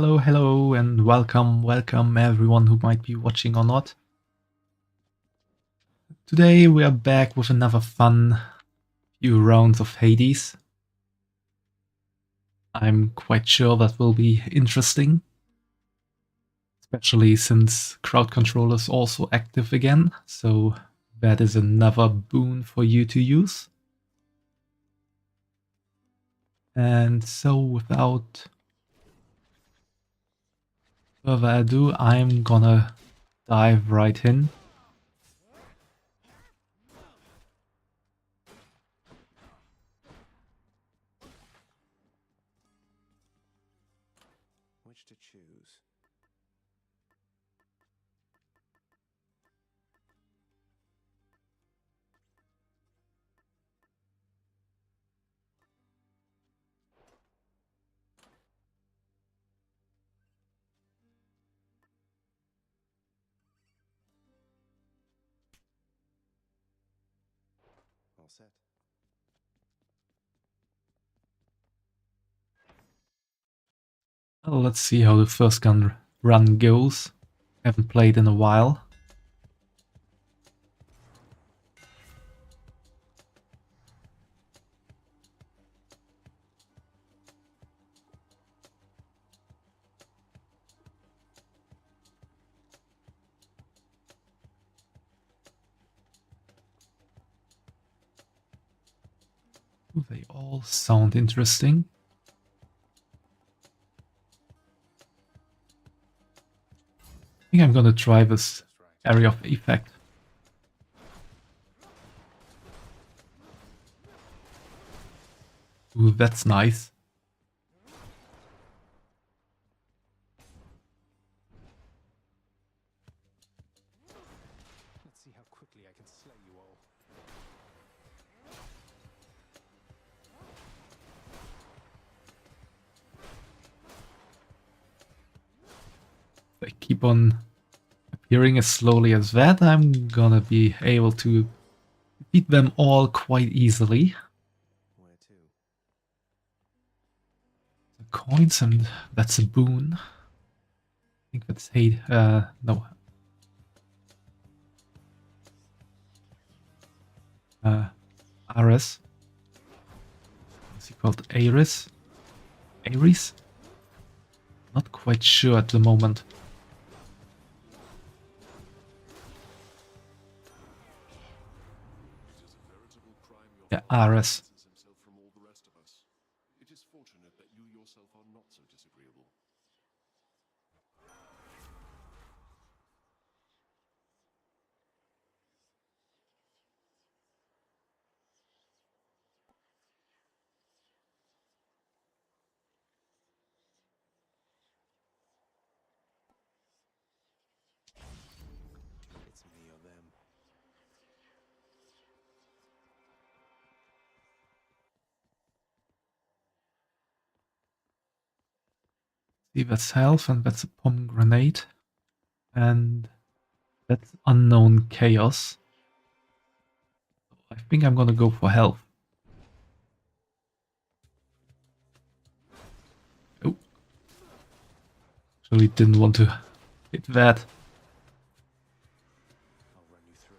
Hello, hello, and welcome everyone who might be watching or not. Today we are back with another fun few rounds of Hades. I'm quite sure that will be interesting, especially since crowd control is also active again, so that is another boon for you to use. And so without further ado, I'm gonna dive right in. Which to choose? All set. Well, let's see how the first gun run goes. Haven't played in a while. They all sound interesting. I think I'm gonna try this area of effect. Ooh, that's nice. Let's see how quickly I can slay you all. If I keep on appearing as slowly as that, I'm gonna be able to beat them all quite easily. Where to? The coins, and that's a boon. I think that's hate. No. Ares. What's he called? Ares? Ares? Not quite sure at the moment. Yeah, Ares. Himself from all the rest of us. It is fortunate that you yourself are not so disagreeable. It's me or them. See, that's health, and that's a pomegranate. And that's unknown chaos. I think I'm gonna go for health. Oh. Actually didn't want to hit that. I'll run you through.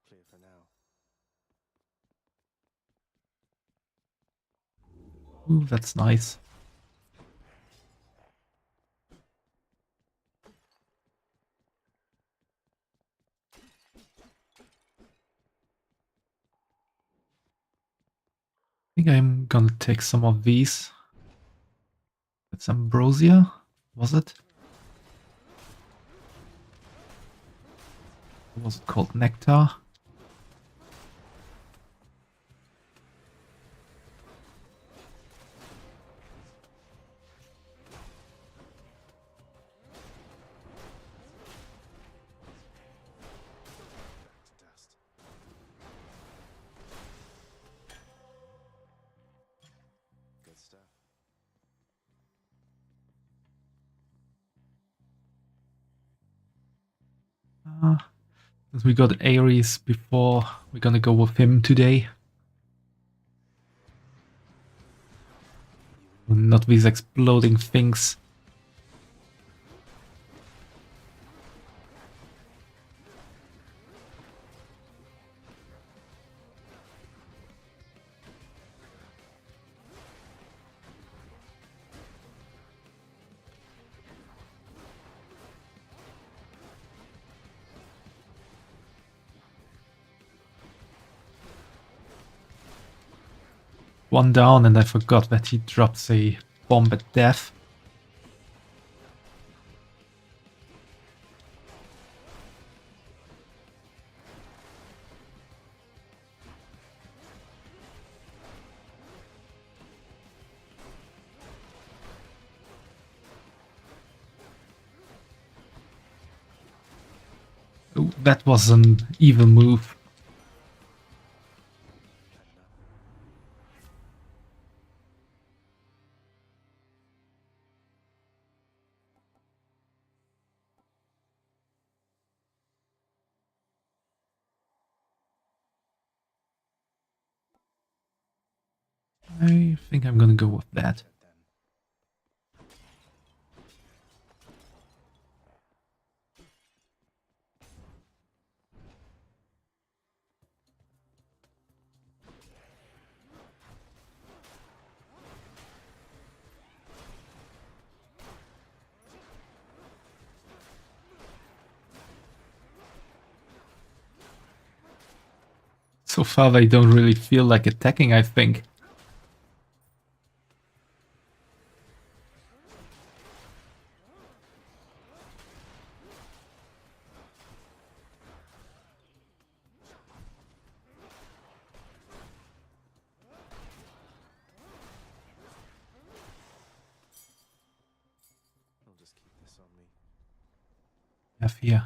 Clear for now. Ooh, that's nice. I think I'm gonna take some of these. That's ambrosia, was it? What was it called? Nectar? Since we got Ares before, we're gonna go with him today. Not these exploding things. One down, and I forgot that he drops a bomb at death. Oh, that was an evil move. I think I'm gonna go with that. So far they don't really feel like attacking, I think. I'll just keep this on me. Have here.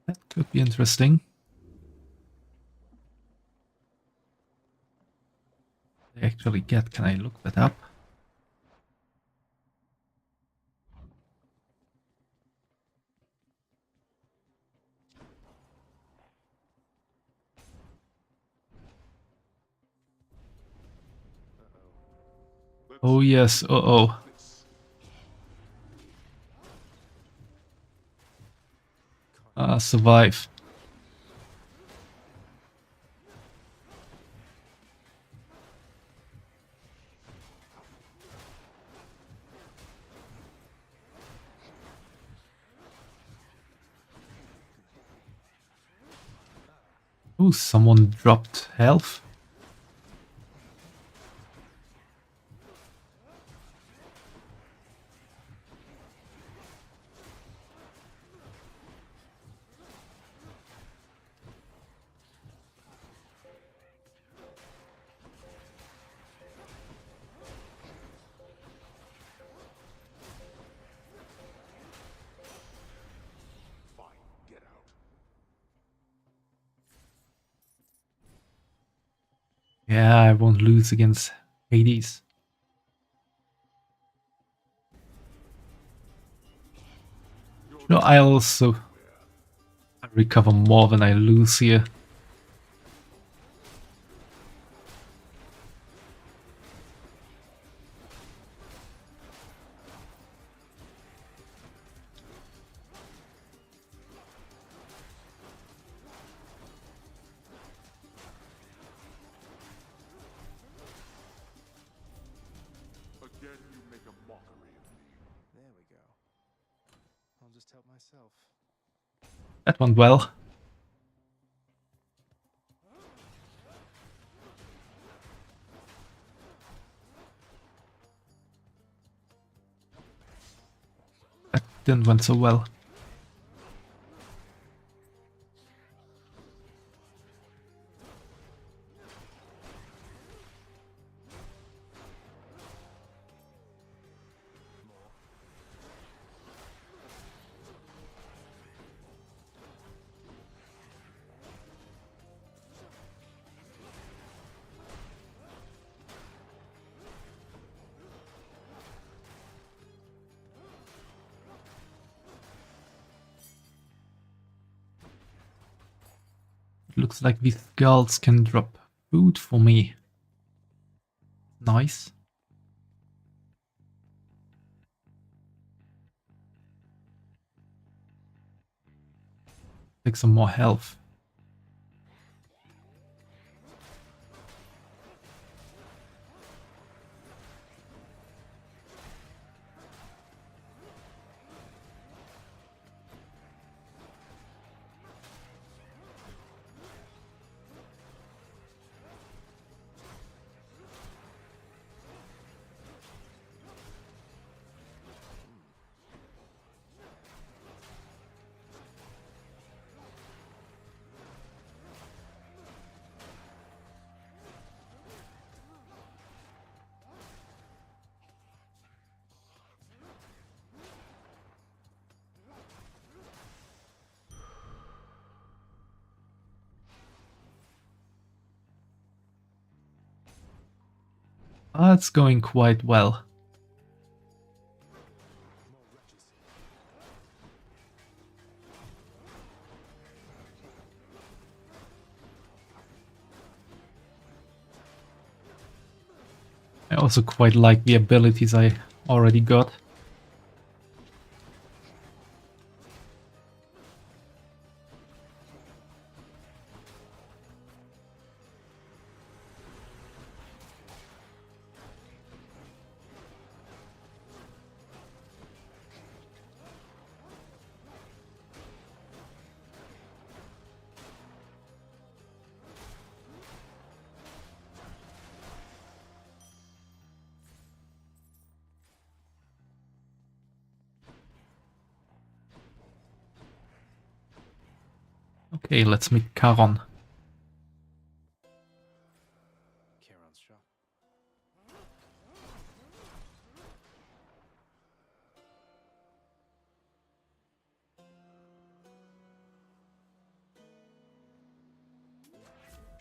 That could be interesting. I actually get, can I look that up? Oh yes, uh-oh. Survive. Oh, someone dropped health. Fine, get out. Yeah, I won't lose against Hades. No, I also recover more than I lose here. Again, you make a mockery of me. There we go. I'll just help myself. That went well. That didn't went so well. looks like these skulls can drop food for me. Nice. Take some more health. That's going quite well. I also quite like the abilities I already got. Okay, let's meet Charon. Charon's shop.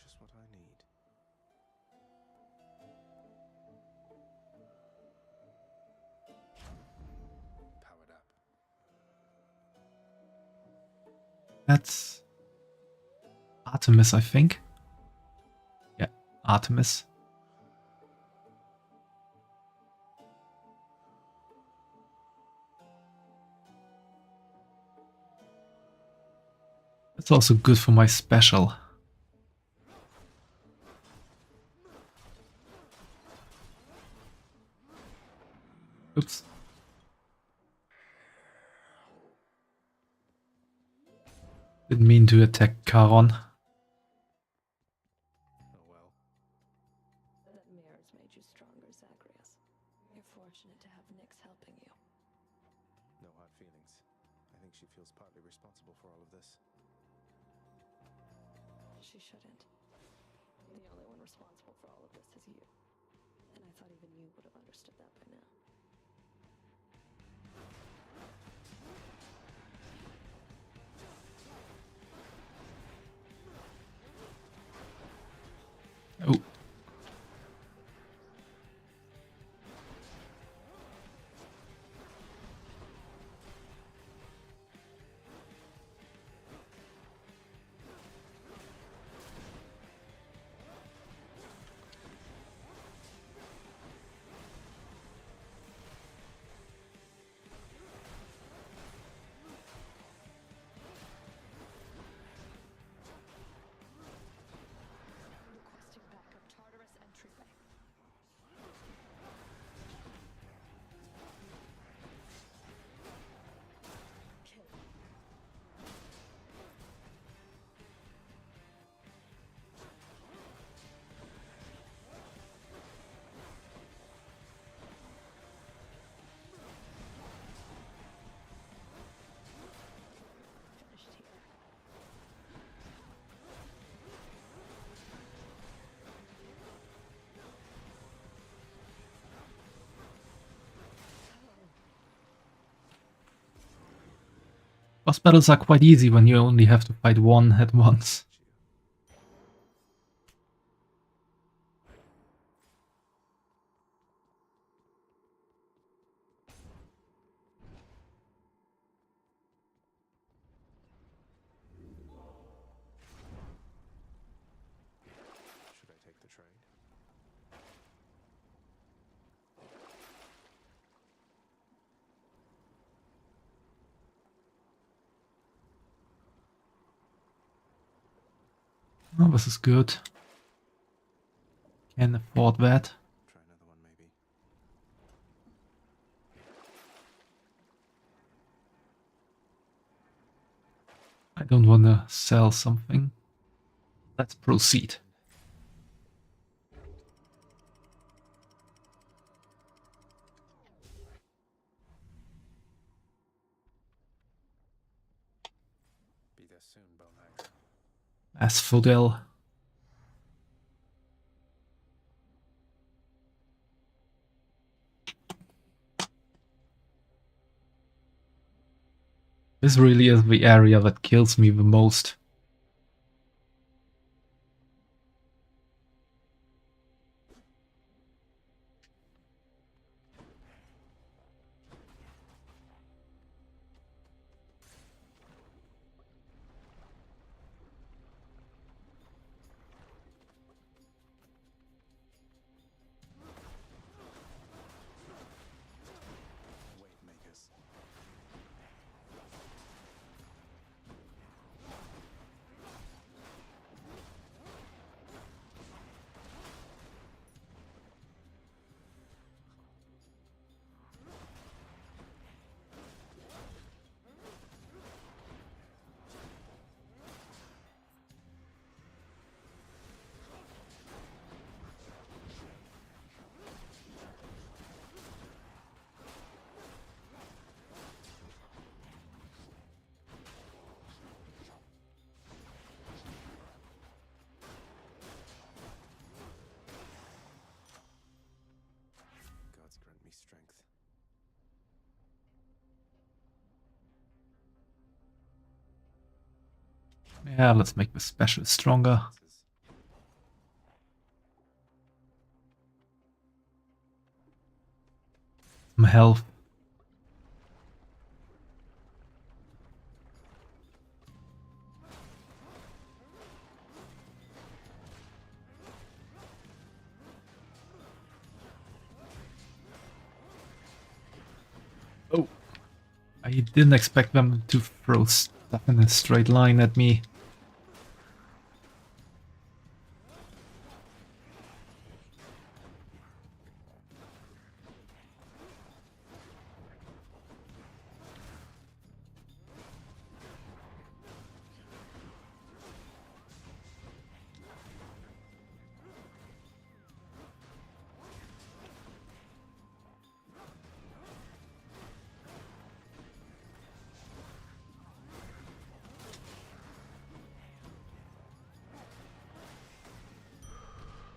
Just what I need. Powered up. That's Artemis, I think. Yeah, Artemis. That's also good for my special. Oops. Didn't mean to attack Charon. Oh well. That mirror's made you stronger, Zagreus. You're fortunate to have Nyx helping you. No hard feelings. I think she feels partly responsible for all of this. She shouldn't. The only one responsible for all of this is you. And I thought even you would have understood that by now. Oh. Requesting backup Tartarus entryway. Kill. Finished here. Boss battles are quite easy when you only have to fight one at once. Oh, this is good. Can afford that. Try another one, maybe. I don't want to sell something. Let's proceed. Be there soon, Bonehead. Asphodel. This really is the area that kills me the most. Wave makers. Gods grant me strength. Yeah, let's make the special stronger. Answers. Some health. Oh, I didn't expect them to throw stuff in a straight line at me.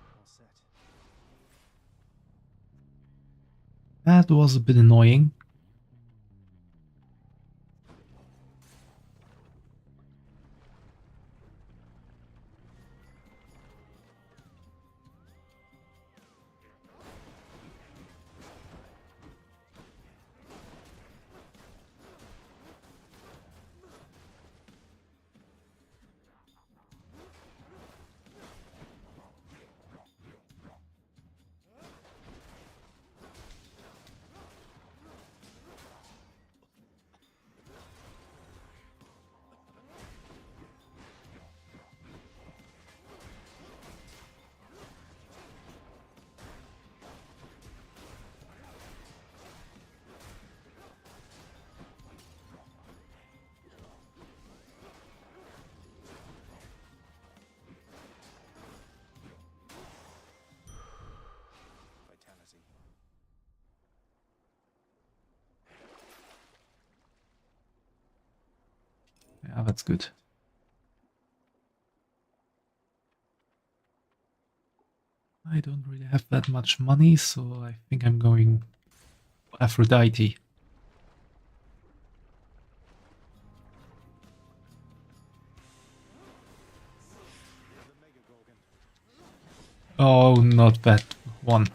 All set. That was a bit annoying. Vitality. Yeah, that's good. I don't really have that much money, so I think I'm going for Aphrodite. The Mega Gorgon. Oh, not that one.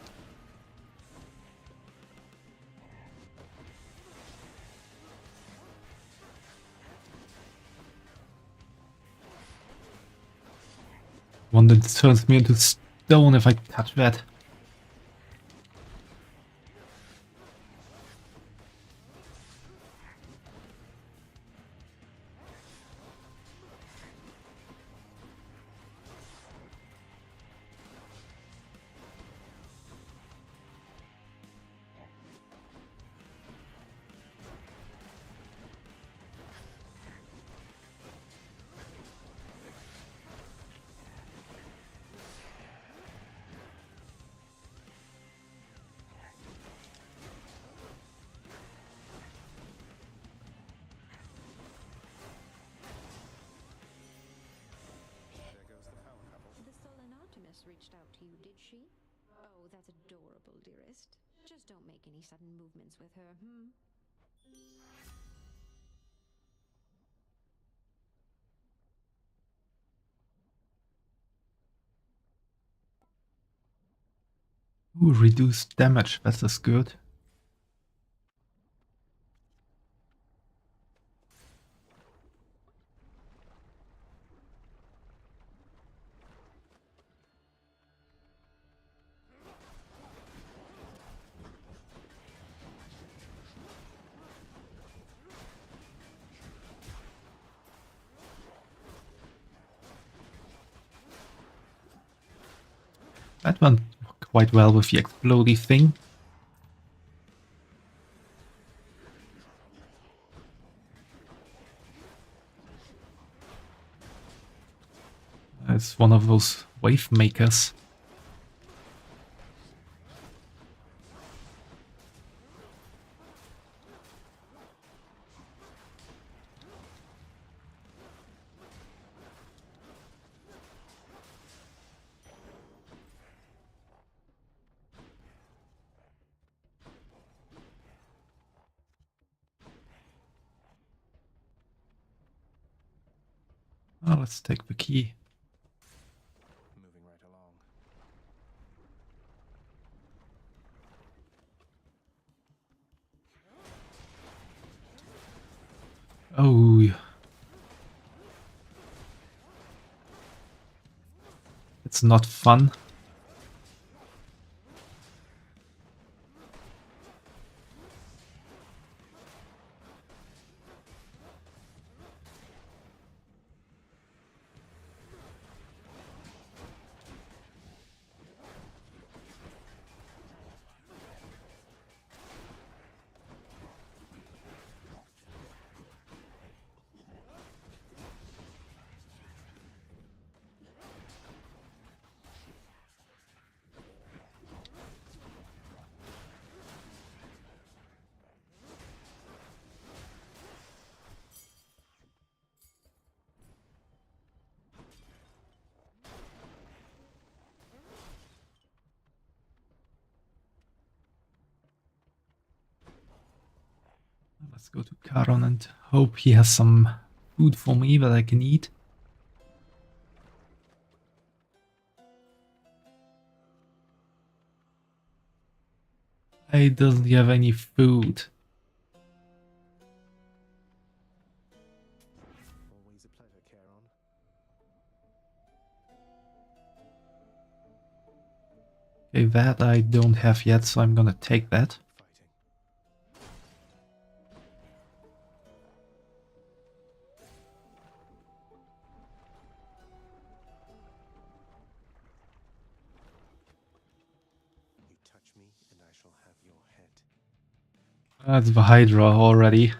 One that turns me into stone if I touch that. she? Oh, that's adorable, dearest. Just don't make any sudden movements with her, Ooh, reduced damage, that is good. That went quite well with the explodey thing. It's one of those wave makers. Oh, let's take the key. Moving right along. Oh. It's not fun. Let's go to Charon and hope he has some food for me that I can eat. He doesn't have any food. Always a pleasure, Charon. Okay, that I don't have yet, so I'm gonna take that. Fighting. You touch me, and I shall have your head. That's the Hydra already.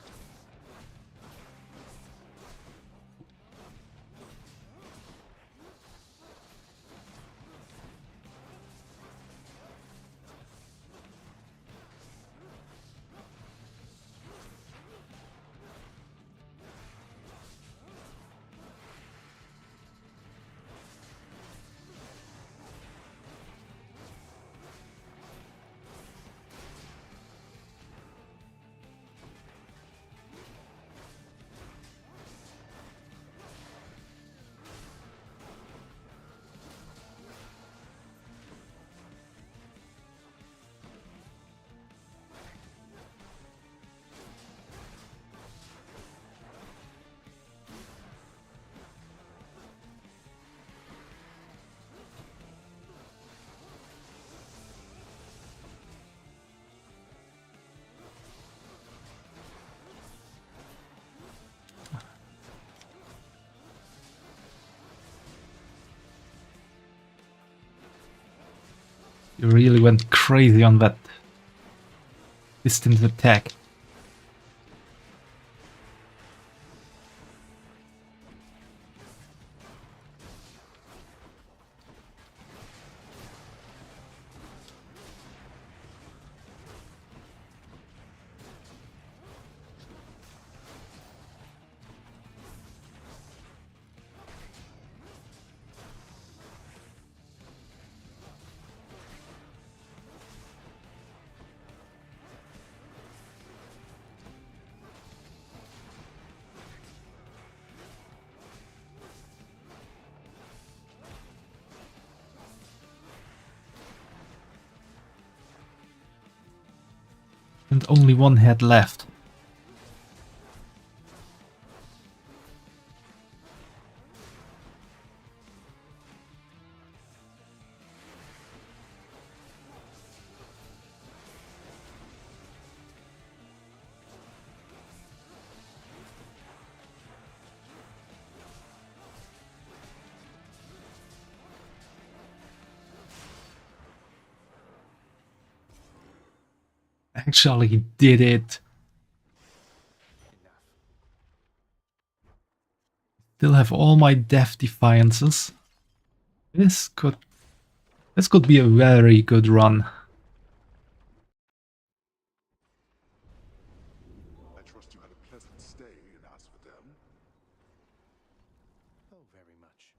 You really went crazy on that distance attack. And only one head left. Actually did it. Still have all my death defiances. This could be a very good run. I trust you had a pleasant stay in Asphodel. Oh, very much.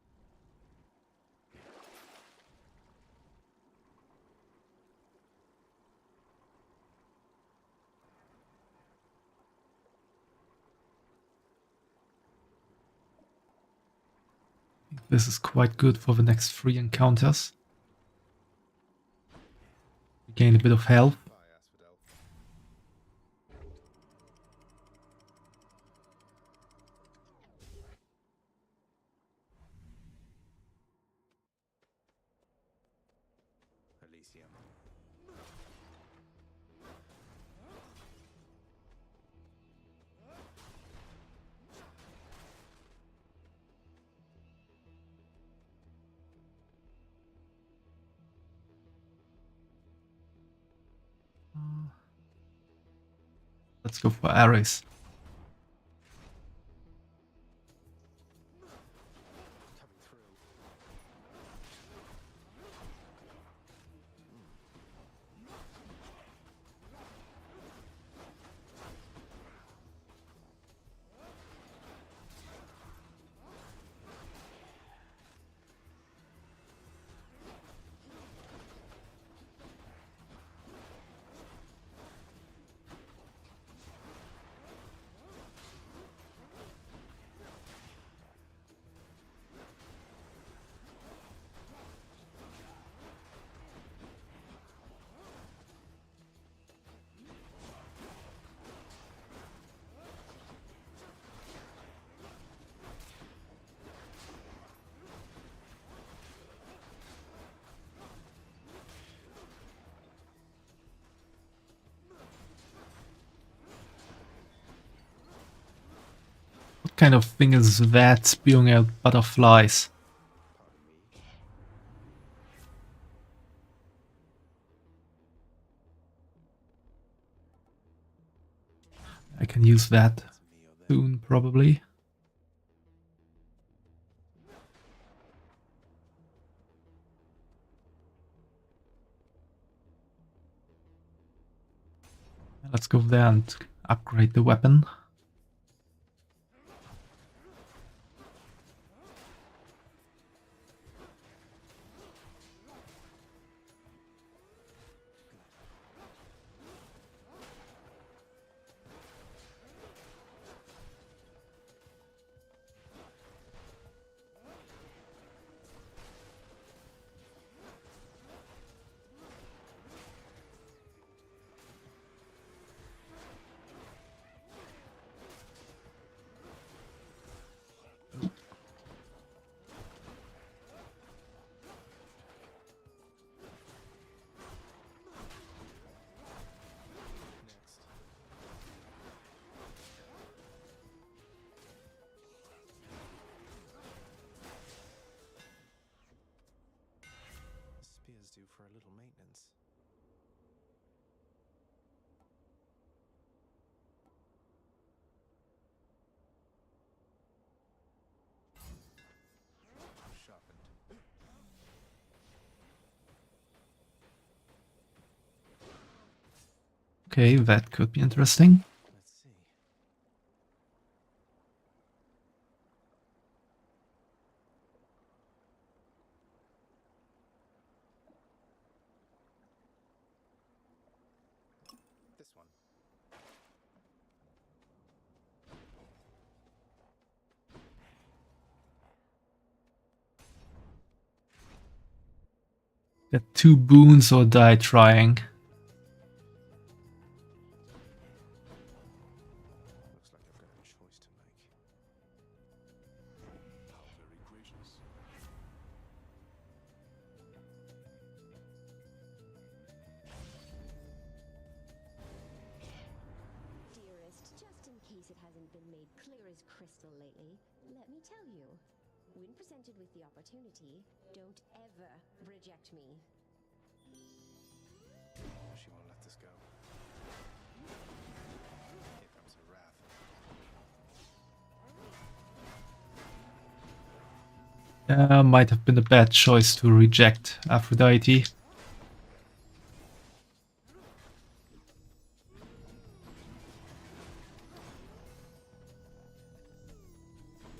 This is quite good for the next 3 encounters. Gain a bit of health. Bye, Asphodel. Elysium. Let's go for Ares. Coming through. What kind of thing is that spewing out butterflies? Pardon me. I can use that It's me or them. soon, probably. Let's go there and upgrade the weapon. Next. Spear's due for a little maintenance. Sharpened. Okay, that could be interesting. Let's see. This one. Get 2 boons or die trying. hasn't been made clear as crystal lately, let me tell you. When presented with the opportunity, don't ever reject me. She won't let this go. Here comes her wrath. Might have been a bad choice to reject Aphrodite.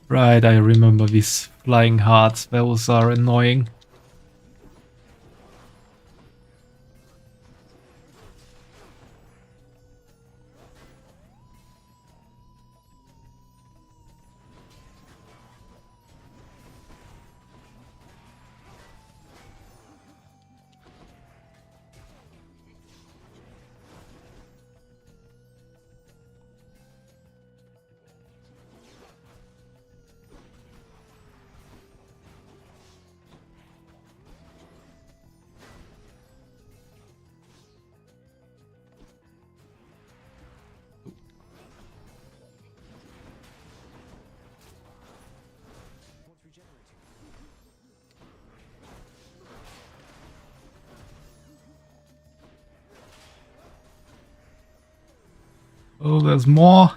Right, I remember these flying hearts. Those are annoying. Wants regenerating. Oh, there's more.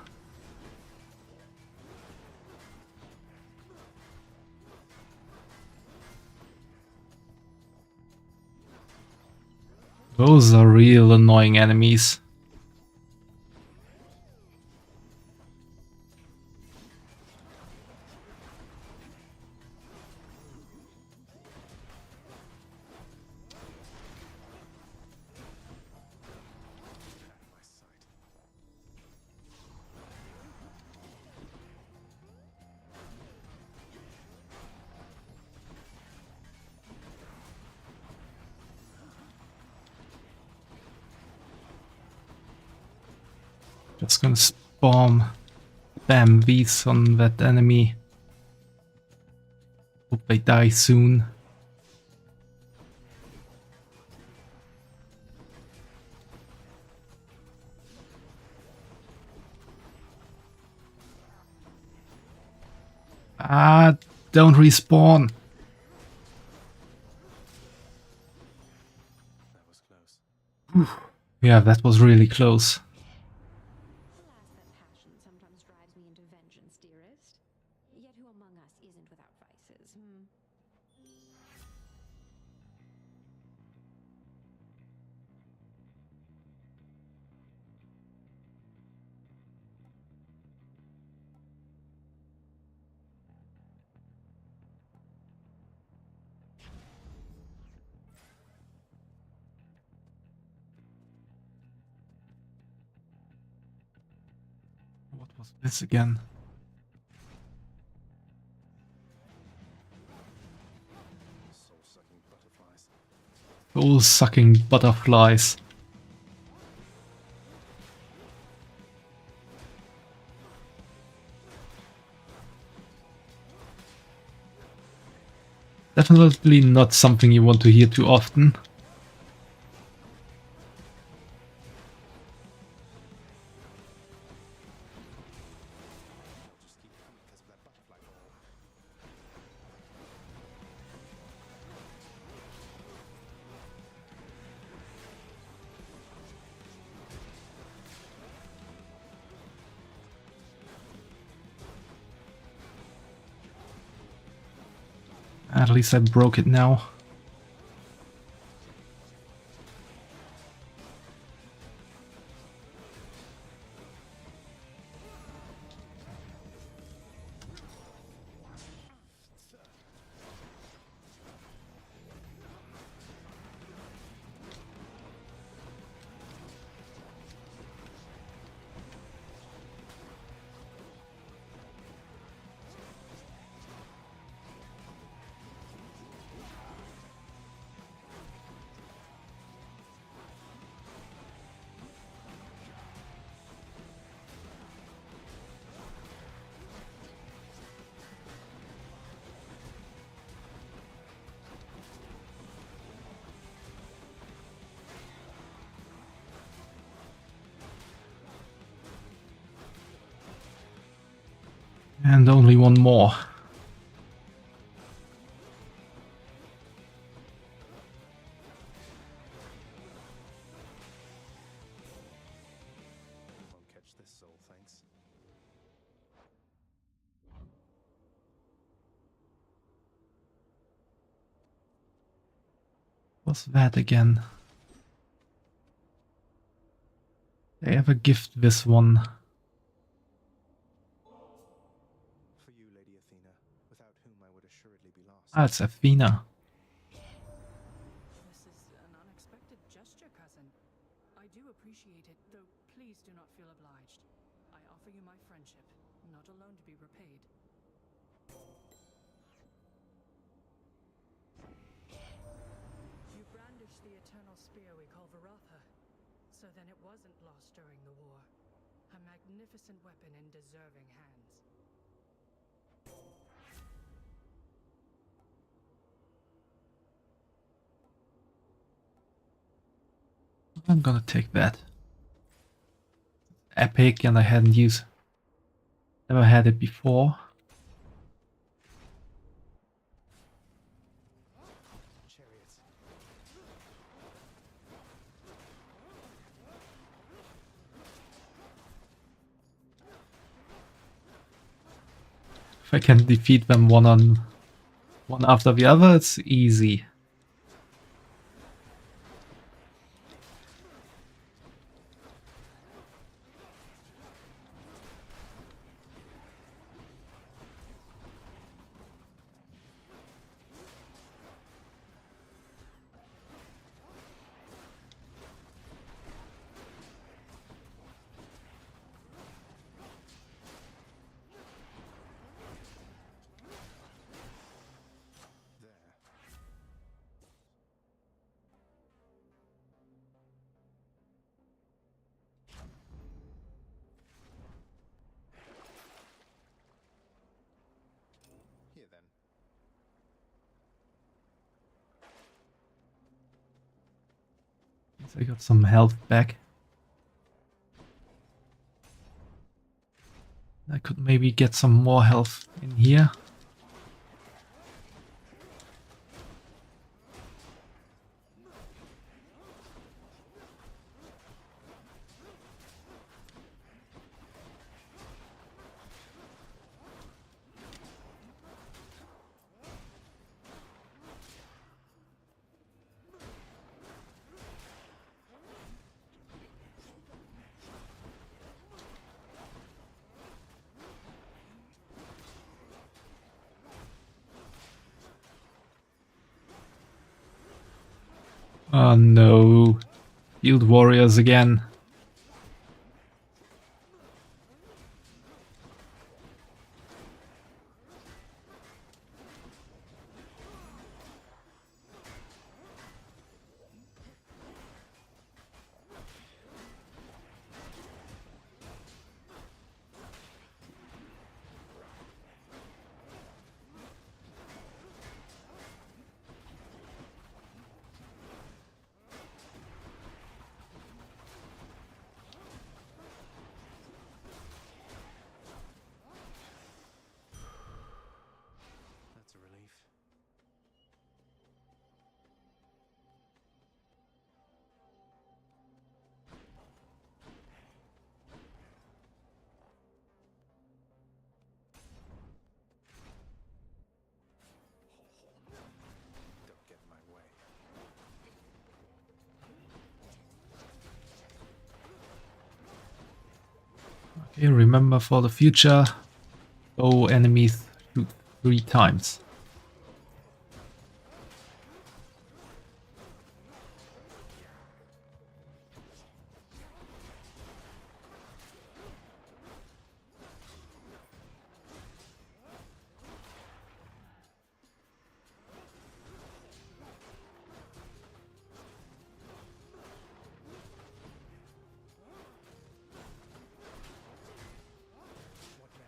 Those are real annoying enemies. Get out of my sight. Just gonna spam these on that enemy. Hope they die soon. Ah, don't respawn. That was close. Yeah, that was really close. Alas, that passion sometimes drives me into vengeance, dearest. Yet who among us isn't without vices, hmm? What was this again? Soul-sucking butterflies. Soul-sucking butterflies. Definitely not something you want to hear too often. They'll just keep coming because of that butterfly ball. At least I broke it now. And only one more. Won't catch this soul, thanks. What's that again? They ever gift this one? For you, Lady Athena, without whom I would assuredly be lost. Ah, it's Athena. This is an unexpected gesture, cousin. I do appreciate it, though please do not feel obliged. I offer you my friendship, not alone to be repaid. You brandished the eternal spear we call Varatha, so then it wasn't lost during the war. A magnificent weapon in deserving hands. I'm gonna take that. Epic, and I hadn't used. Never had it before. Chariots. If I can defeat them one after the other, it's easy. There. Here then. I got some health back. I could maybe get some more health in here. Oh no. Field warriors again. That's a relief. Don't get in my way. Okay, remember for the future, bow enemies shoot 3 times. What now?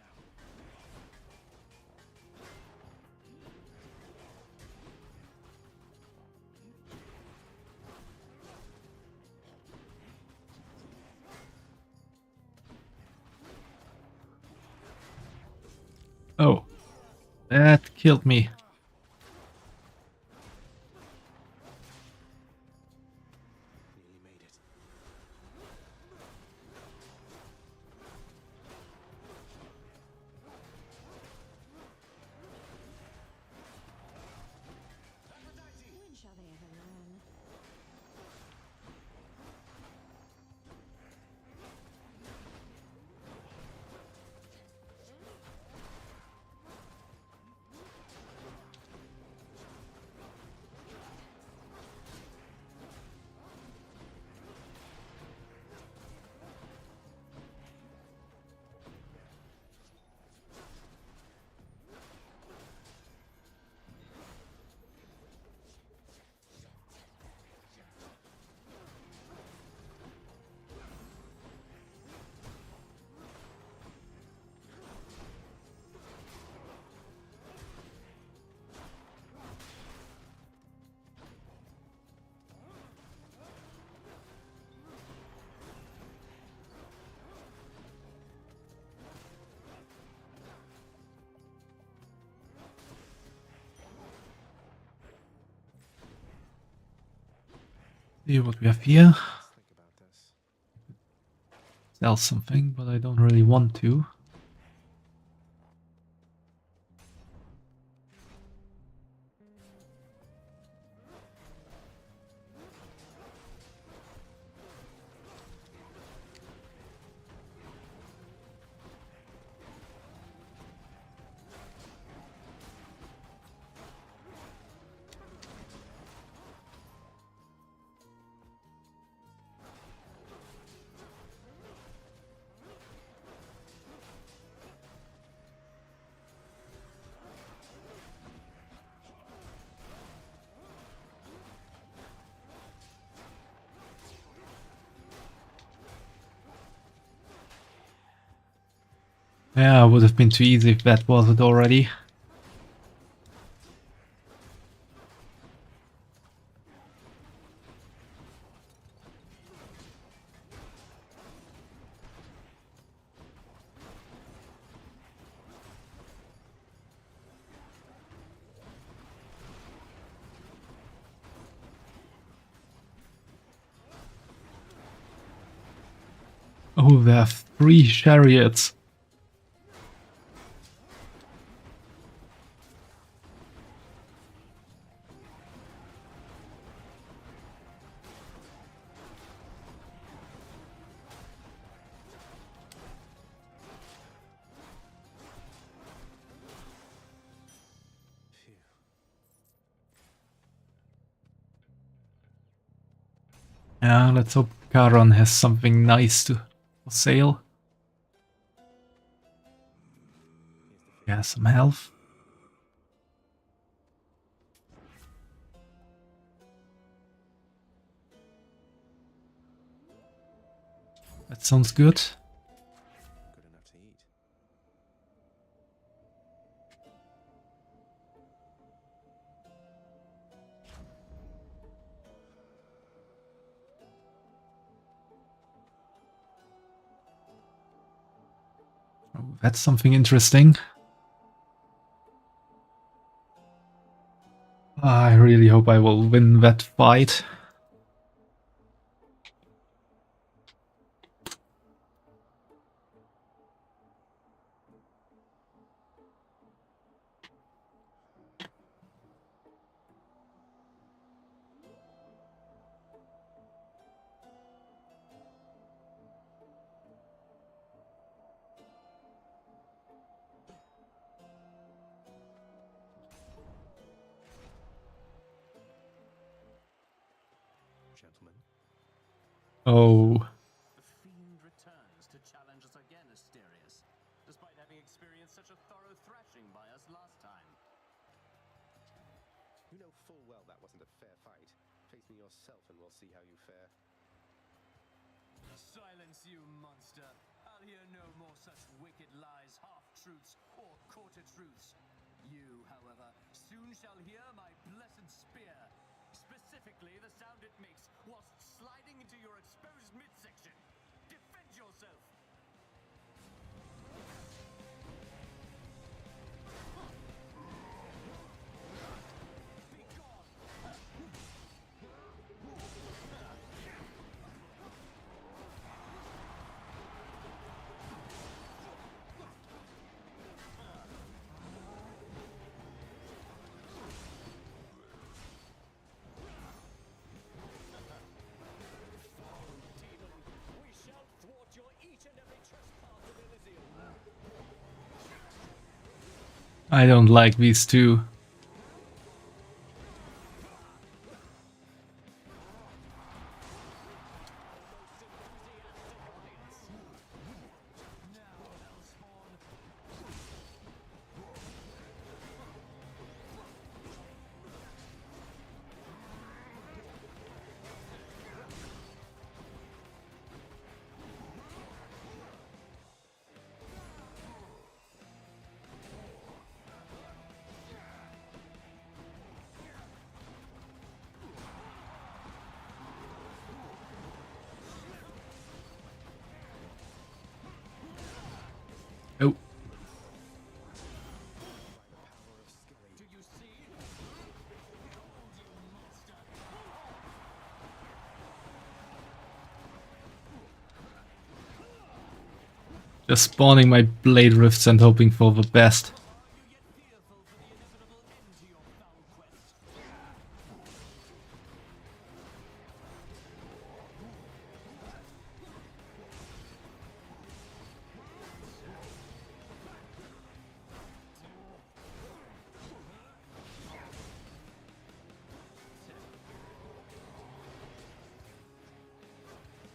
Oh, that killed me. Nearly made it. When shall they ever learn? See what we have here. Let's think about this. Sell something, but I don't really want to. Yeah, it would have been too easy if that was it already. Oh, there are 3 chariots. Phew. Yeah, let's hope Charon has something nice to for sale. Yeah, some health. That sounds good. Good enough to eat. Oh, that's something interesting. I really hope I will win that fight. Gentlemen. Oh, The fiend returns to challenge us again, Asterius, despite having experienced such a thorough thrashing by us last time. You know full well that wasn't a fair fight. Face me yourself and we'll see how you fare. Silence, you monster! I'll hear no more such wicked lies, half-truths, or quarter-truths. You, however, soon shall hear my blessed spear. Specifically, the sound it makes whilst sliding into your exposed midsection. Defend yourself! I don't like these two. Oh. Just spawning my blade rifts and hoping for the best.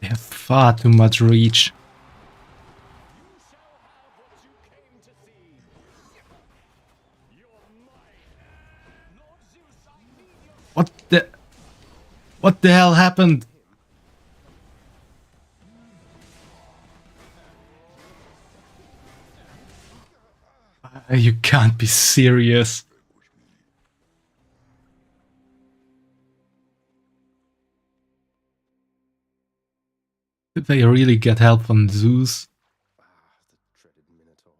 They have far too much reach. What the hell happened? You can't be serious. Did they really get help from Zeus? Ah, the dreaded Minotaur.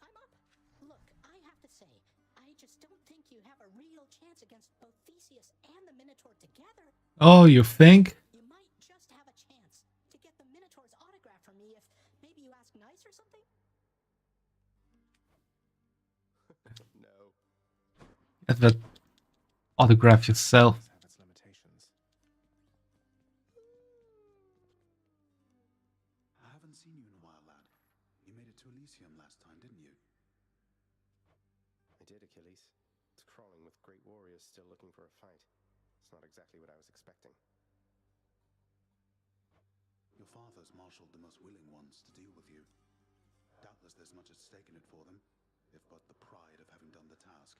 I'm up! Look, I have to say, I just don't think you have a real chance against both Theseus and the Minotaur together. Oh, you think? You might just have a chance to get the Minotaur's autograph from me if maybe you ask nice or something. No. Get that autograph yourself. Have its limitations. I haven't seen you in a while, lad. You made it to Elysium last time, didn't you? I did, Achilles. It's crawling with great warriors still looking for a fight. It's not exactly what I was expecting. Your father's marshaled the most willing ones to deal with you. Doubtless there's much at stake in it for them, if but the pride of having done the task.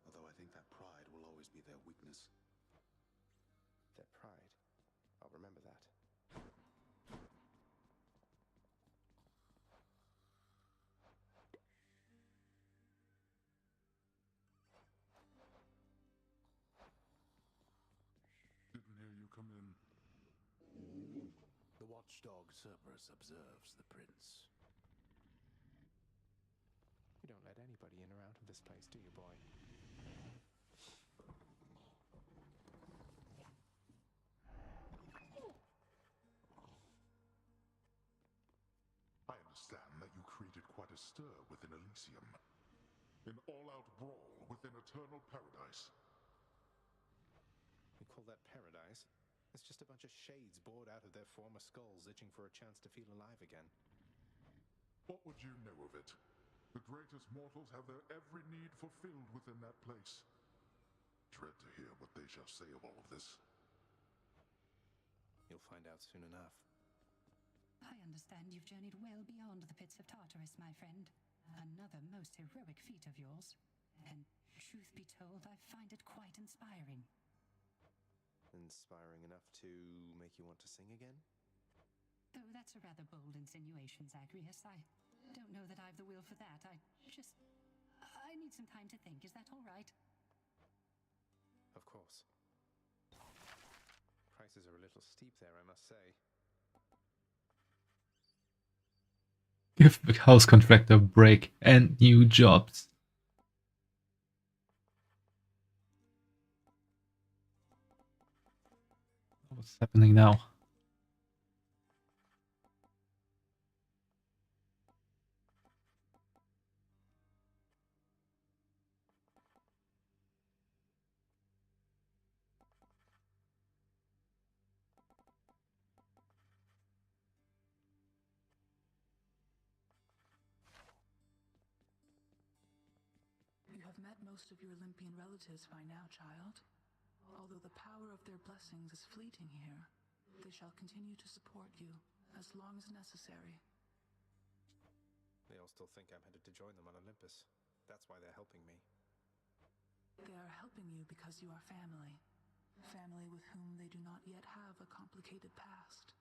Although I think that pride will always be their weakness. Their pride. I'll remember that. Didn't hear you come in. The watchdog Cerberus observes the prince. You don't let anybody in or out of this place, do you, boy? I understand that you created quite a stir within Elysium. An all-out brawl within eternal paradise. You call that paradise? It's just a bunch of shades bored out of their former skulls, itching for a chance to feel alive again. What would you know of it? The greatest mortals have their every need fulfilled within that place. Dread to hear what they shall say of all of this. You'll find out soon enough. I understand you've journeyed well beyond the pits of Tartarus, my friend. Another most heroic feat of yours. And truth be told, I find it quite inspiring. Inspiring enough to make you want to sing again? Though that's a rather bold insinuation, Zagreus. I don't know that I've the will for that. I need some time to think. Is that all right? Of course. Prices are a little steep there, I must say. Give the house contractor a break and new jobs. What's happening now? met most of your Olympian relatives by now, child. Although the power of their blessings is fleeting here, they shall continue to support you as long as necessary. They all still think I'm headed to join them on Olympus. That's why they're helping me. They are helping you because you are family. Family with whom they do not yet have a complicated past.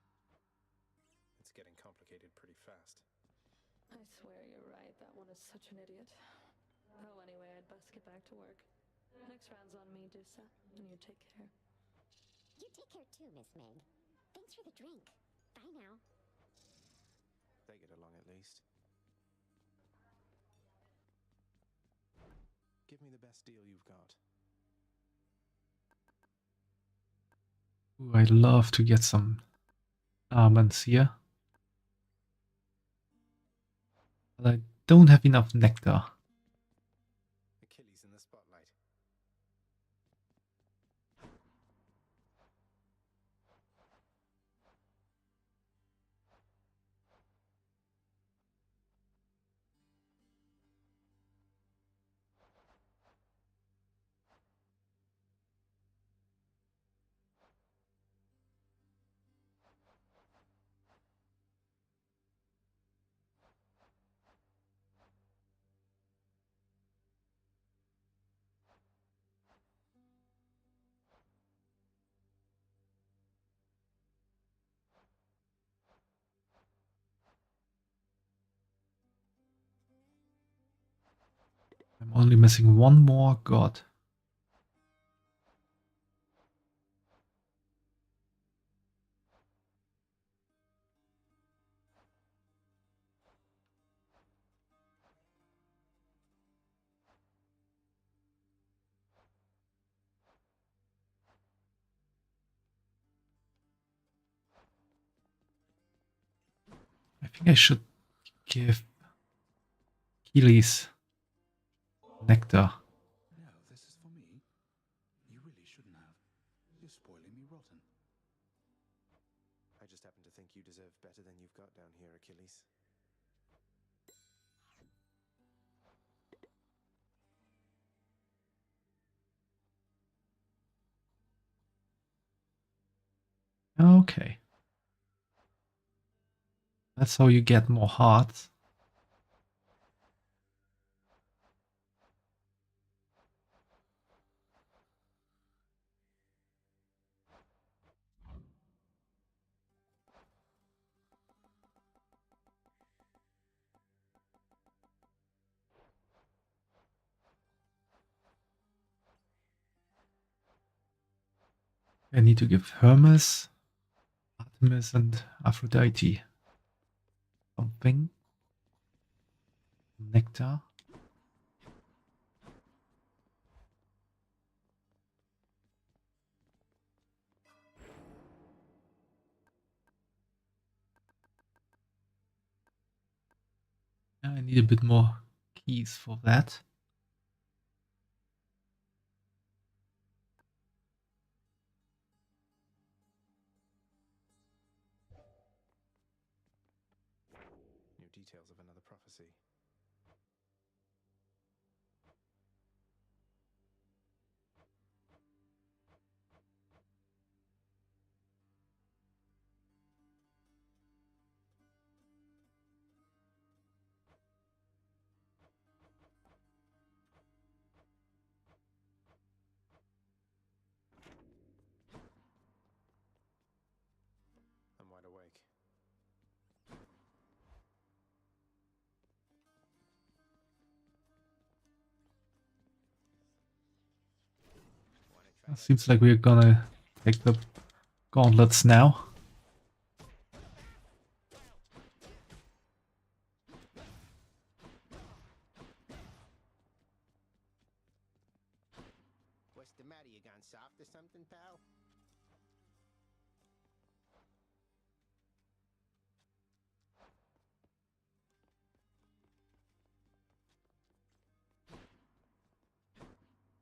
It's getting complicated pretty fast. I swear you're right. That one is such an idiot. Oh, anyway, I'd best get back to work. Next round's on me, Dusa. And you take care. You take care too, Miss Meg. Thanks for the drink. Bye now. They get along at least. Give me the best deal you've got. Ooh, I'd love to get some almonds here. But I don't have enough nectar. Achilles in the spotlight. I'm only missing one more god. I think I should give Achilles nectar. No, this is for me. You really shouldn't have. You're spoiling me rotten. I just happen to think you deserve better than you've got down here, Achilles. Okay. That's how you get more hearts. I need to give Hermes, Artemis, and Aphrodite something. Nectar. I need a bit more keys for that. New details of another prophecy. I'm wide awake. Seems like we're gonna take the gauntlets now. What's the matter? You gone soft or something, pal?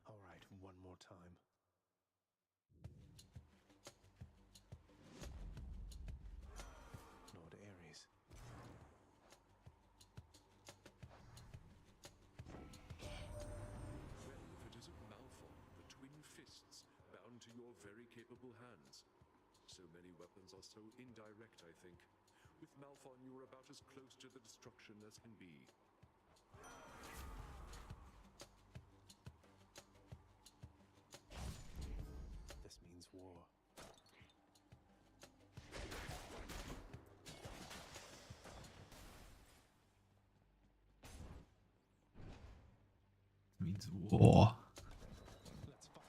All right, one more time. Lord Ares. capable hands. So many weapons are so indirect, I think. With Malphon, you are about as close to the destruction as can be. This means war. Means war. Let's fight.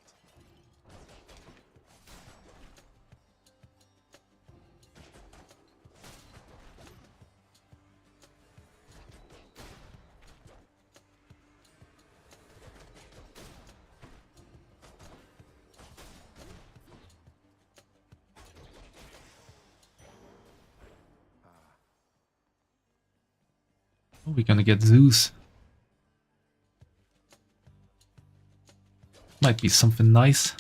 Oh, we're gonna get Zeus. Might be something nice.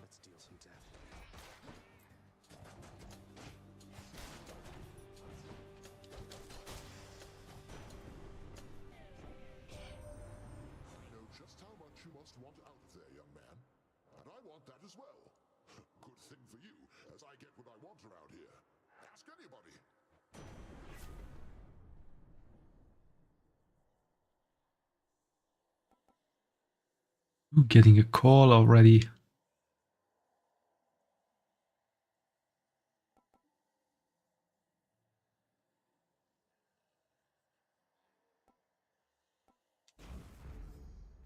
Let's deal some death. I know just how much you must want out there, young man. And I want that as well. Good thing for you, as I get what I want around here. Ask anybody. Ooh, getting a call already.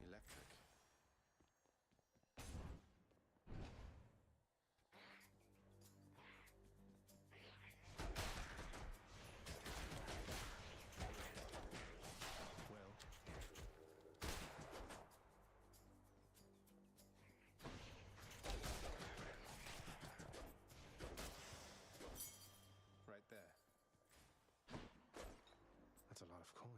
Electric. Well. Right there. That's a lot of coin.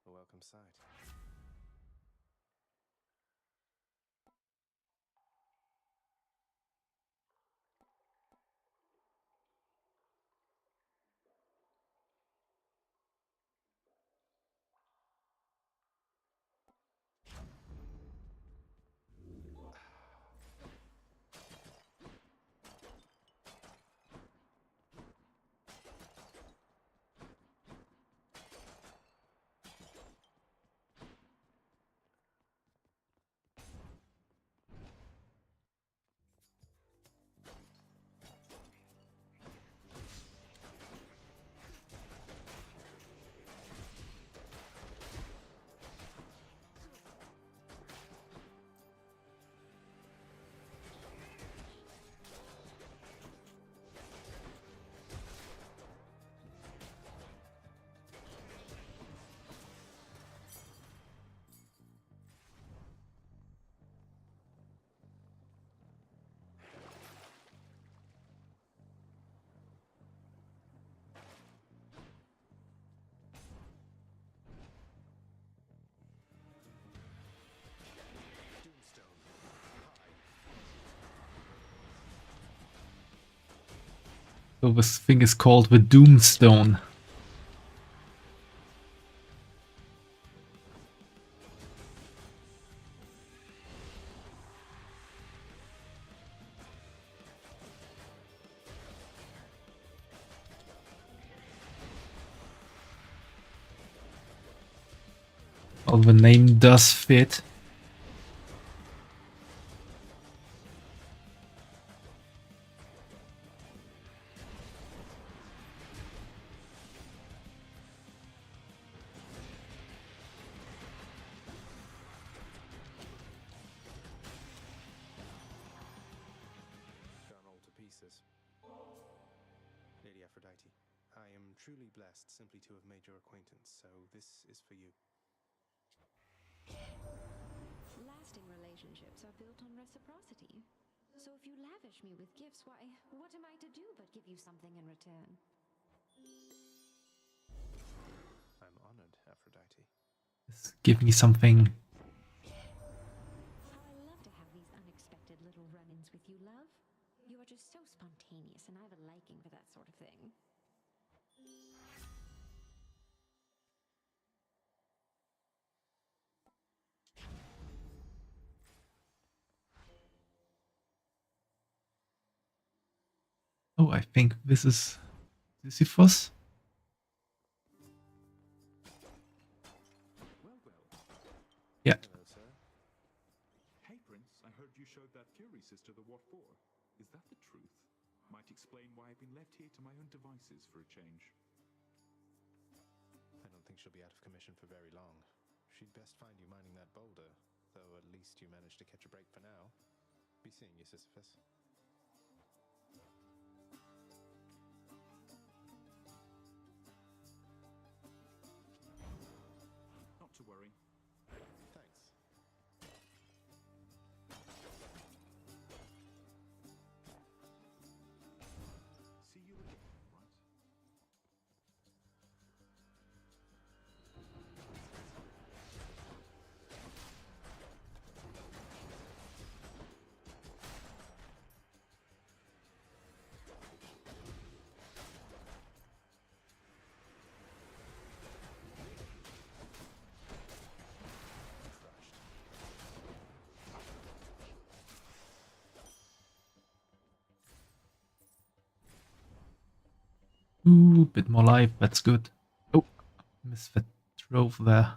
A welcome sight. So this thing is called the Doomstone. Well, the name does fit. Gone all to pieces. Lady Aphrodite, I am truly blessed simply to have made your acquaintance, so this is for you. Lasting relationships are built on reciprocity. So if you lavish me with gifts, why, what am I to do but give you something in return? I'm honored, Aphrodite. Just give me something. How I love to have these unexpected little run-ins with you, love. You are just so spontaneous, and I have a liking for that sort of thing. Oh, I think this is Sisyphus. Yeah. Hello, sir. Hey, Prince, I heard you showed that Fury sister the what for. Is that the truth? Might explain why I've been left here to my own devices for a change. I don't think she'll be out of commission for very long. She'd best find you mining that boulder, though at least you managed to catch a break for now. Be seeing you, Sisyphus. Not to worry. Thanks. See you again, right? Ooh, bit more life, that's good. Oh, missed that drove there.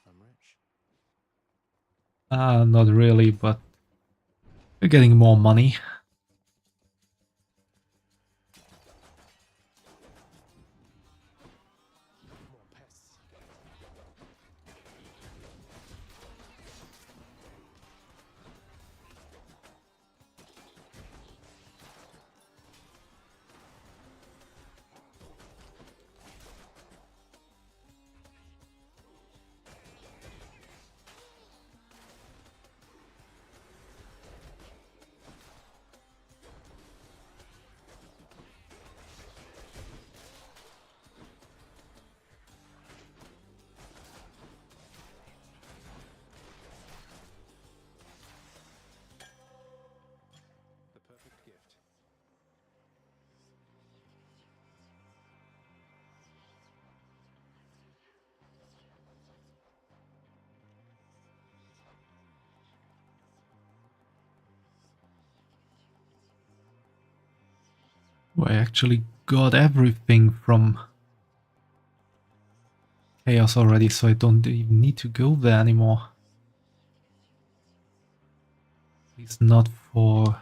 I'm rich. Not really, but we're getting more money. More pests. The perfect gift. I actually got everything from Chaos already, so I don't even need to go there anymore. At least not for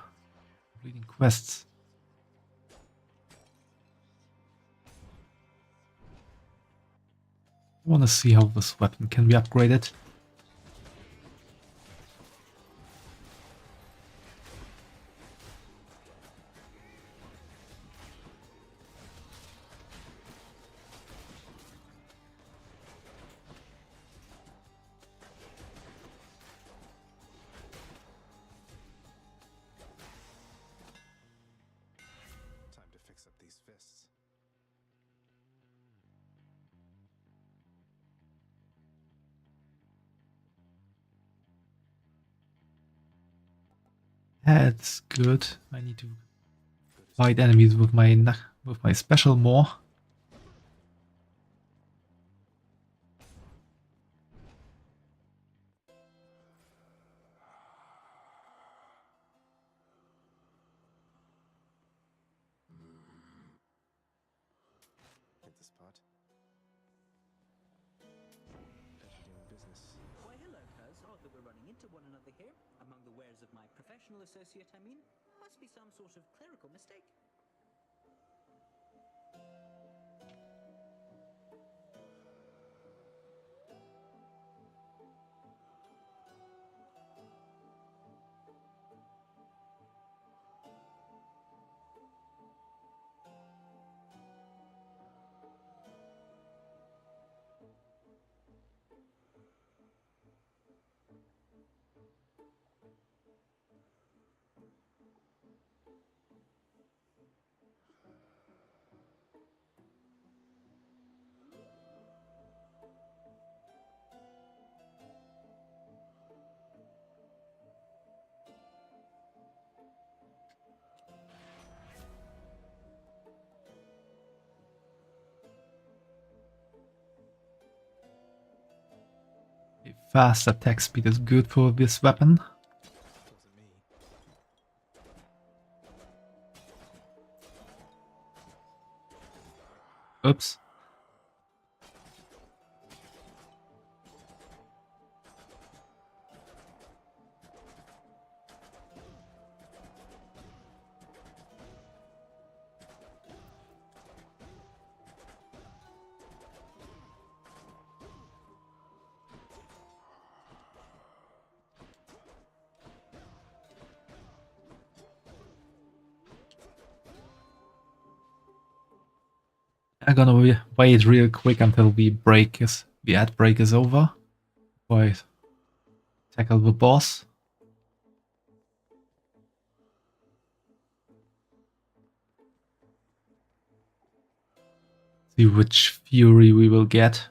completing quests. I want to see how this weapon can be upgraded. Time to fix up these fists. That's good. I need to fight enemies with my special more. Hit the spot. Pleasure doing business. Why, hello, cuz. Odd that we're running into one another here. Among the wares of my professional associate, I mean. Must be some sort of clerical mistake. Fast attack speed is good for this weapon. Oops. I'm gonna wait real quick until the ad break is over. Before I tackle the boss. See which fury we will get.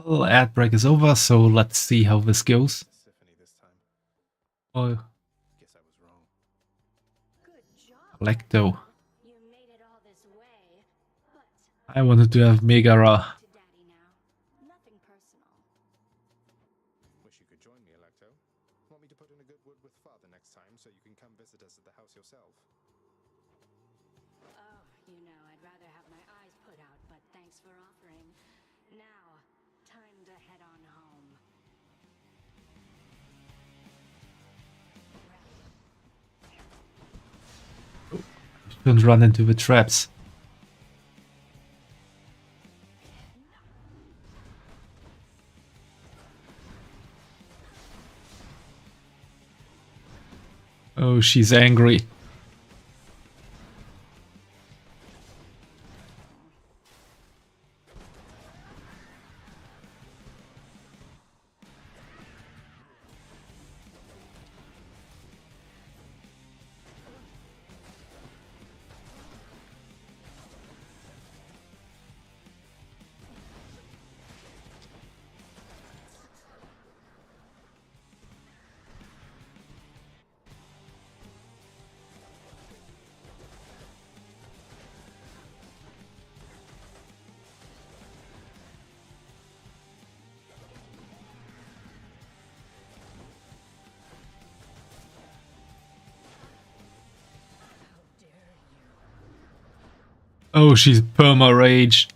Well, ad break is over, so let's see how this goes. Oh, Guess I was wrong. Lecto. I wanted to have Megara. Wish you could join me, Electo. Want me to put in a good word with Father next time so you can come visit us at the house yourself? Oh, you know, I'd rather have my eyes put out, but thanks for offering. Now, time to head on home. Don't run into the traps. Oh, she's angry. Oh, she's perma rage.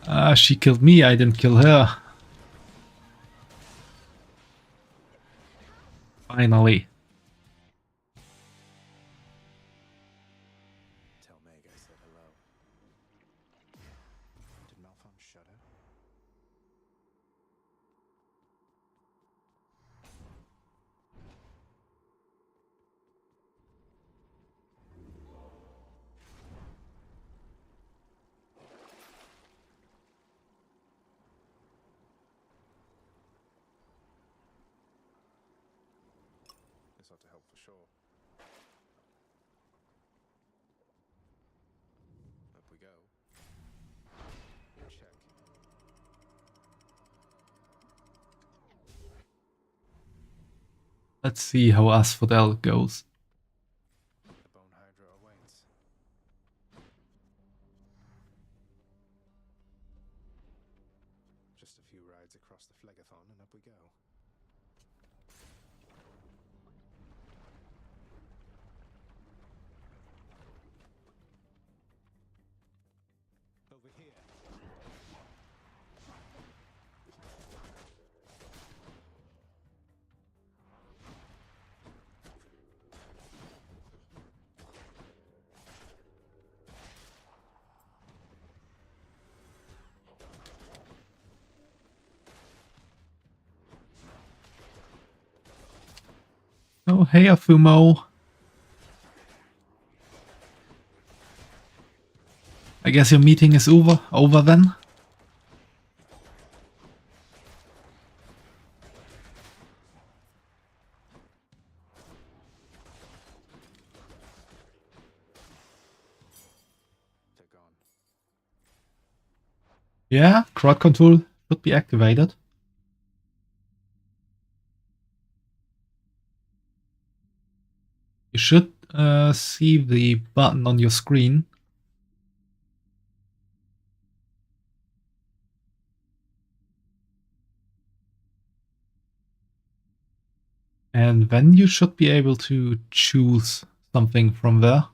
Ah, she killed me, I didn't kill her. Finally. Tell Meg I said hello. Did Malphon shudder? This ought to help for sure. Up we go. Check. Let's see how Asphodel goes. The Bone Hydra awaits. Just a few rides across the Phlegathon and up we go. Over here. Oh, hey, Afumo. I guess your meeting is over then? They're gone. Yeah, crowd control should be activated. You should see the button on your screen. And then you should be able to choose something from there.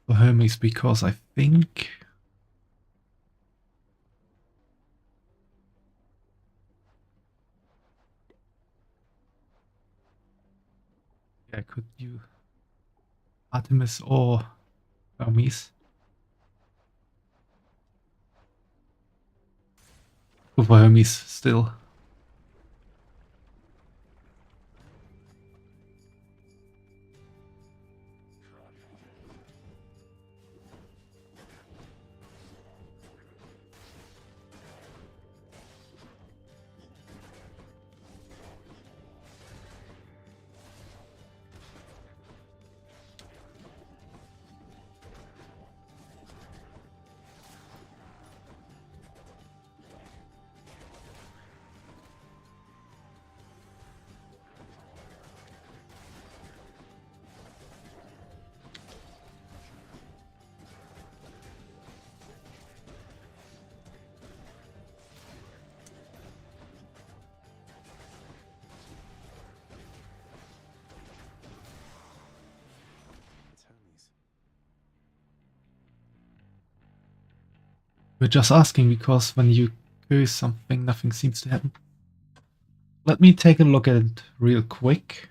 For Hermes, because I think... Yeah, could you... Artemis or Hermes? Go for Hermes still. It's Hermes. We're just asking because when you curse something, nothing seems to happen. Let me take a look at it real quick.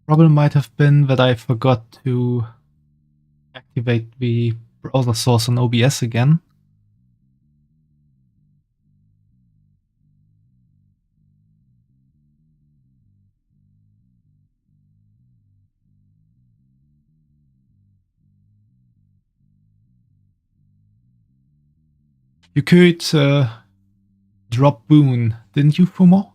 Problem might have been that I forgot to activate the browser source on OBS again. You could drop Boon, didn't you, Fumo?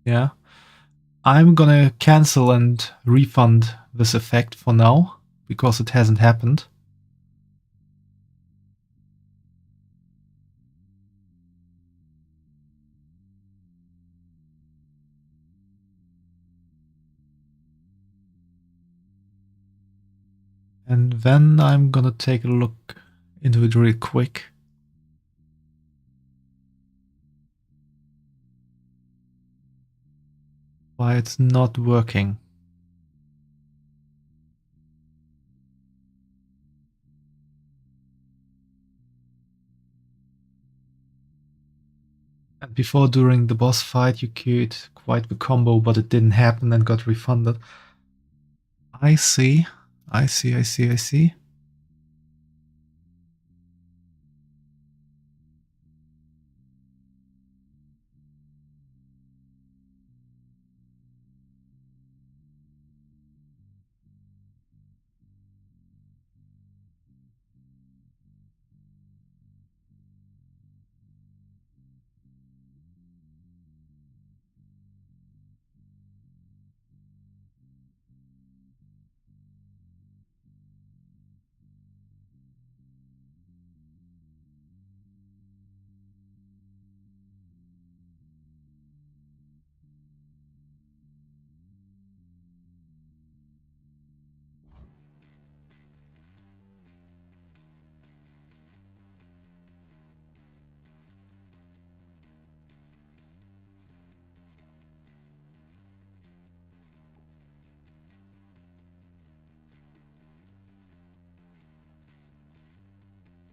Yeah. I'm gonna cancel and refund this effect for now, because it hasn't happened. And then I'm gonna take a look into it real quick. Why it's not working. And before, during the boss fight, you could quite the combo, but it didn't happen and got refunded. I see. I see.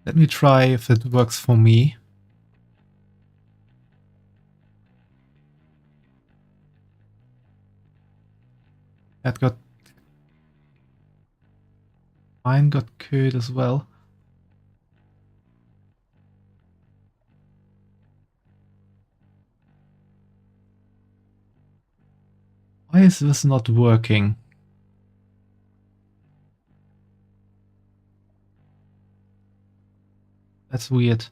Let me try if it works for me. That got... Mine got killed as well. Why is this not working? That's weird.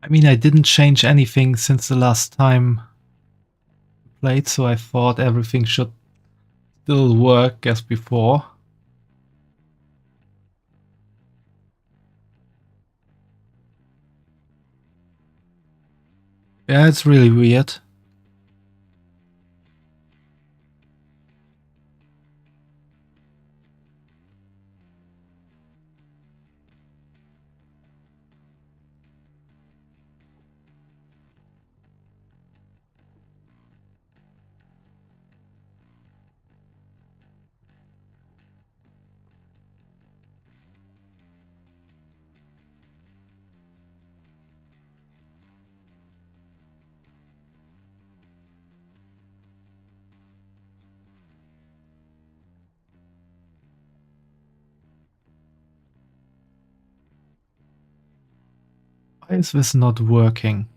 I mean, I didn't change anything since the last time I played, so I thought everything should still work as before. Yeah, it's really weird. Why is this not working?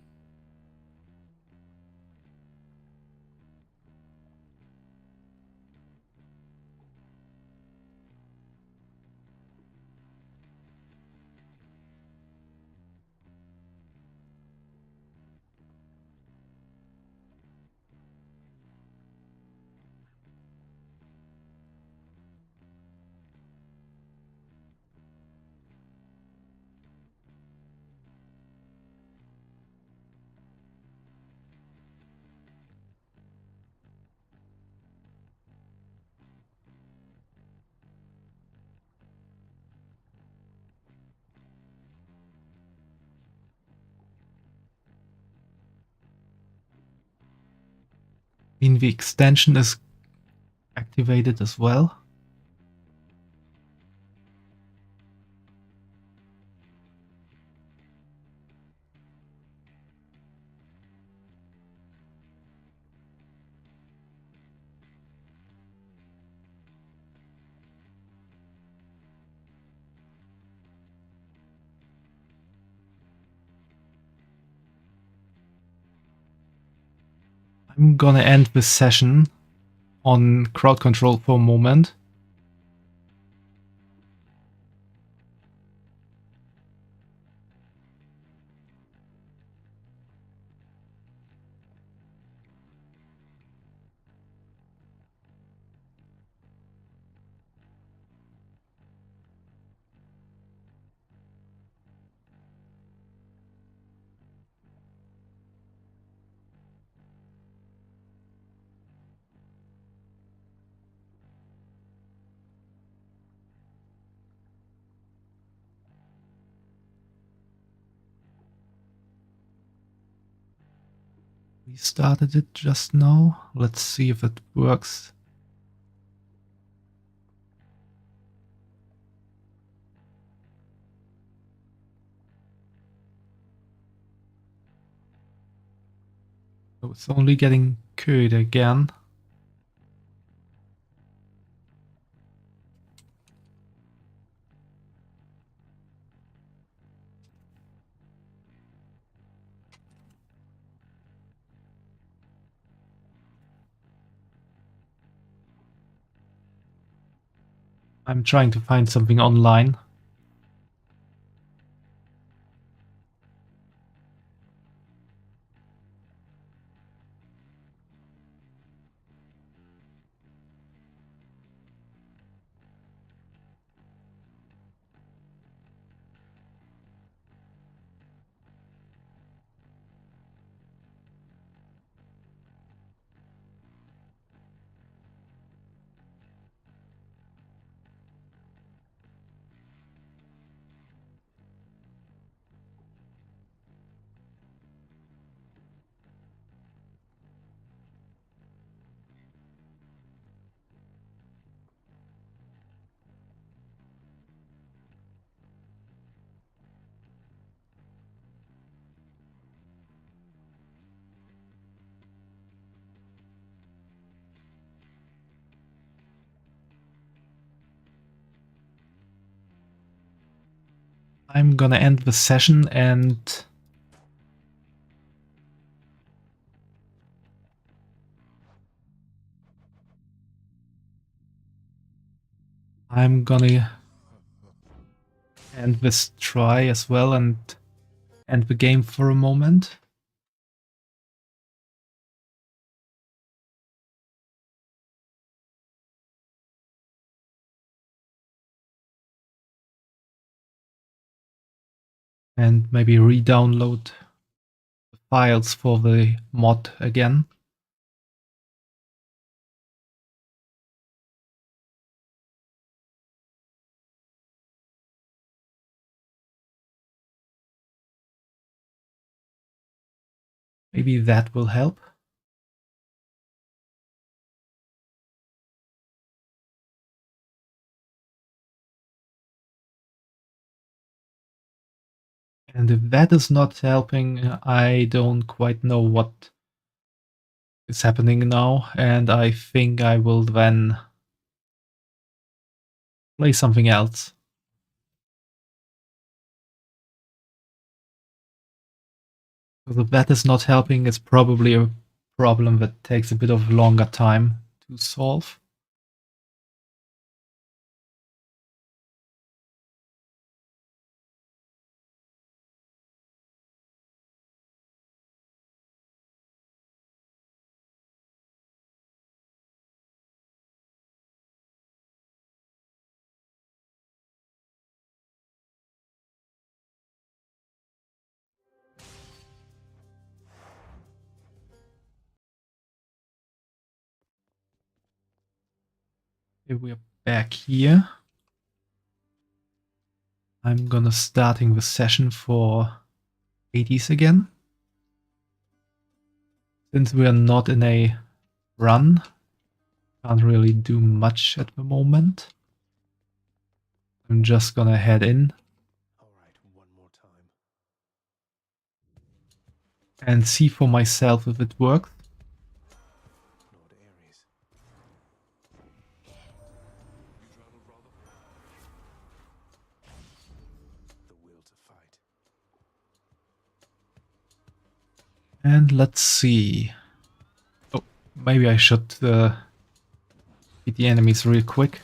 In the extension is activated as well. I'm gonna end this session on crowd control for a moment. We started it just now. Let's see if it works. So it's only getting queued again. I'm trying to find something online. I'm gonna end the session and I'm gonna end this try as well and end the game for a moment. And maybe re-download the files for the mod again. Maybe that will help. And if that is not helping, I don't quite know what is happening now, and I think I will then play something else. Because if that is not helping, it's probably a problem that takes a bit of longer time to solve. Okay, we're back here. I'm gonna starting the session for 80s again. Since we are not in a run. Can't really do much at the moment. I'm just gonna head in. And see for myself if it works. And let's see. Oh, maybe I should beat the enemies real quick.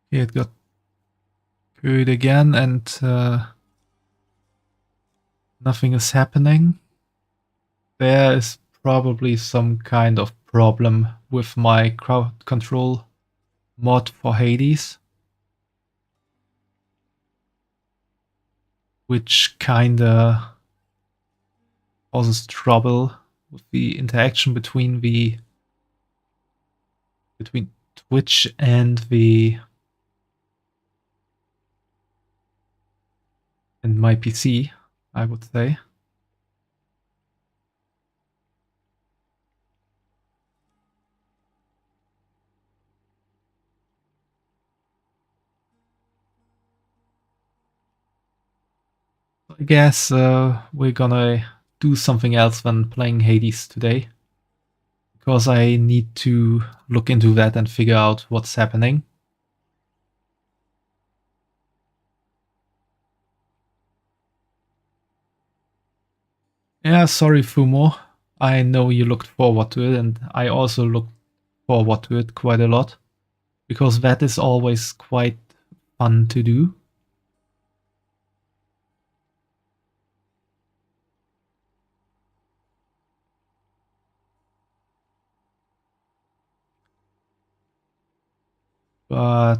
Here it got good again, and nothing is happening. There is probably some kind of problem with my crowd control mod for Hades, which kinda causes trouble with the interaction between Twitch and my PC, I would say. I guess we're gonna do something else than playing Hades today, because I need to look into that and figure out what's happening. Yeah, sorry Fumo. I know you looked forward to it, and I also looked forward to it quite a lot, because that is always quite fun to do. But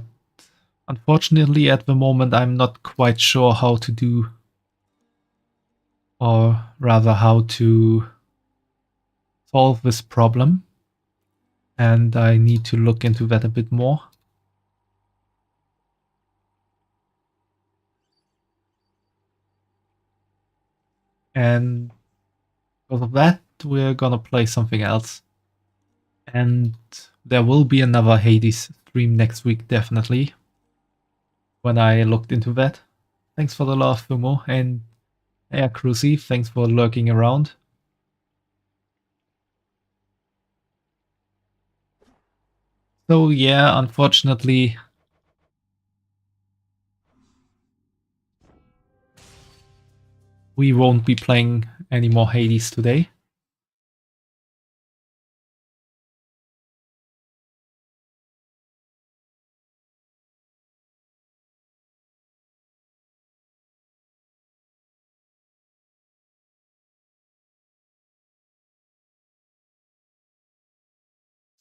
unfortunately at the moment I'm not quite sure how to do, or rather how to solve this problem, and I need to look into that a bit more. And because of that, we're gonna play something else. And there will be another Hades stream next week, definitely, when I looked into that. Thanks for the love, Fumo, and yeah, Cruzy, thanks for lurking around. So yeah, unfortunately, we won't be playing any more Hades today.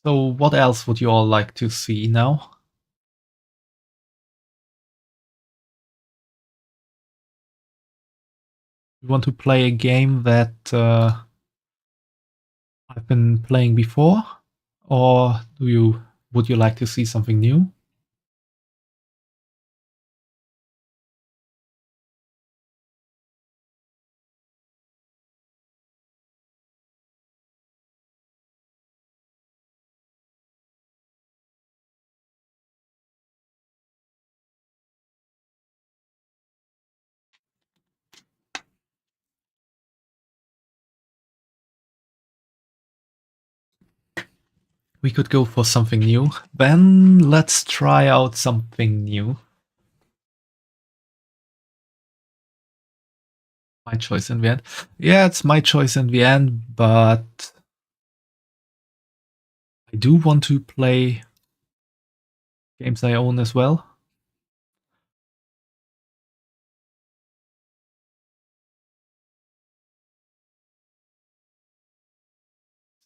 So what else would you all like to see now? You want to play a game that I've been playing before? Or would you like to see something new? We could go for something new. Then let's try out something new. My choice in the end. Yeah, it's my choice in the end, but I do want to play games I own as well.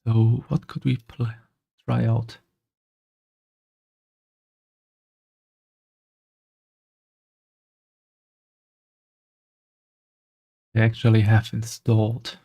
So what could we try out? I actually have installed.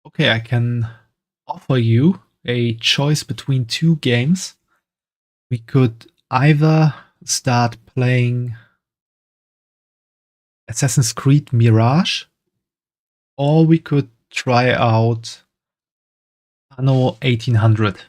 Okay, I can offer you a choice between two games. We could either start playing Assassin's Creed Mirage, or we could try out Anno 1800.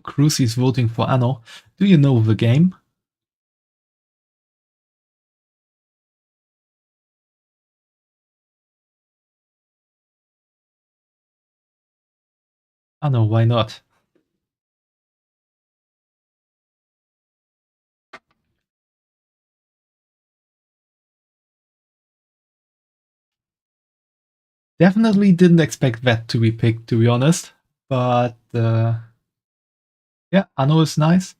Cruise is voting for Anno. Do you know the game? Anno, why not? Definitely didn't expect that to be picked, to be honest. But yeah, Anno is nice.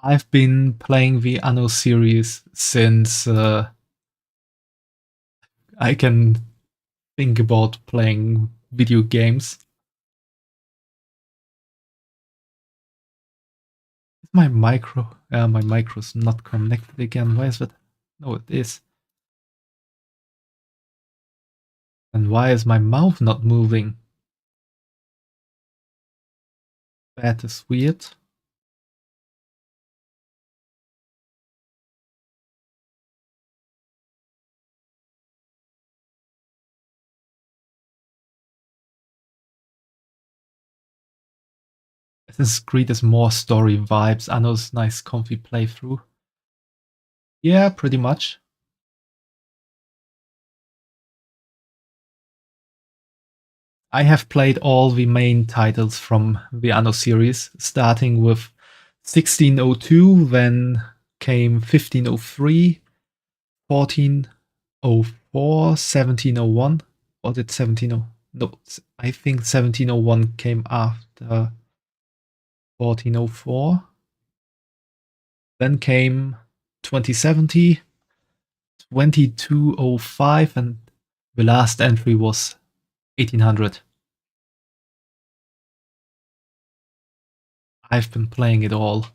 I've been playing the Anno series since I can think about playing video games. Is my micro's not connected again. Why is that? No, it is. And why is my mouth not moving? That is weird. Assassin's Creed is more story vibes. Anno's nice comfy playthrough. Yeah, pretty much. I have played all the main titles from the Anno series, starting with 1602, then came 1503, 1404, 1701. Or did 1701? No, I think 1701 came after 1404. Then came 2070, 2205, and the last entry was 1800. I've been playing it all.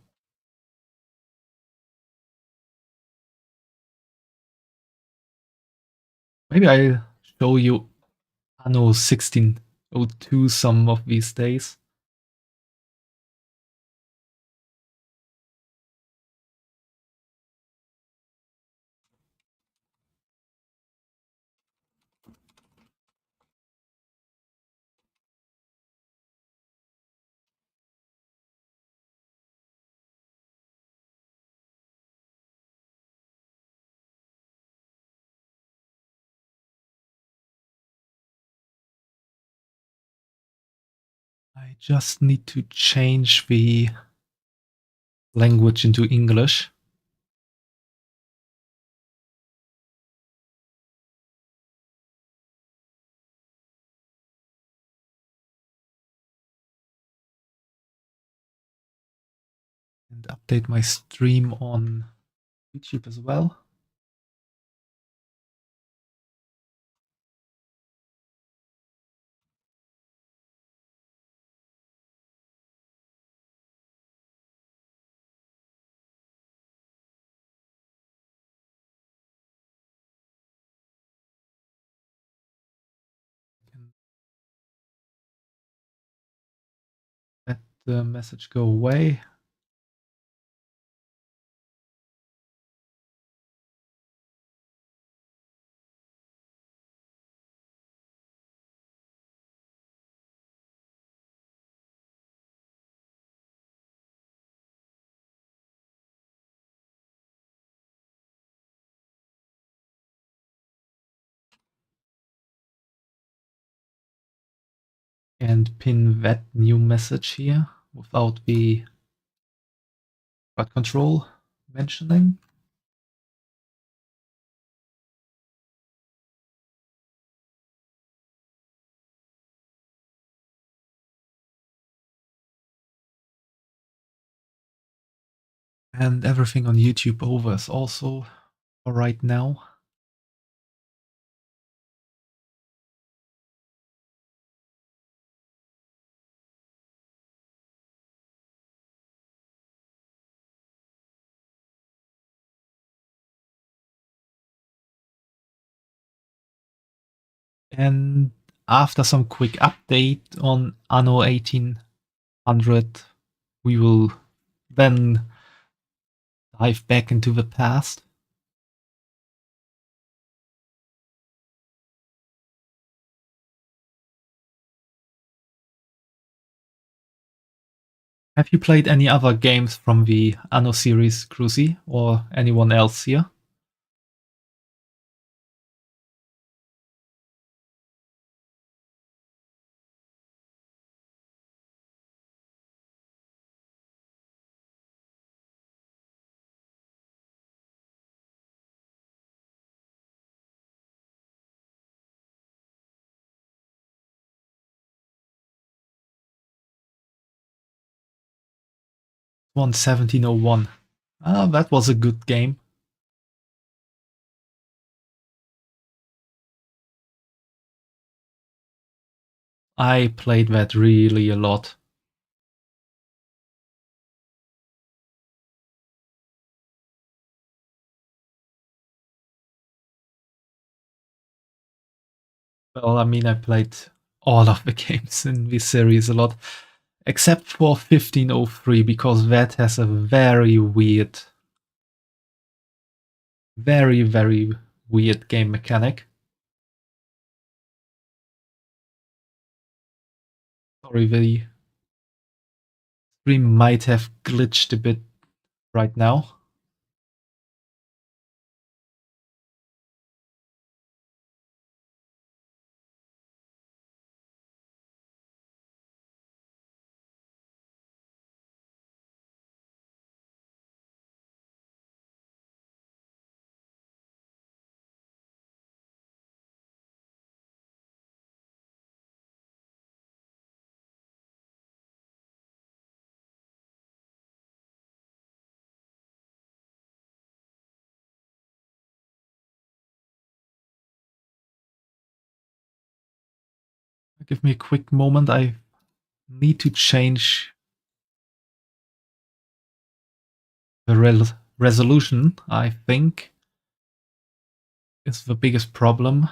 Maybe I'll show you Anno 1602 some of these days. I just need to change the language into English. And update my stream on YouTube as well. Let the message go away. And pin that new message here without the word control mentioning. And everything on YouTube over is also for right now. And after some quick update on Anno 1800, we will then dive back into the past. Have you played any other games from the Anno series, Cruzy, or anyone else here? One 1701. Ah, that was a good game. I played that really a lot. Well, I mean, I played all of the games in this series a lot, except for 1503, because that has a very weird, very weird game mechanic. Sorry, the stream might have glitched a bit right now. Give me a quick moment. I need to change the resolution, I think, is the biggest problem.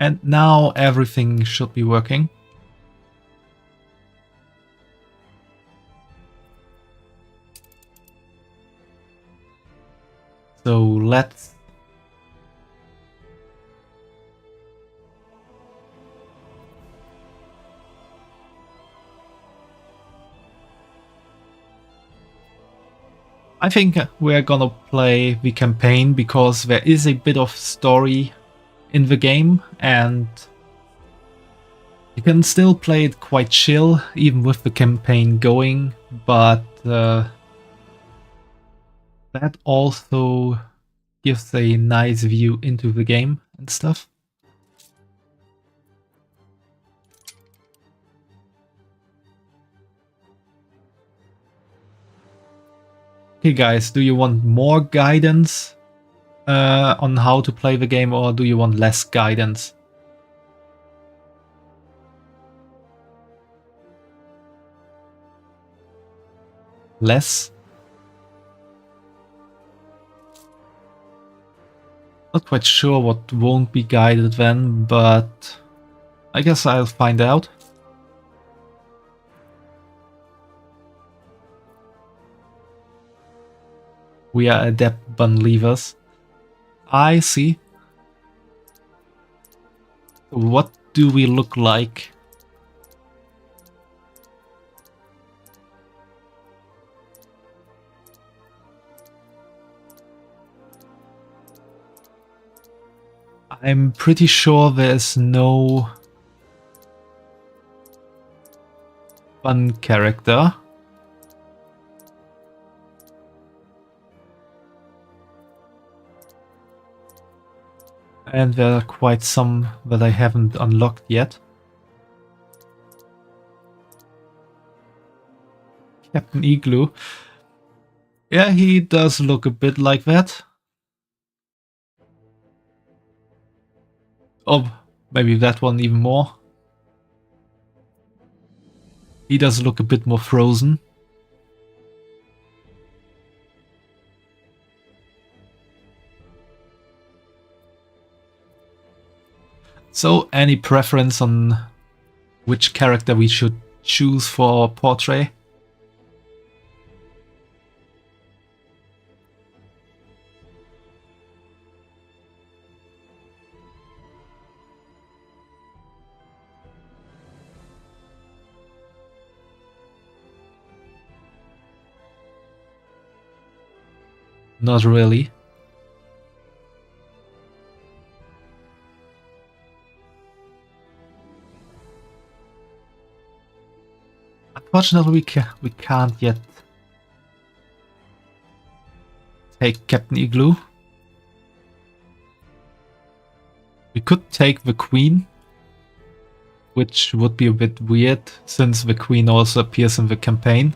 And now everything should be working. So let's... I think we're gonna play the campaign because there is a bit of story in the game and you can still play it quite chill even with the campaign going, but that also gives a nice view into the game and stuff. Okay guys, do you want more guidance on how to play the game, or do you want less guidance? Less? Not quite sure what won't be guided then, but I guess I'll find out. We are adept believers. I see. What do we look like? I'm pretty sure there's no fun character. And there are quite some that I haven't unlocked yet. Captain Igloo. Yeah, he does look a bit like that. Oh, maybe that one even more. He does look a bit more frozen. So, any preference on which character we should choose for our portrait? Not really. Unfortunately, we can't yet take Captain Igloo. We could take the Queen, which would be a bit weird since the Queen also appears in the campaign.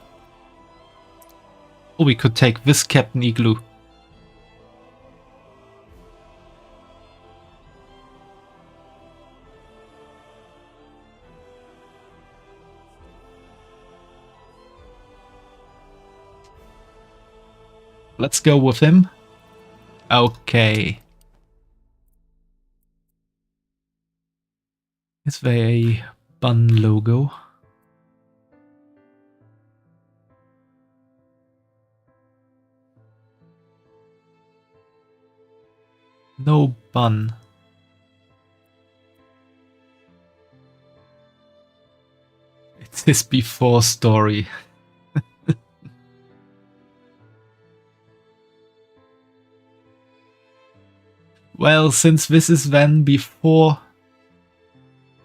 Or we could take this Captain Igloo. Let's go with him. Okay. Is there a bun logo? No bun. It's his before story. Well, since this is then before...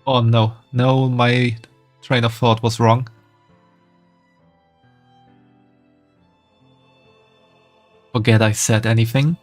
Oh no, no, my train of thought was wrong. Forget I said anything.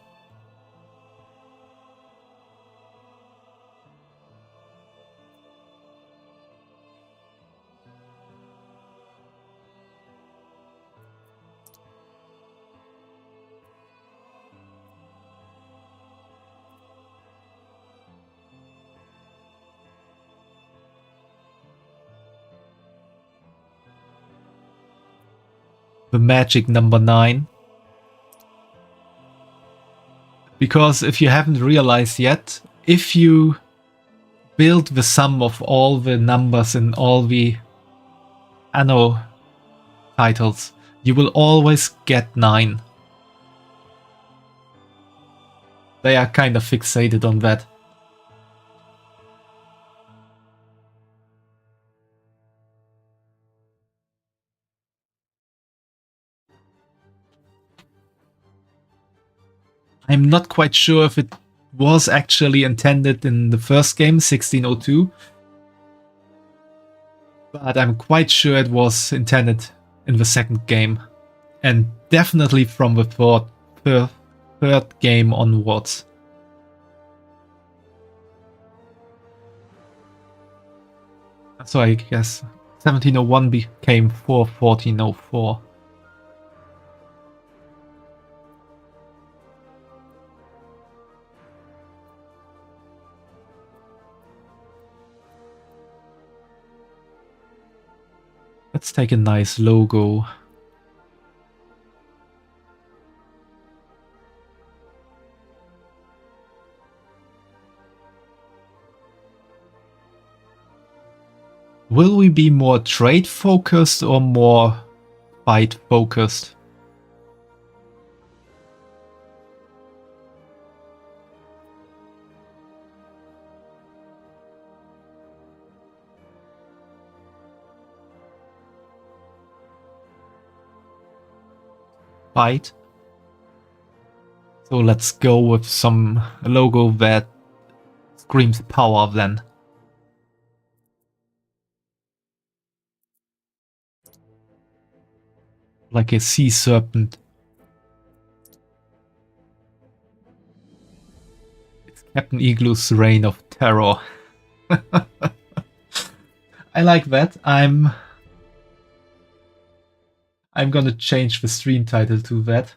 The magic number 9. Because if you haven't realized yet, if you build the sum of all the numbers in all the Anno titles, you will always get 9. They are kind of fixated on that. I'm not quite sure if it was actually intended in the first game, 1602. But I'm quite sure it was intended in the second game. And definitely from the third game onwards. So I guess 1701 became 1404. Let's take a nice logo. Will we be more trade focused or more fight focused? Fight. So let's go with some logo that screams power then. Like a sea serpent. It's Captain Igloo's reign of terror. I like that. I'm gonna change the stream title to that.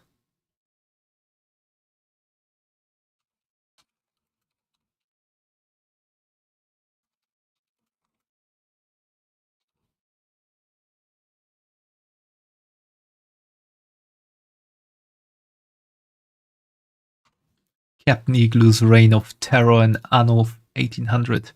Captain Igloo's reign of terror in Anno 1800.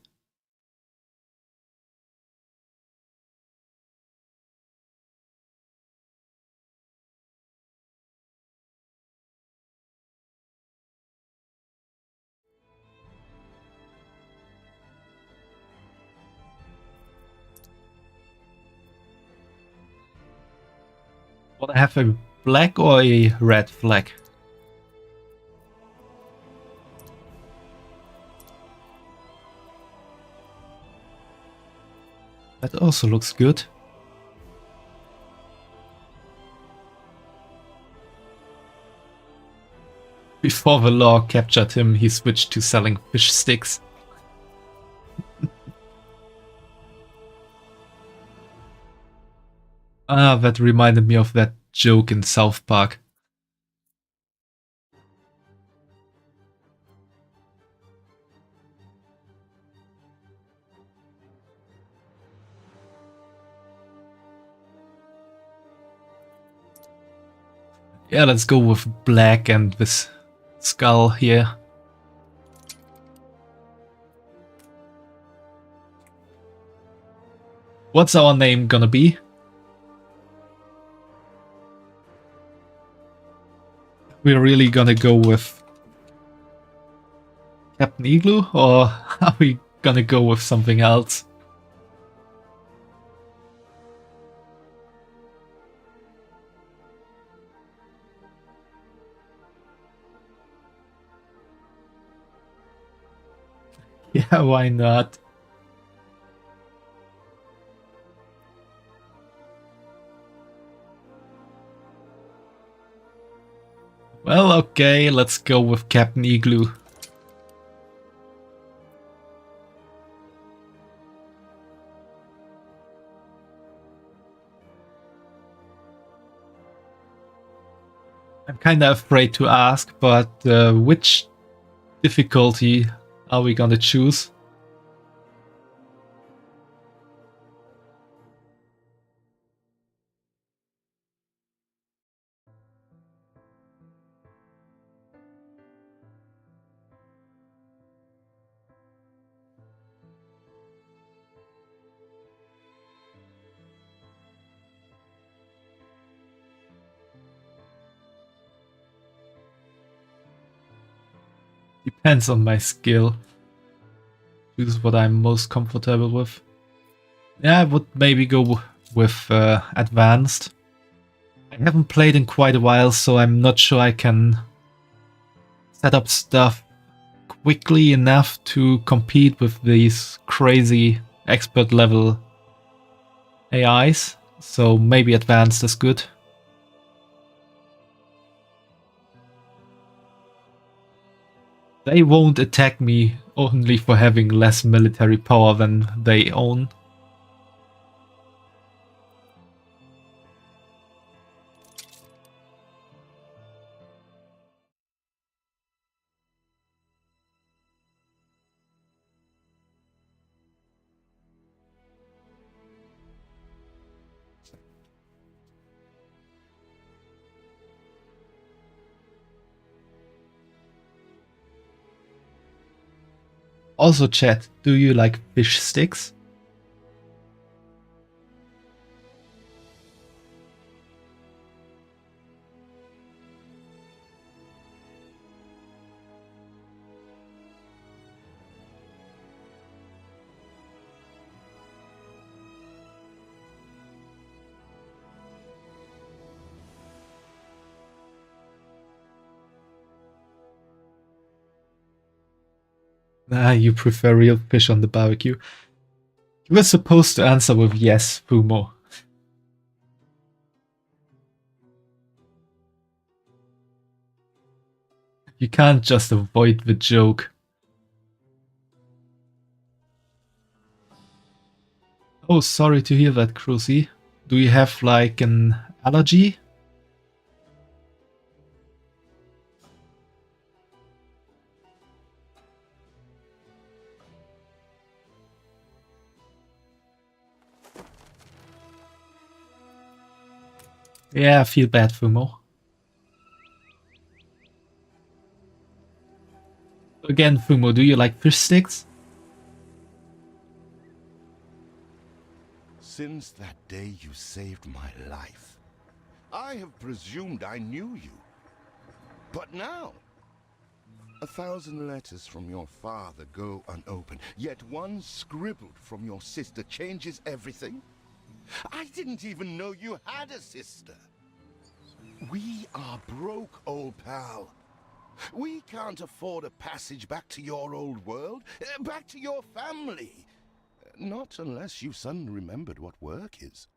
Want to have a black or a red flag? That also looks good. Before the law captured him, he switched to selling fish sticks. Ah, that reminded me of that joke in South Park. Yeah, let's go with black and this skull here. What's our name gonna be? We're really gonna go with Captain Igloo, or are we gonna go with something else? Yeah, why not? Well, okay, let's go with Captain Igloo. I'm kinda afraid to ask, but which difficulty are we gonna choose? Depends on my skill. Choose what I'm most comfortable with. Yeah, I would maybe go with advanced. I haven't played in quite a while, so I'm not sure I can set up stuff quickly enough to compete with these crazy expert level AIs. So maybe advanced is good. They won't attack me only for having less military power than they own. Also, chat, do you like fish sticks? Ah, you prefer real fish on the barbecue. You were supposed to answer with yes, Fumo. You can't just avoid the joke. Oh, sorry to hear that, Cruzy. Do you have, like, an allergy? Yeah, I feel bad, Fumo. Again, Fumo, do you like fish sticks? Since that day you saved my life, I have presumed I knew you. But now, 1,000 letters from your father go unopened, yet one scribbled from your sister changes everything? I didn't even know you had a sister. We are broke, old pal. We can't afford a passage back to your old world, back to your family. Not unless you suddenly remembered what work is.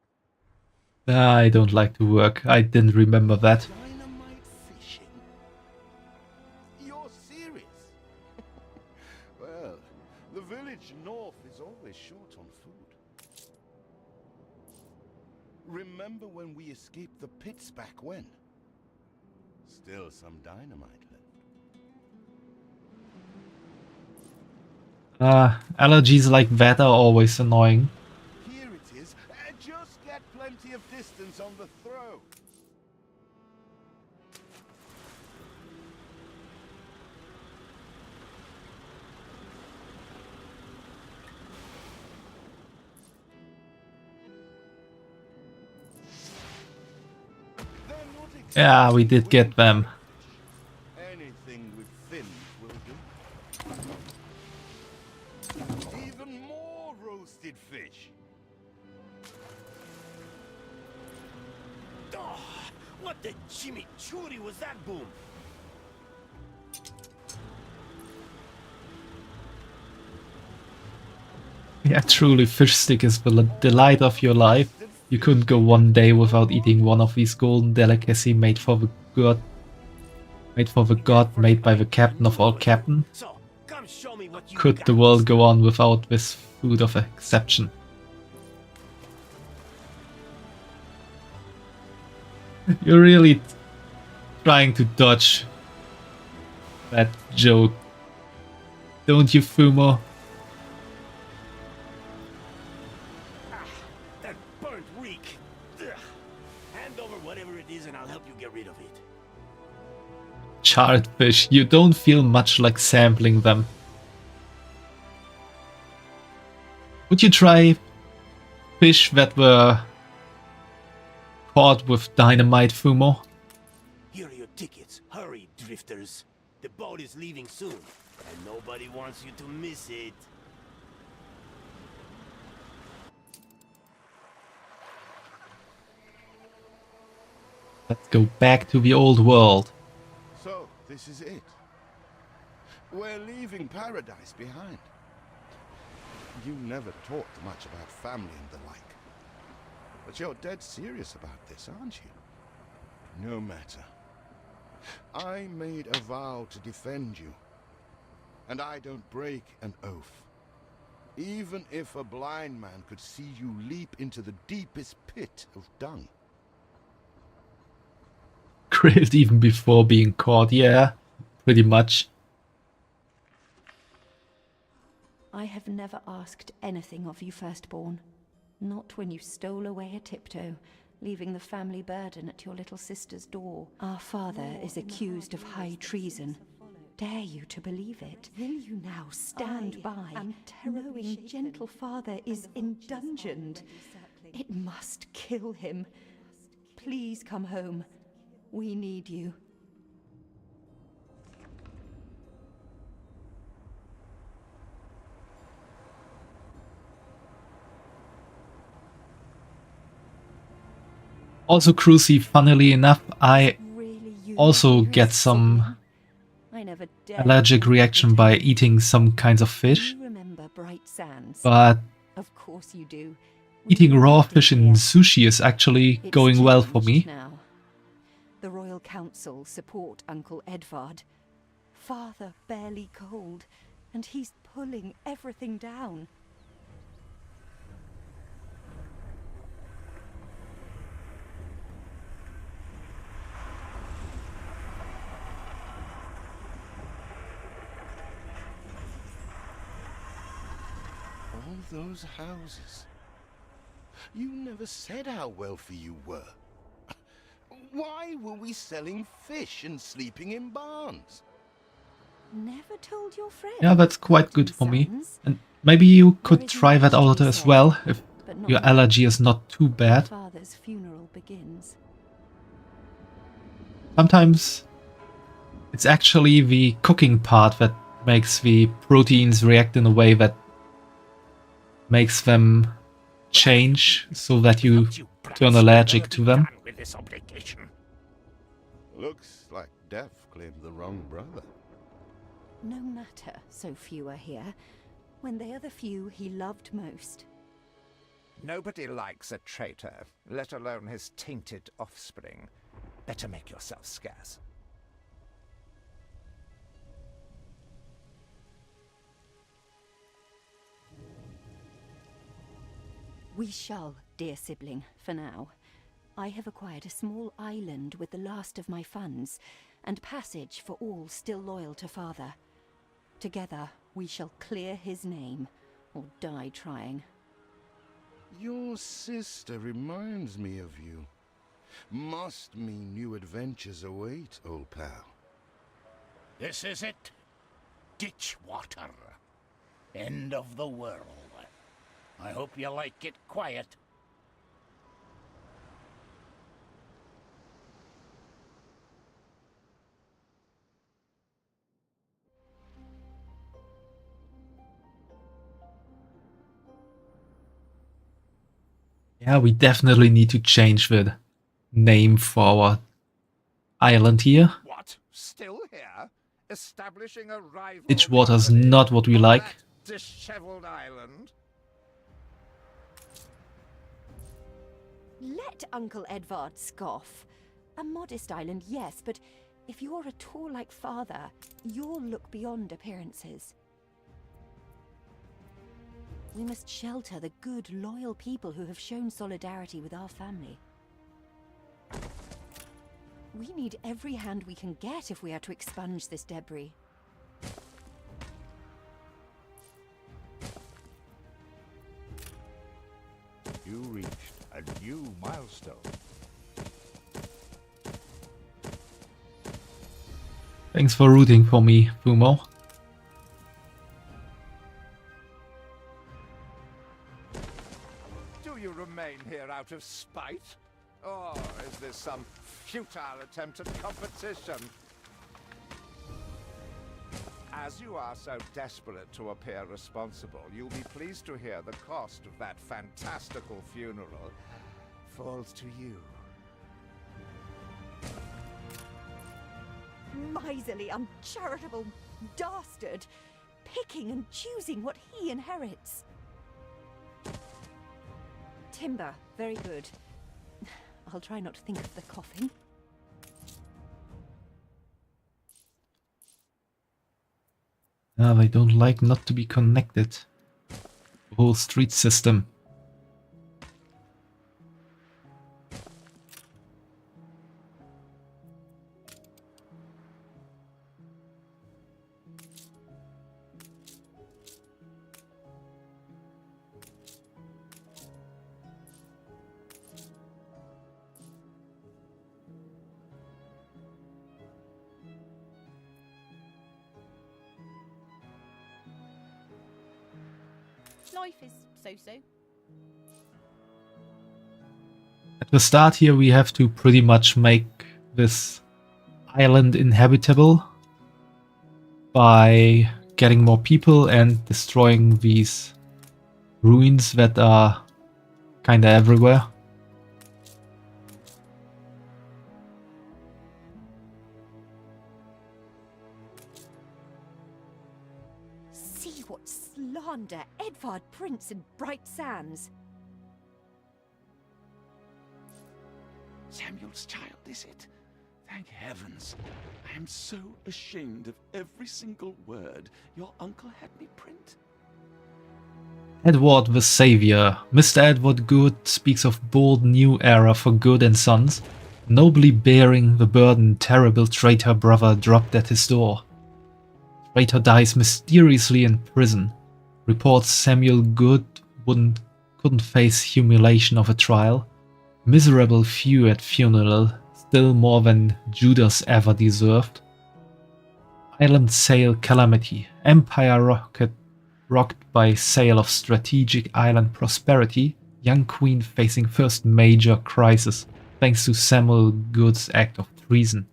I don't like to work. I didn't remember that. Dynamite fishing? You're serious? Well, the village north is always short on food. Remember when we escaped the pits back when? Still some dynamite left. Allergies like that are always annoying. Here it is. Just get plenty of distance on the throw. Yeah, we did get them. Anything with fins will do. Even more roasted fish. Oh, what the chimichurri was that boom? Yeah, truly, fish stick is the delight of your life. You couldn't go one day without eating one of these golden delicacy made for the god, made by the captain of all captain. Could the world go on without this food of exception? You're really trying to dodge that joke, don't you, Fumo? That burnt reek. Ugh. Hand over whatever it is and I'll help you get rid of it. Charred fish, you don't feel much like sampling them. Would you try fish that were caught with dynamite, Fumo? Here are your tickets. Hurry, drifters. The boat is leaving soon, and nobody wants you to miss it. Let's go back to the old world. So, this is it. We're leaving paradise behind. You never talked much about family and the like. But you're dead serious about this, aren't you? No matter. I made a vow to defend you. And I don't break an oath. Even if a blind man could see you leap into the deepest pit of dung. Grilled even before being caught, yeah, pretty much. I have never asked anything of you, firstborn. Not when you stole away a tiptoe, leaving the family burden at your little sister's door. Our father is accused of high treason. Dare you to believe it? Will you now stand by, knowing gentle father is indungeoned? It must kill him. Please come home. We need you. Also, Crucy, funnily enough, I also get some allergic reaction by eating some kinds of fish. But of course you do. eating raw fish in sushi is actually going well for me. Now. The Royal Council support Uncle Edvard. Father barely cold, and he's pulling everything down. All those houses. You never said how wealthy you were. Why were we selling fish and sleeping in barns? Never told your friend. Yeah, that's quite good for me. And maybe you could try that out as well, if your allergy is not too bad. Father's funeral begins. Sometimes it's actually the cooking part that makes the proteins react in a way that makes them change so that you turn allergic to them. With this obligation. Looks like Death claimed the wrong brother. No matter, so few are here, when they are the few he loved most. Nobody likes a traitor, let alone his tainted offspring. Better make yourself scarce. We shall, dear sibling, for now. I have acquired a small island with the last of my funds, and passage for all still loyal to father. Together, we shall clear his name, or die trying. Your sister reminds me of you. Must mean new adventures await, old pal. This is it. Ditch water. End of the world. I hope you like it quiet. Yeah, we definitely need to change the name for our island here. What? Still here? Establishing a rival Ditchwater's not what we on like. that disheveled island? Let Uncle Edvard scoff. A modest island, yes, but if you're at all like father, you'll look beyond appearances. We must shelter the good, loyal people who have shown solidarity with our family. We need every hand we can get if we are to expunge this debris. You reached a new milestone. Thanks for rooting for me, Fumo. Do you remain here out of spite? Or is this some futile attempt at competition? As you are so desperate to appear responsible, you'll be pleased to hear the cost of that fantastical funeral falls to you. Miserly, uncharitable dastard, picking and choosing what he inherits. Timber, very good. I'll try not to think of the coffin. They don't like not to be connected. The whole street system. Life is so-so. At the start here we have to pretty much make this island inhabitable by getting more people and destroying these ruins that are kinda everywhere. See what slander Edvard Prince and Bright Sands. Samuel's child, is it? Thank heavens. I am so ashamed of every single word your uncle had me print. Edward the Savior. Mr. Edward Good speaks of bold new era for good and sons, nobly bearing the burden terrible traitor brother dropped at his door. Traitor dies mysteriously in prison. Reports Samuel Good couldn't face humiliation of a trial. Miserable few at funeral, still more than Judas ever deserved. Island sail calamity. Empire rocked by sail of strategic island prosperity. Young queen facing first major crisis thanks to Samuel Good's act of treason.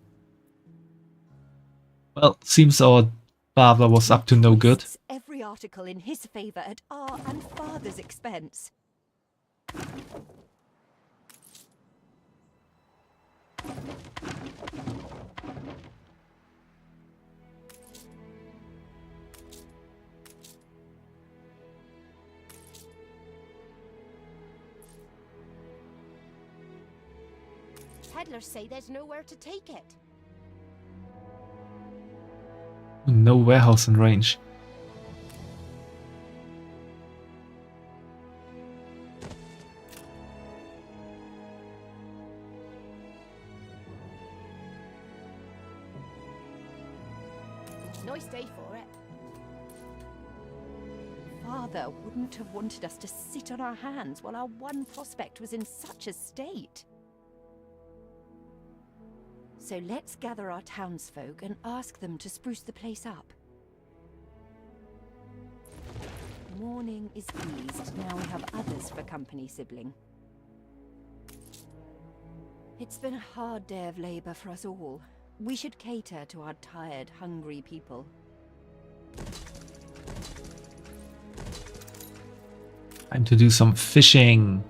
Well, seems our father was up to no good. Every article in his favor at our and father's expense. Peddlers say there's nowhere to take it. No warehouse in range. Nice day for it. Father wouldn't have wanted us to sit on our hands while our one prospect was in such a state. So let's gather our townsfolk and ask them to spruce the place up. Mourning is eased, now we have others for company, sibling. It's been a hard day of labor for us all. We should cater to our tired, hungry people. Time to do some fishing.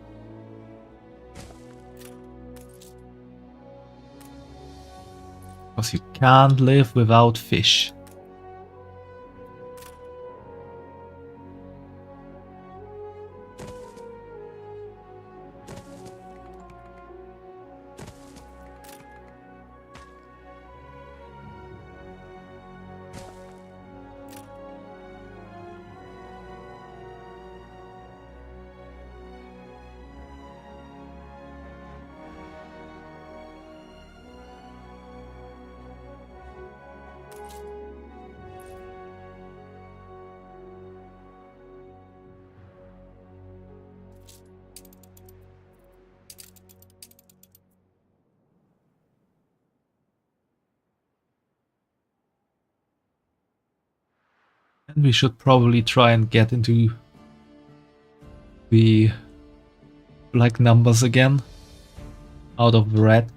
Because you can't live without fish. And we should probably try and get into the black numbers again, out of the red.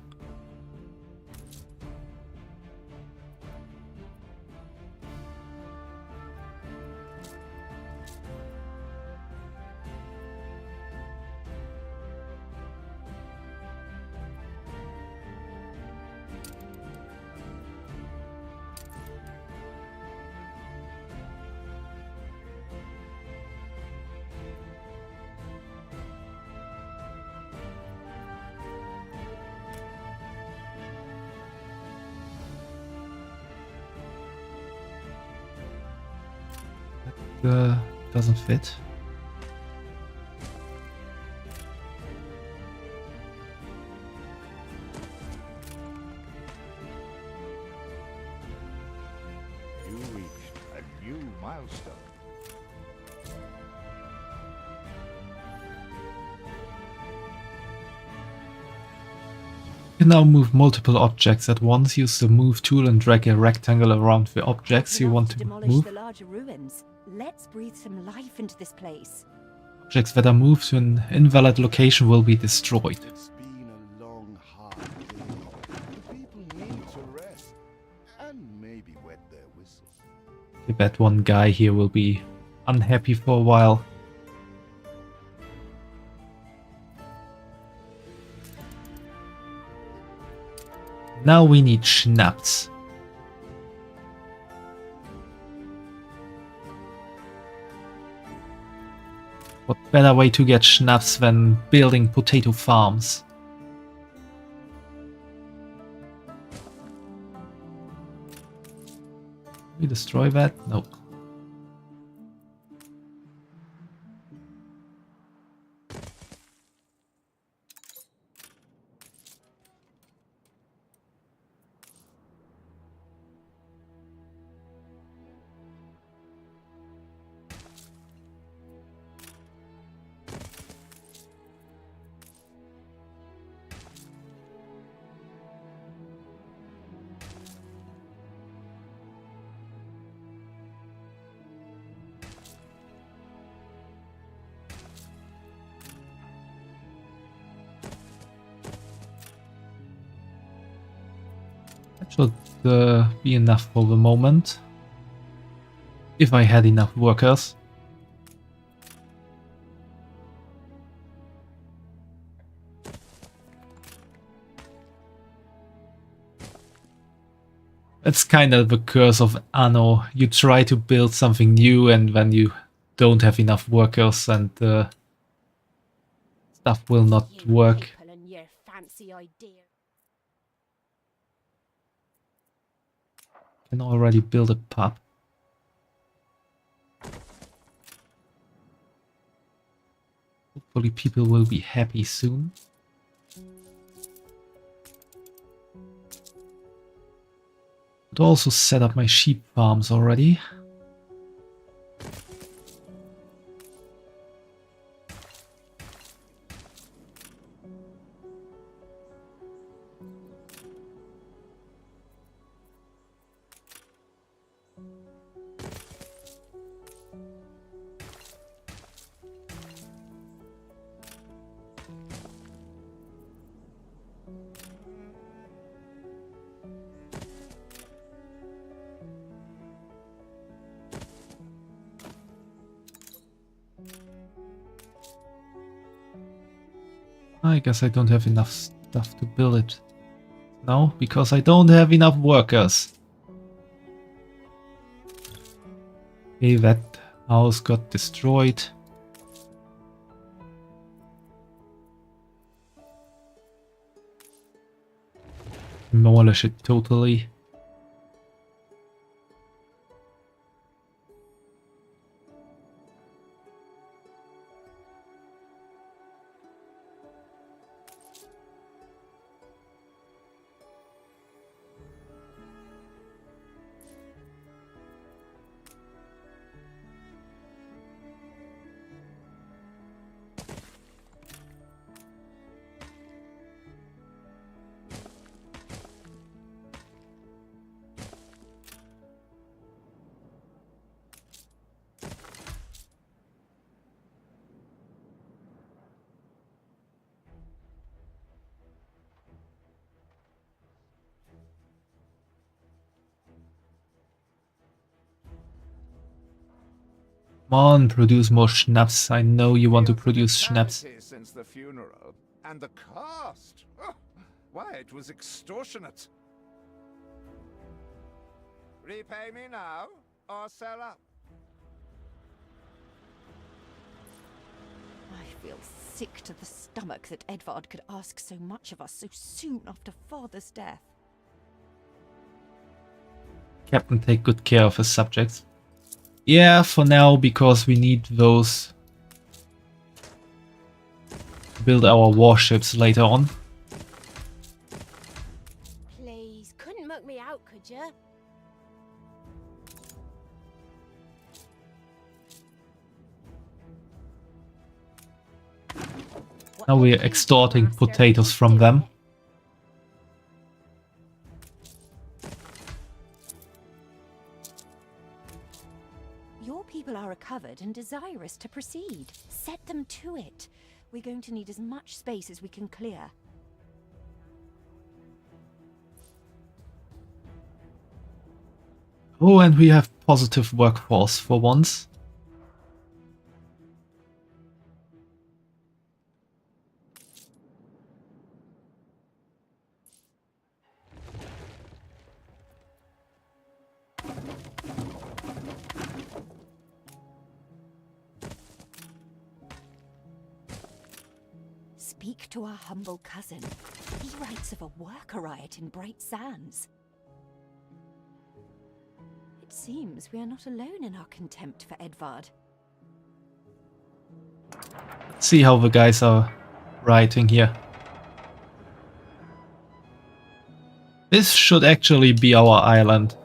doesn't fit. You reached a new milestone. You can now move multiple objects at once. Use the move tool and drag a rectangle around the objects you want to demolish move. the larger ruins. Let's breathe some life into this place. Objects that are moved to an invalid location will be destroyed. It's been a long, hard day. The people need to rest and maybe wet their whistles. I bet one guy here will be unhappy for a while. Now we need schnapps. What better way to get schnapps than building potato farms? We destroy that? Nope. That should be enough for the moment. If I had enough workers. That's kind of the curse of Anno. You try to build something new and then you don't have enough workers and stuff will not work. And your fancy idea. Can already build a pub. Hopefully people will be happy soon. Could also set up my sheep farms already. I guess I don't have enough stuff to build it. No, because I don't have enough workers. Okay, that house got destroyed. Demolish it totally. Come on, produce more schnapps. I know you want to produce schnapps. Since the funeral, and the cost. Oh, why, it was extortionate. Repay me now, or sell up. I feel sick to the stomach that Edvard could ask so much of us so soon after father's death. Captain, take good care of his subjects. Yeah, for now, because we need those to build our warships later on. Please, couldn't mug me out, could you? Now we're extorting potatoes from them. Your people are recovered and desirous to proceed. Set them to it. We're going to need as much space as we can clear. Oh, and we have positive workforce for once. Speak to our humble cousin. He writes of a worker riot in Bright Sands. It seems we are not alone in our contempt for Edvard. Let's see how the guys are writing here. This should actually be our island.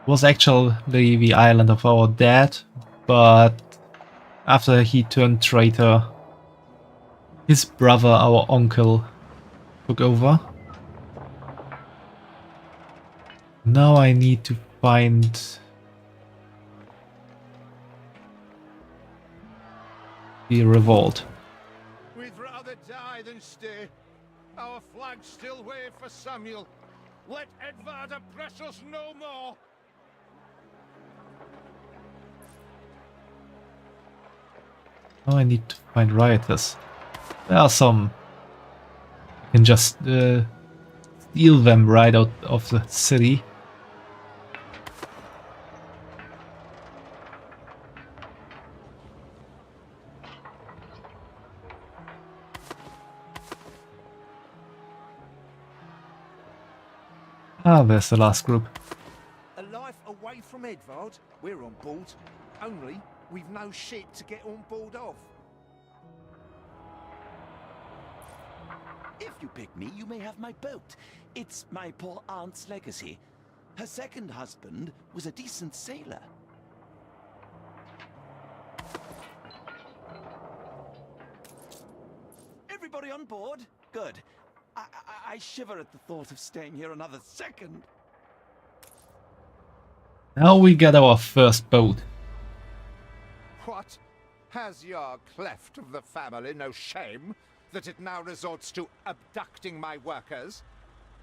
It was actually the island of our dad, but after he turned traitor, his brother, our uncle, took over. Now I need to find the revolt. We'd rather die than stay. Our flag still wave for Samuel. Let Edvard oppress us no more. Now I need to find rioters. There are some. I can just steal them right out of the city. Ah, there's the last group. A life away from Edvard? We're on board. Only we've no ship to get on board of. If you pick me, you may have my boat. It's my poor aunt's legacy. Her second husband was a decent sailor. Everybody on board? Good. I shiver at the thought of staying here another second. Now we get our first boat. What? Has your cleft of the family no shame that it now resorts to abducting my workers?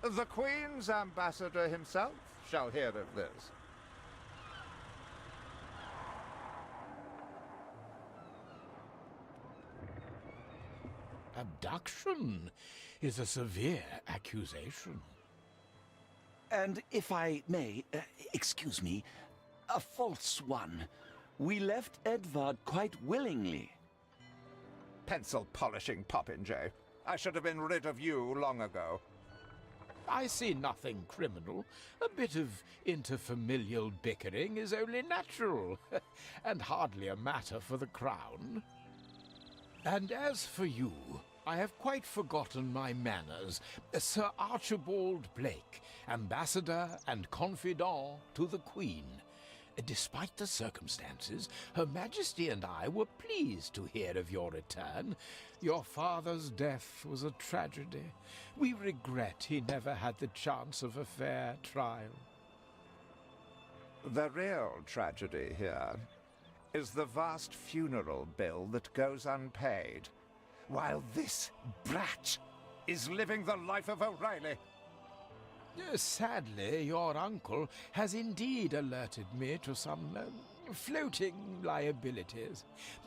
The Queen's ambassador himself shall hear of this. Abduction is a severe accusation. And if I may, excuse me, a false one. We left Edvard quite willingly. Pencil polishing popinjay. I should have been rid of you long ago. I see nothing criminal. A bit of interfamilial bickering is only natural, and hardly a matter for the crown. And as for you, I have quite forgotten my manners. Sir Archibald Blake, ambassador and confidant to the Queen. Despite the circumstances, Her Majesty and I were pleased to hear of your return. Your father's death was a tragedy. We regret he never had the chance of a fair trial. The real tragedy here is the vast funeral bill that goes unpaid, while this brat is living the life of O'Reilly. Sadly, your uncle has indeed alerted me to some floating liabilities.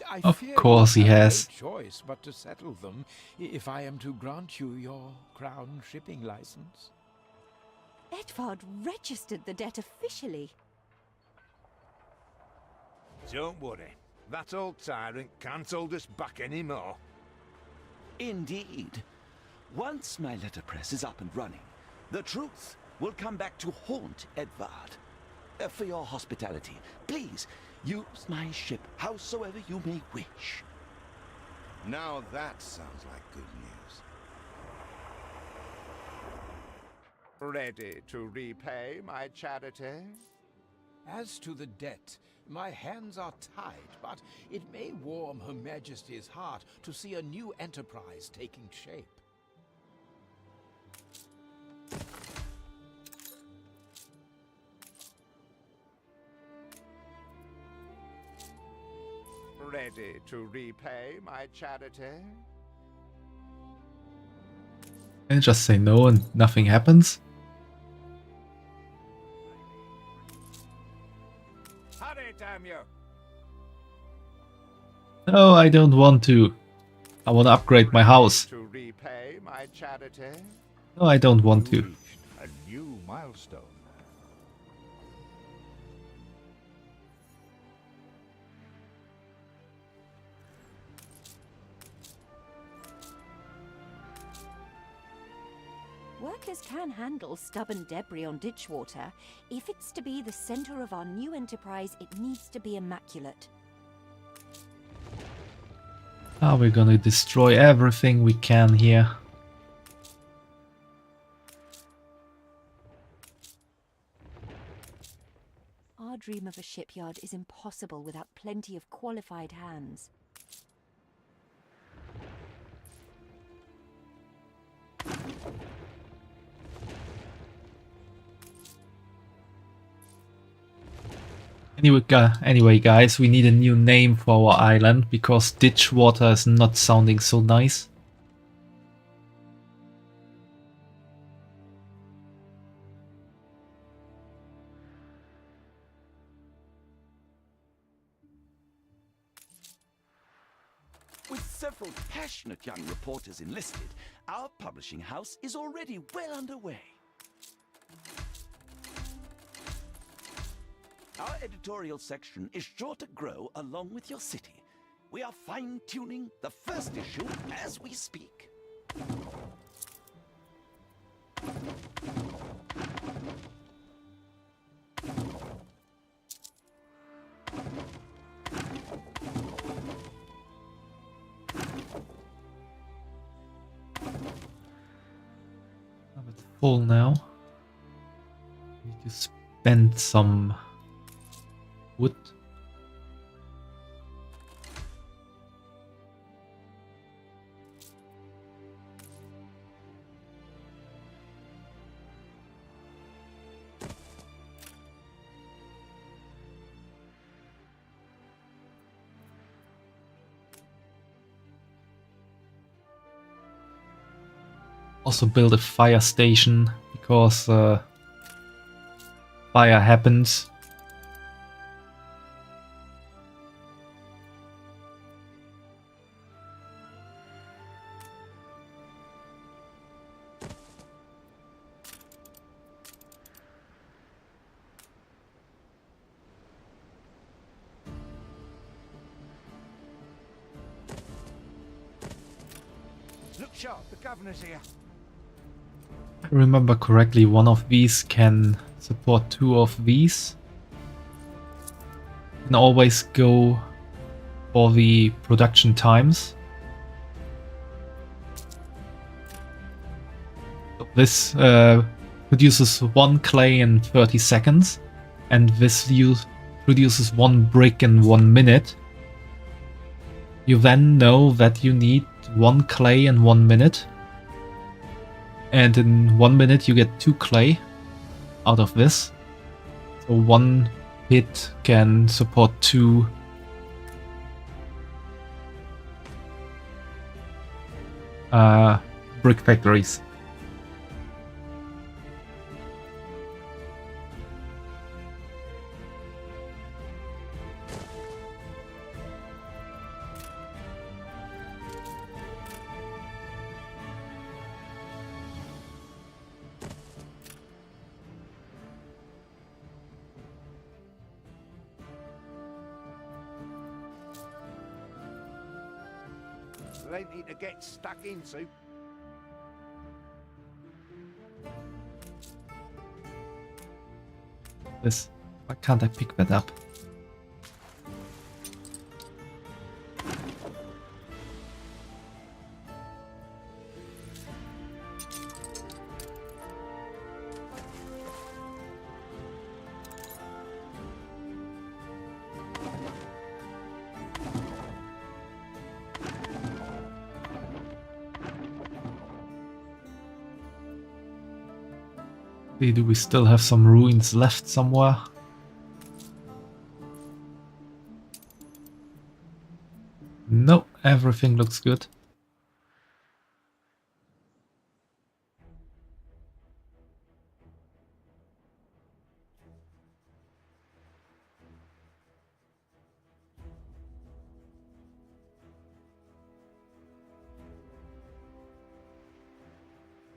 I Of fear course you he have has. no choice but to settle them if I am to grant you your crown shipping license. Edvard registered the debt officially. Don't worry, that old tyrant can't hold us back anymore. Indeed. Once my letterpress is up and running, the truth will come back to haunt Edvard. for your hospitality. Please, use my ship howsoever you may wish. Now that sounds like good news. Ready to repay my charity? As to the debt, my hands are tied, but it may warm Her Majesty's heart to see a new enterprise taking shape. Ready to repay my charity? And just say no and nothing happens. Hurry, damn you! No, I don't want to. I want to upgrade my house. To repay my charity? No, I don't want to. A new milestone. Workers can handle stubborn debris on ditch water. If it's to be the center of our new enterprise, it needs to be immaculate. We're gonna destroy everything we can here. Our dream of a shipyard is impossible without plenty of qualified hands. Anyway, guys, we need a new name for our island because ditch water is not sounding so nice. With several passionate young reporters enlisted, our publishing house is already well underway. Our editorial section is sure to grow along with your city. We are fine-tuning the first issue as we speak. It's full now. Need to spend some wood. Also build a fire station because fire happens. Look sharp, the governor's here. If I remember correctly, one of these can support two of these. You can always go for the production times. So this produces 1 clay in 30 seconds, and this produces 1 brick in 1 minute. You then know that you need 1 clay in 1 minute. And in 1 minute you get 2 clay out of this. So 1 pit can support 2 brick factories. Plenty to get stuck into. This. Why can't I pick that up? Do we still have some ruins left somewhere? No, everything looks good.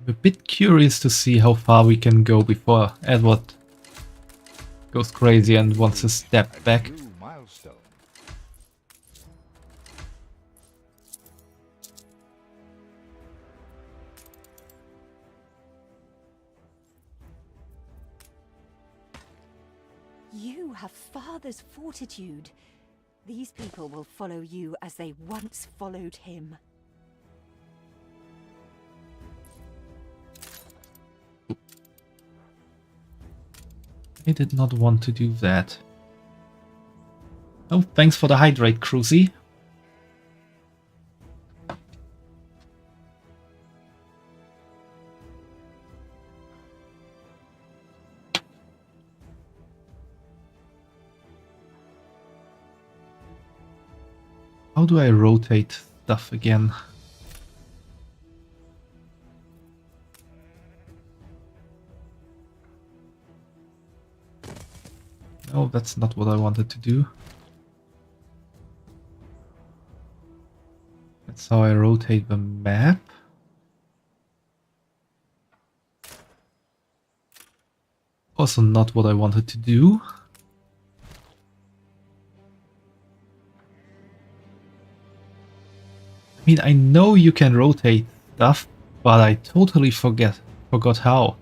I'm a bit curious to see how far we can go before Edward goes crazy and wants to step back. Milestone. You have father's fortitude. These people will follow you as they once followed him. I did not want to do that. Oh, thanks for the hydrate, Cruzy. How do I rotate stuff again? No, that's not what I wanted to do. That's how I rotate the map. Also not what I wanted to do. I mean, I know you can rotate stuff, but I totally forgot how.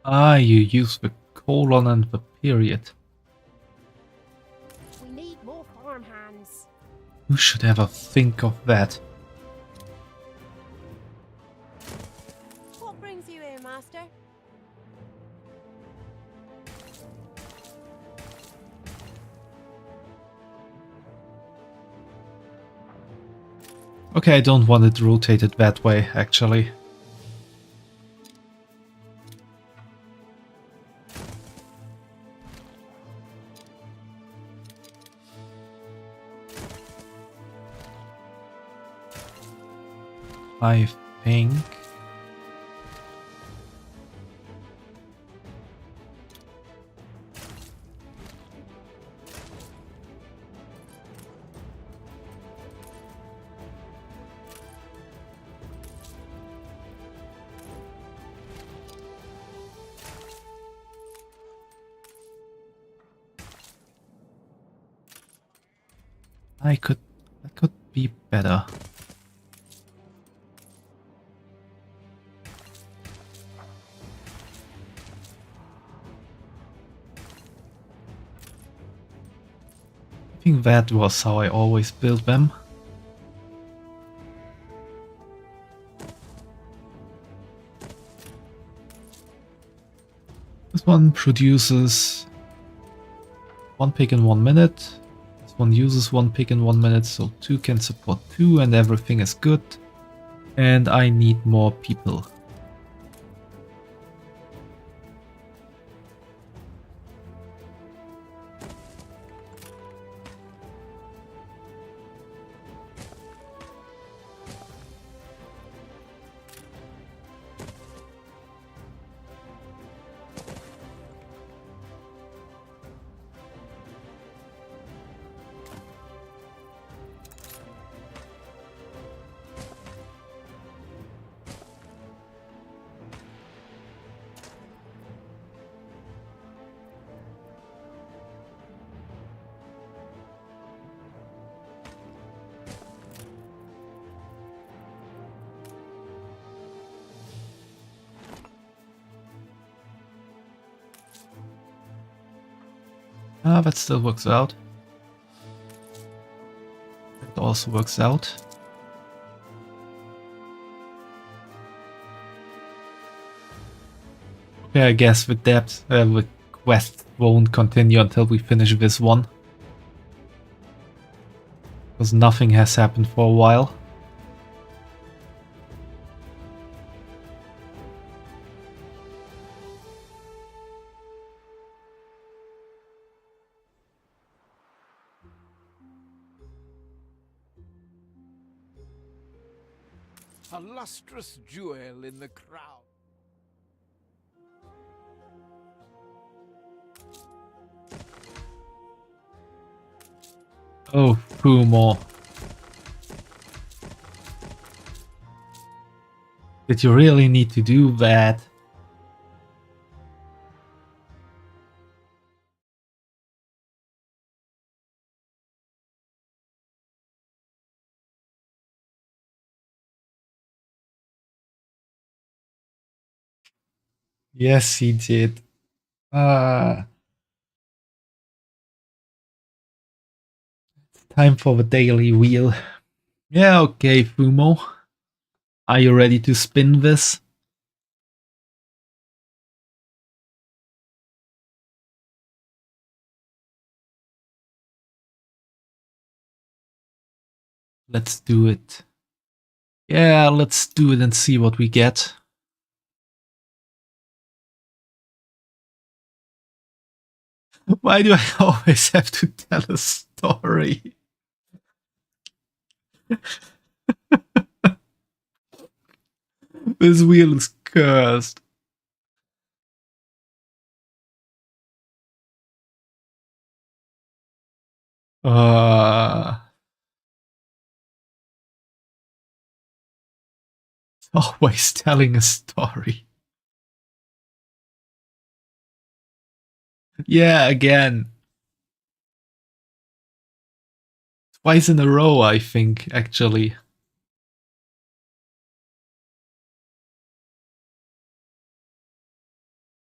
Ah, you use the colon and the period. We need more farmhands. Who should ever think of that? What brings you here, Master? Okay, I don't want it rotated that way, actually. I think... that could be better. I think that was how I always built them. This one produces 1 pig in 1 minute. This one uses 1 pig in 1 minute, so 2 can support 2 and everything is good. And I need more people. Ah, that still works out. That also works out. Okay, I guess with that, the quest won't continue until we finish this one. Because nothing has happened for a while. A lustrous jewel in the crown. Oh, Fumo. Did you really need to do that? Yes, he did. Time for the daily wheel. Yeah, okay, Fumo. Are you ready to spin this? Let's do it. Yeah, let's do it and see what we get. Why do I always have to tell a story? This wheel is cursed. Always telling a story. Yeah, again. Twice in a row, I think, actually.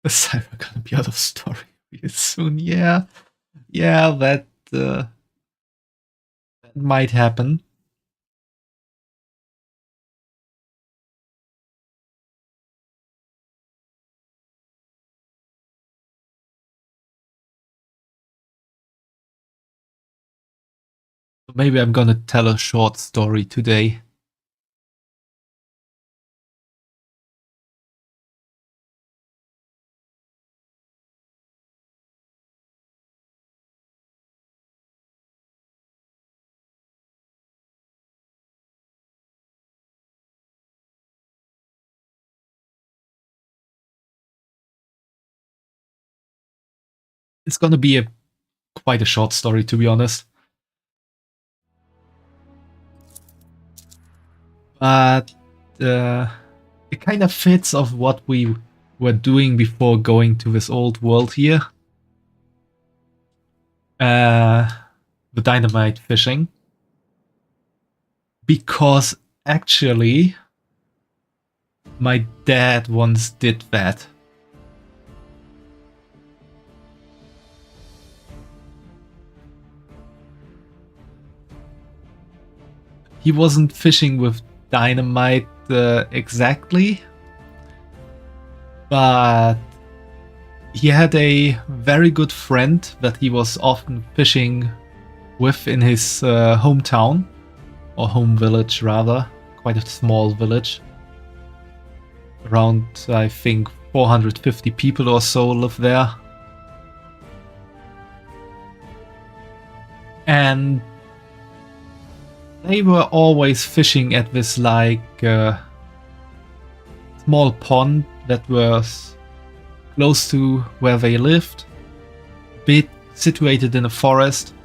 The cyber gonna be out of story real soon. Yeah, yeah, that might happen. Maybe I'm gonna tell a short story today. It's gonna be quite a short story, to be honest. But it kind of fits of what we were doing before going to this old world here. The dynamite fishing. Because actually, my dad once did that. He wasn't fishing with dynamite exactly, but he had a very good friend that he was often fishing with in his hometown, or home village rather, quite a small village. Around, I think, 450 people or so live there. And they were always fishing at this like small pond that was close to where they lived, bit situated in a forest.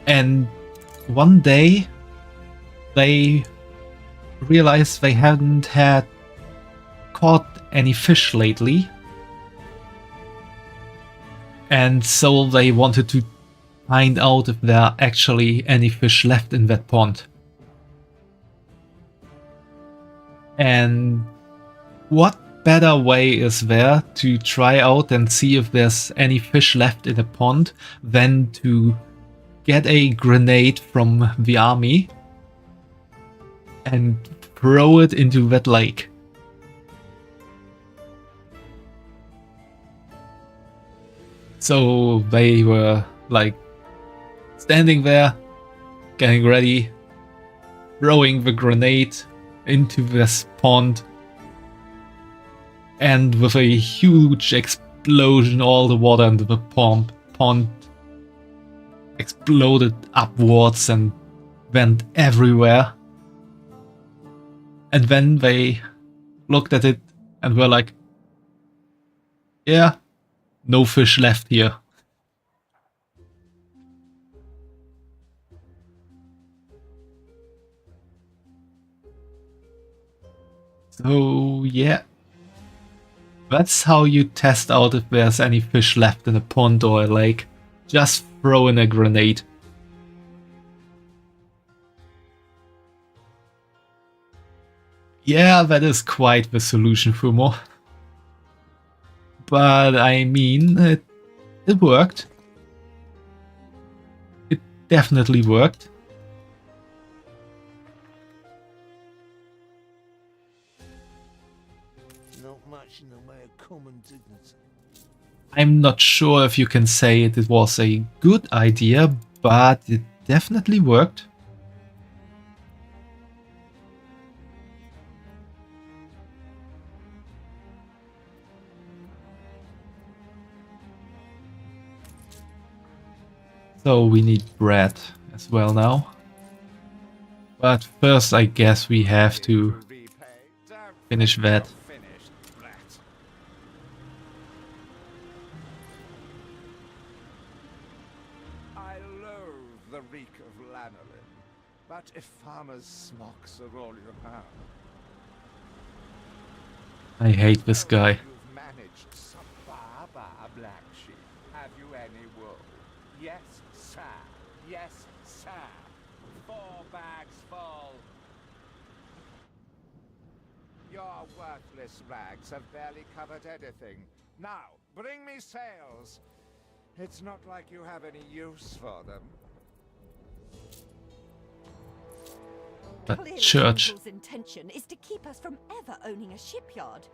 And one day they realized they hadn't had caught any fish lately, and so they wanted to find out if there are actually any fish left in that pond. And what better way is there to try out and see if there's any fish left in a pond than to get a grenade from the army and throw it into that lake. So they were like standing there, getting ready, throwing the grenade into this pond, and with a huge explosion, all the water into the pond exploded upwards and went everywhere. And then they looked at it and were like, yeah, no fish left here. So yeah, that's how you test out if there's any fish left in a pond or a lake. Just throw in a grenade. Yeah, that is quite the solution, Fumo. But I mean, it worked. It definitely worked. Not much in the way of common dignity. I'm not sure if you can say it was a good idea, but it definitely worked. So we need bread as well now. But first I guess we have to finish that. I loathe the reek of lanolin, but if farmers' smocks are all you have, I hate this guy. you've managed some black sheep. Have you any wool? Yes, sir. Yes, sir. 4 bags full. Your worthless rags have barely covered anything. Now, bring me sails. It's not like you have any use for them. That Clearly church. Uncle's intention is to keep us from ever owning a shipyard.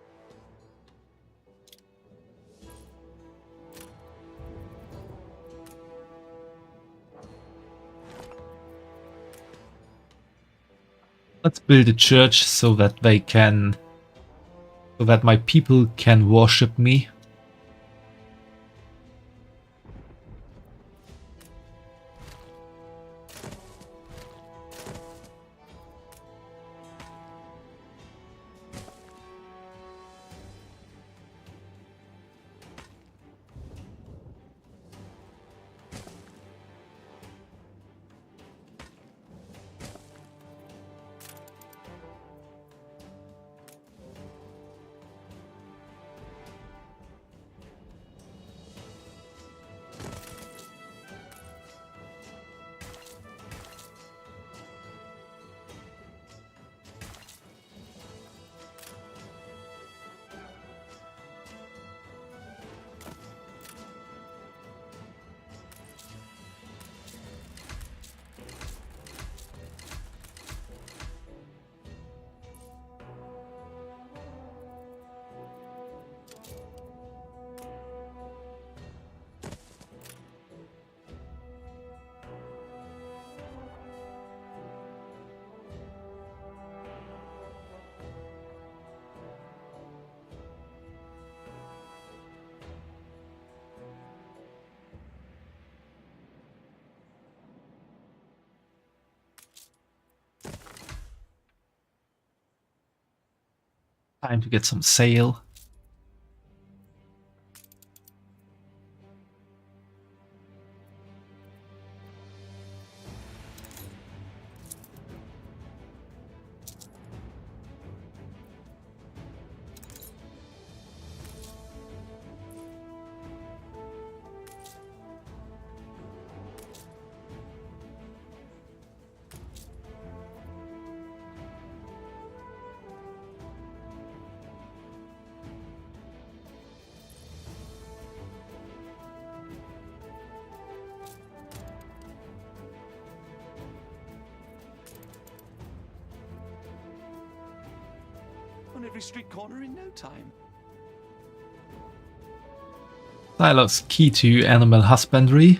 Let's build a church so that my people can worship me. Time to get some sail. down every street corner in no time. Silos key to animal husbandry.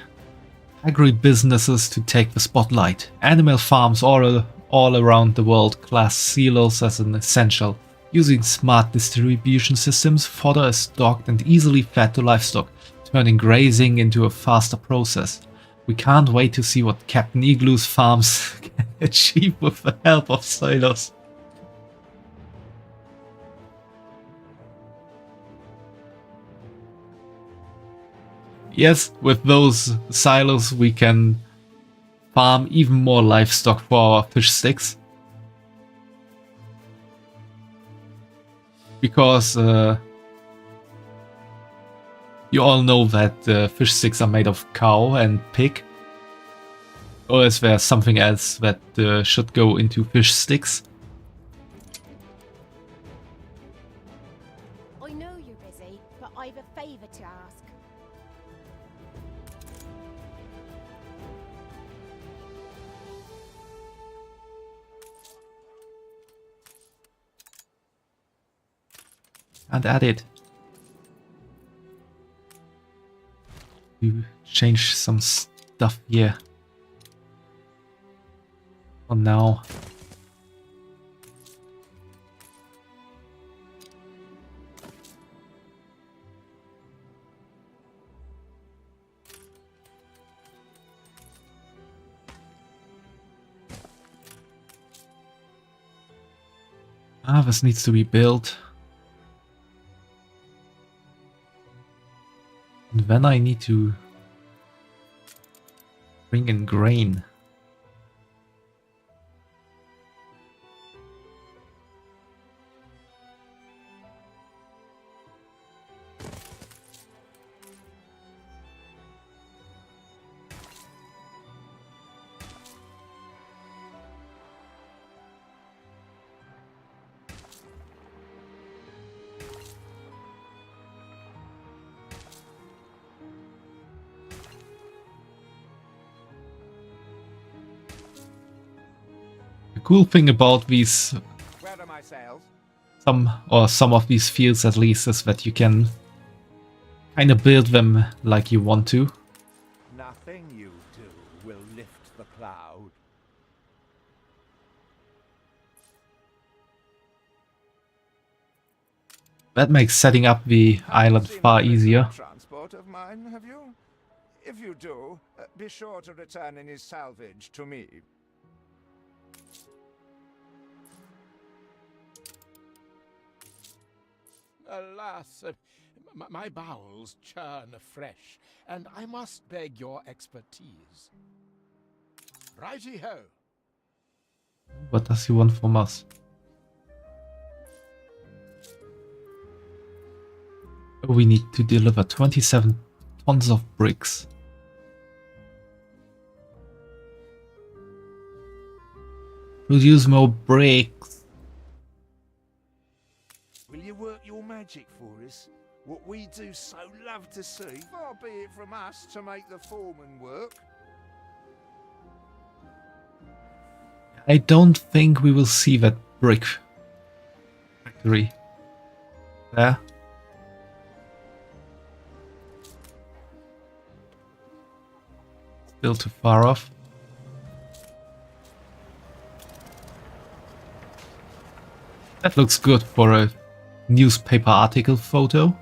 Agribusinesses to take the spotlight. Animal farms all around the world class silos as an essential. Using smart distribution systems, fodder is stocked and easily fed to livestock, turning grazing into a faster process. We can't wait to see what Captain Igloo's farms can achieve with the help of silos. Yes, with those silos we can farm even more livestock for our fish sticks. Because you all know that fish sticks are made of cow and pig. Or is there something else that should go into fish sticks? I know you're busy, but I've a favour to ask. And add it. You change some stuff here. For now. This needs to be built. And then I need to bring in grain. Cool thing about these Where are my sails? some of these fields at least is that you can kind of build them like you want to. Nothing you do will lift the cloud. That makes setting up the island far easier. Transport of mine, have you? If you do, be sure to return any salvage to me. Alas, my bowels churn afresh, and I must beg your expertise. Righty-ho! What does he want from us? We need to deliver 27 tons of bricks. Produce more bricks. Will you work your magic for us? What we do so love to see. Far be it from us to make the foreman work. I don't think we will see that brick factory there. Still too far off. That looks good for a newspaper article photo.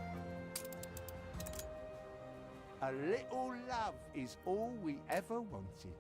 A little love is all we ever wanted.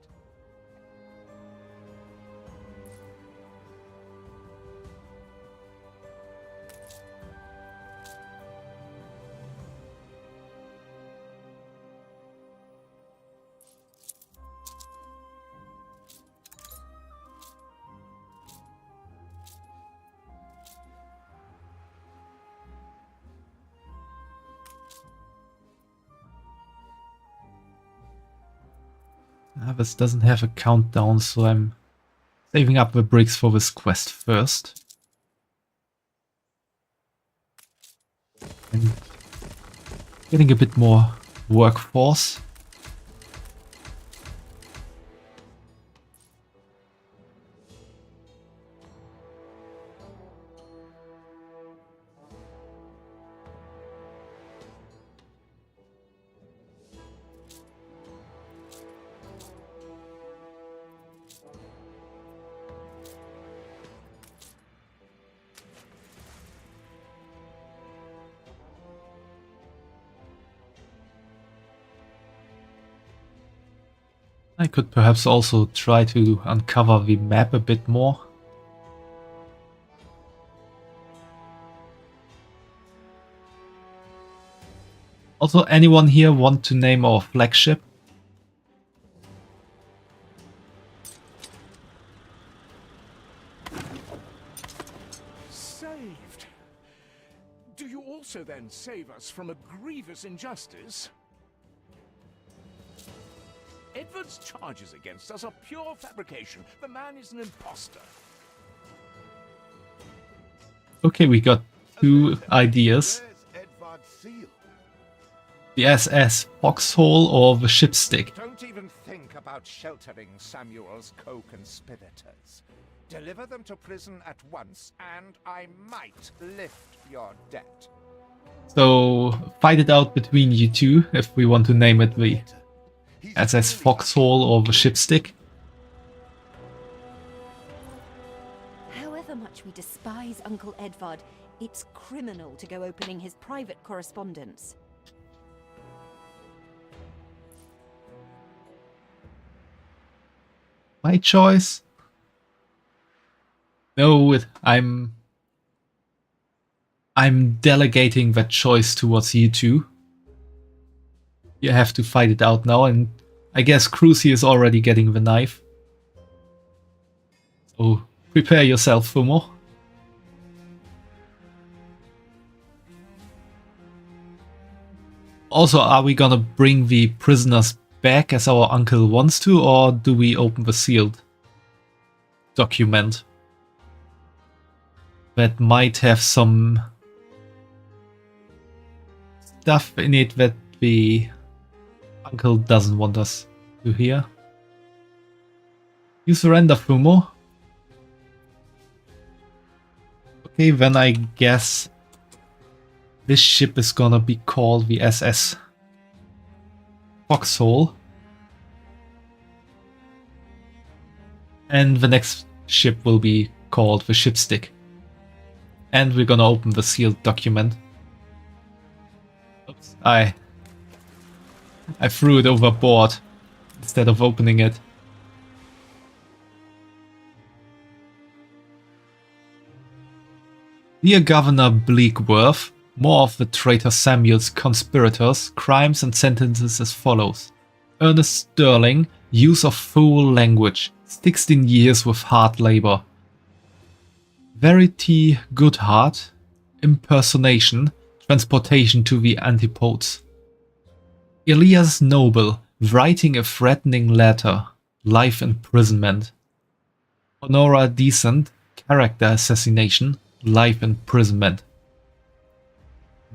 This doesn't have a countdown, so I'm saving up the bricks for this quest first. And getting a bit more workforce. I could perhaps also try to uncover the map a bit more. Also, anyone here want to name our flagship? Saved. Do you also then save us from a grievous injustice? Edward's charges against us are pure fabrication. The man is an imposter. Okay, we got two ideas. The SS Foxhole or the Shipstick. Don't even think about sheltering Samuel's co-conspirators. Deliver them to prison at once, and I might lift your debt. So, fight it out between you two if we want to name it the SS Foxhole or the Shipstick. However much we despise Uncle Edvard, it's criminal to go opening his private correspondence. My choice? No, I'm delegating that choice towards you two. You have to fight it out now, and I guess Cruzy is already getting the knife. So prepare yourself for more. Also, are we gonna bring the prisoners back as our uncle wants to, or do we open the sealed document? That might have some stuff in it that the uncle doesn't want us to hear. You surrender, Fumo. Okay, then I guess this ship is gonna be called the SS Foxhole. And the next ship will be called the Shipstick. And we're gonna open the sealed document. Oops, I threw it overboard instead of opening it. Dear Governor Bleakworth, more of the traitor Samuel's conspirators, crimes and sentences as follows. Ernest Sterling, use of foul language, 16 years with hard labor. Verity Goodhart, impersonation, transportation to the antipodes. Elias Noble, writing a threatening letter, life imprisonment. Honora Decent, character assassination, life imprisonment.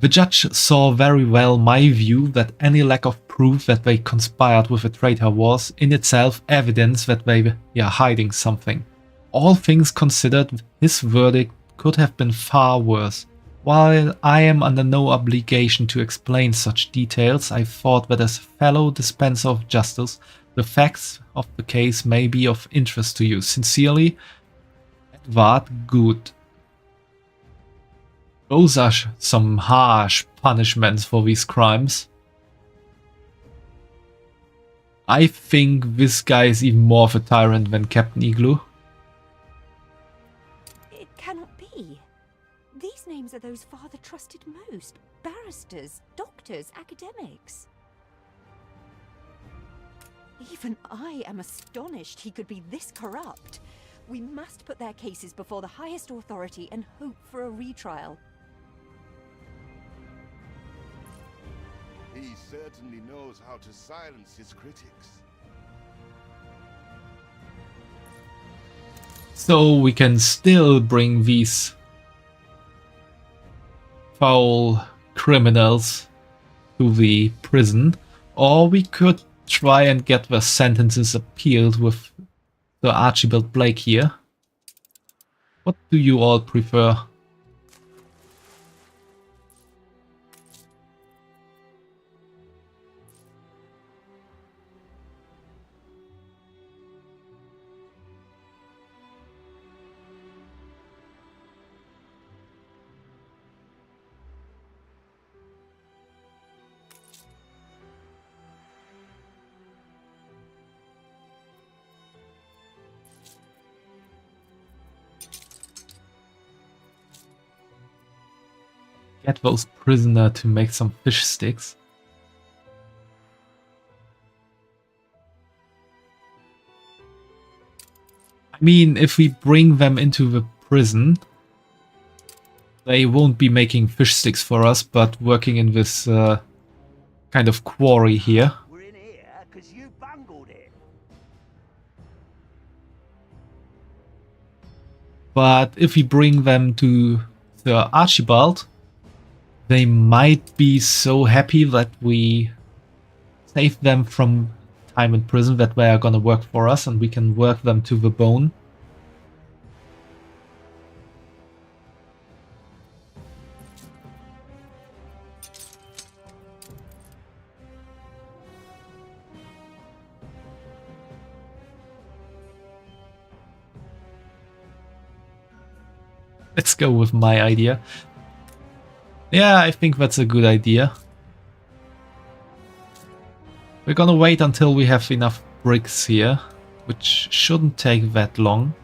The judge saw very well my view that any lack of proof that they conspired with a traitor was in itself evidence that they were hiding something. All things considered, his verdict could have been far worse. While I am under no obligation to explain such details, I thought that as a fellow dispenser of justice, the facts of the case may be of interest to you. Sincerely, Edvard Good. Those are some harsh punishments for these crimes. I think this guy is even more of a tyrant than Captain Igloo. It cannot be. These names are those father trusted most. Barristers, doctors, academics. Even I am astonished he could be this corrupt. We must put their cases before the highest authority and hope for a retrial. He certainly knows how to silence his critics. So we can still bring these foul criminals to the prison, or we could try and get the sentences appealed with the Archibald Blake here. What do you all prefer? get those prisoners to make some fish sticks. I mean, if we bring them into the prison, they won't be making fish sticks for us, but working in this kind of quarry here. We're in here because you bungled it. But if we bring them to the Archibald, they might be so happy that we save them from time in prison that they are gonna work for us and we can work them to the bone. Let's go with my idea. Yeah, I think that's a good idea. We're gonna wait until we have enough bricks here, which shouldn't take that long.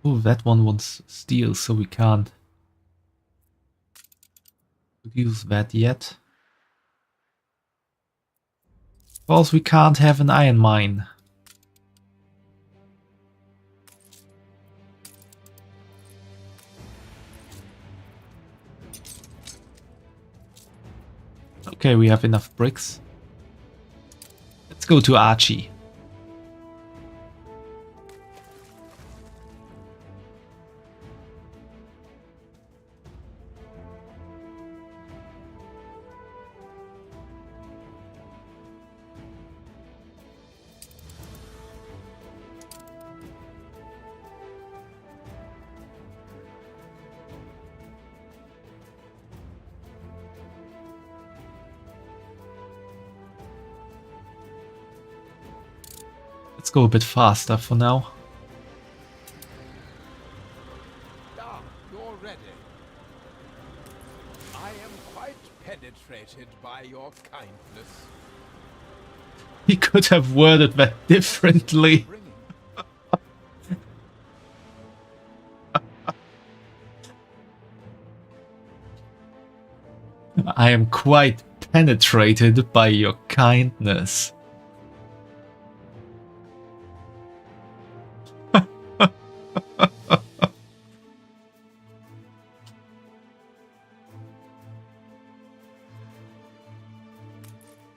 Oh, that one wants steel, so we can't use that yet. Of course, we can't have an iron mine. Okay, we have enough bricks. Let's go to Archie. Let's go a bit faster for now. Ah, you're ready. I am quite penetrated by your kindness. He could have worded that differently. I am quite penetrated by your kindness.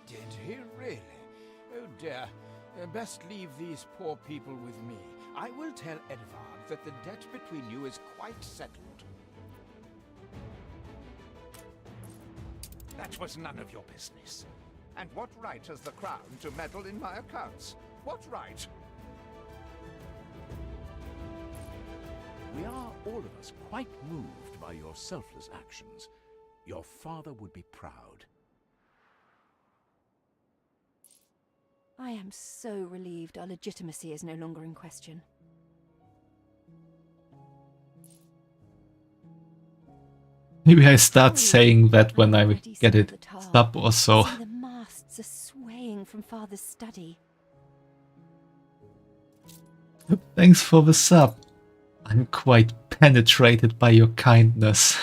Did he really? Oh dear. Best leave these poor people with me. I will tell Edvard that the debt between you is quite settled. That was none of your business. And what right has the Crown to meddle in my accounts? What right? We are, all of us, quite moved by your selfless actions. Your father would be proud. I am so relieved our legitimacy is no longer in question. Maybe I start saying that when I get it up or so. See, the masts are swaying from Father's study. Thanks for the sub. I'm quite penetrated by your kindness.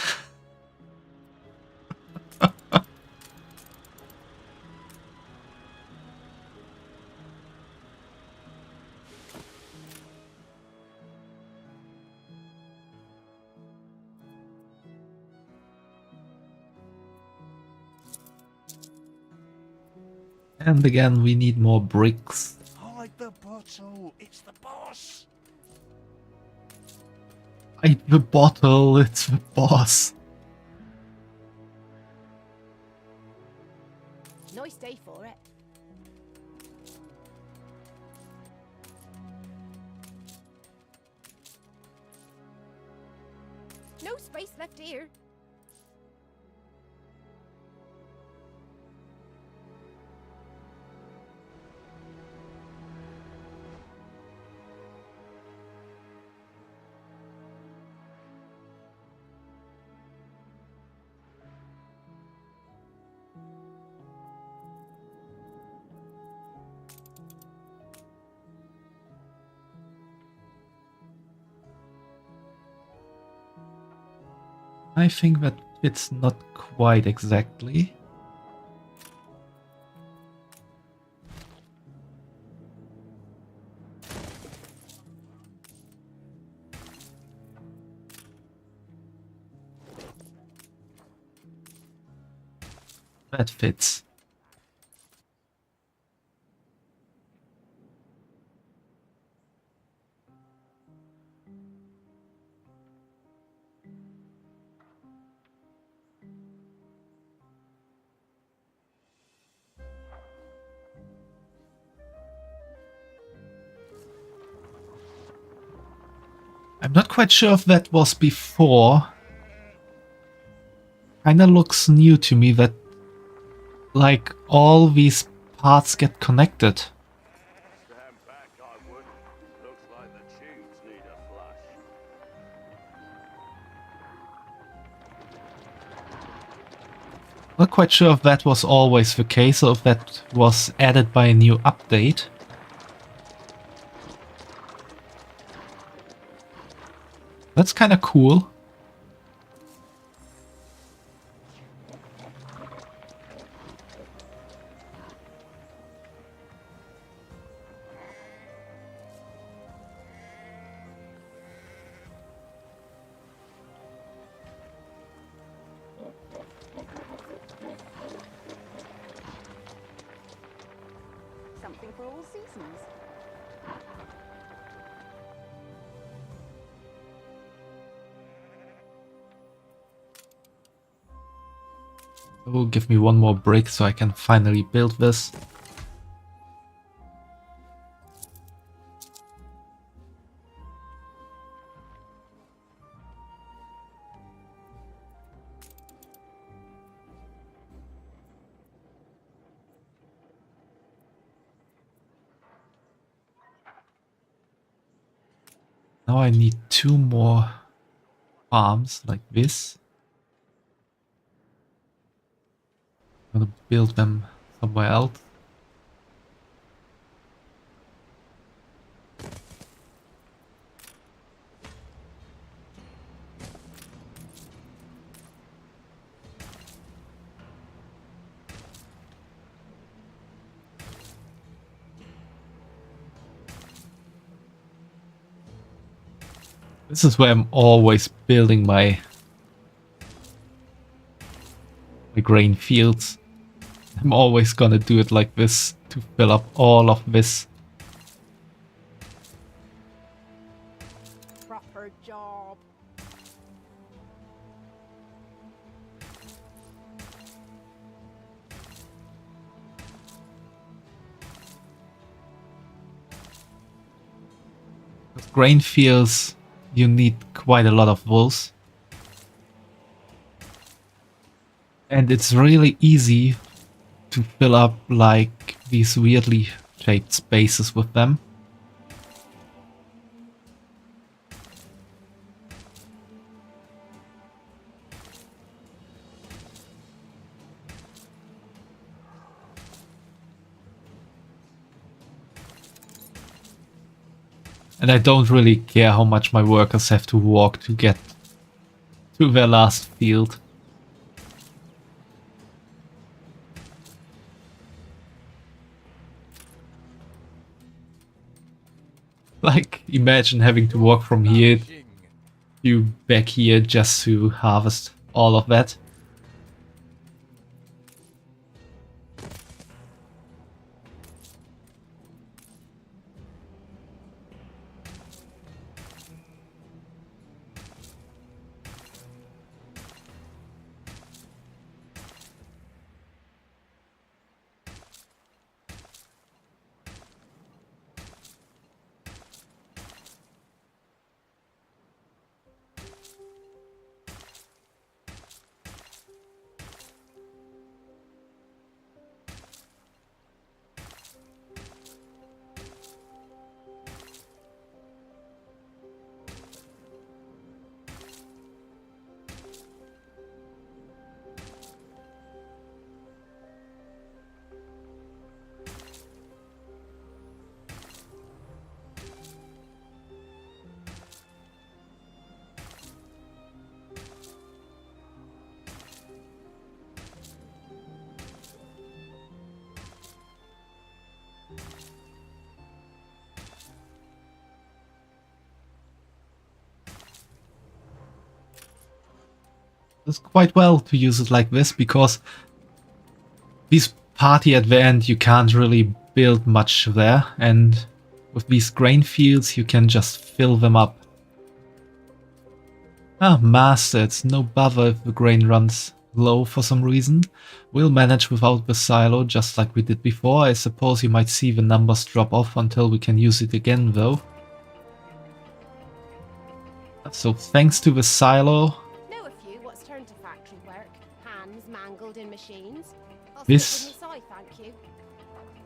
And again, we need more bricks. Hide the bottle. It's the boss. Hide the bottle, it's the boss. Nice day for it. No space left here. I think that fits not quite exactly. That fits. I'm not quite sure if that was before. Kinda looks new to me that, like, all these parts get connected. Stand back, I would. Looks like the tubes need a flush. Not quite sure if that was always the case or if that was added by a new update. That's kinda cool. Something for all seasons. Oh, give me one more break so I can finally build this. Now I need 2 more farms like this. I'm gonna build them somewhere else. This is where I'm always building my grain fields. I'm always gonna do it like this to fill up all of this. Proper job. Grain fields, you need quite a lot of wools. And it's really easy to fill up like these weirdly shaped spaces with them. And I don't really care how much my workers have to walk to get to their last field. Like, imagine having to walk from here to back here just to harvest all of that. It's quite well to use it like this, because this party at the end you can't really build much there, and with these grain fields you can just fill them up. Ah, master, it's no bother if the grain runs low for some reason. We'll manage without the silo, just like we did before. I suppose you might see the numbers drop off until we can use it again, though. So thanks to the silo, Know a few what's turned to factory work, hands mangled in machines. I'll This- stick with me side, thank you.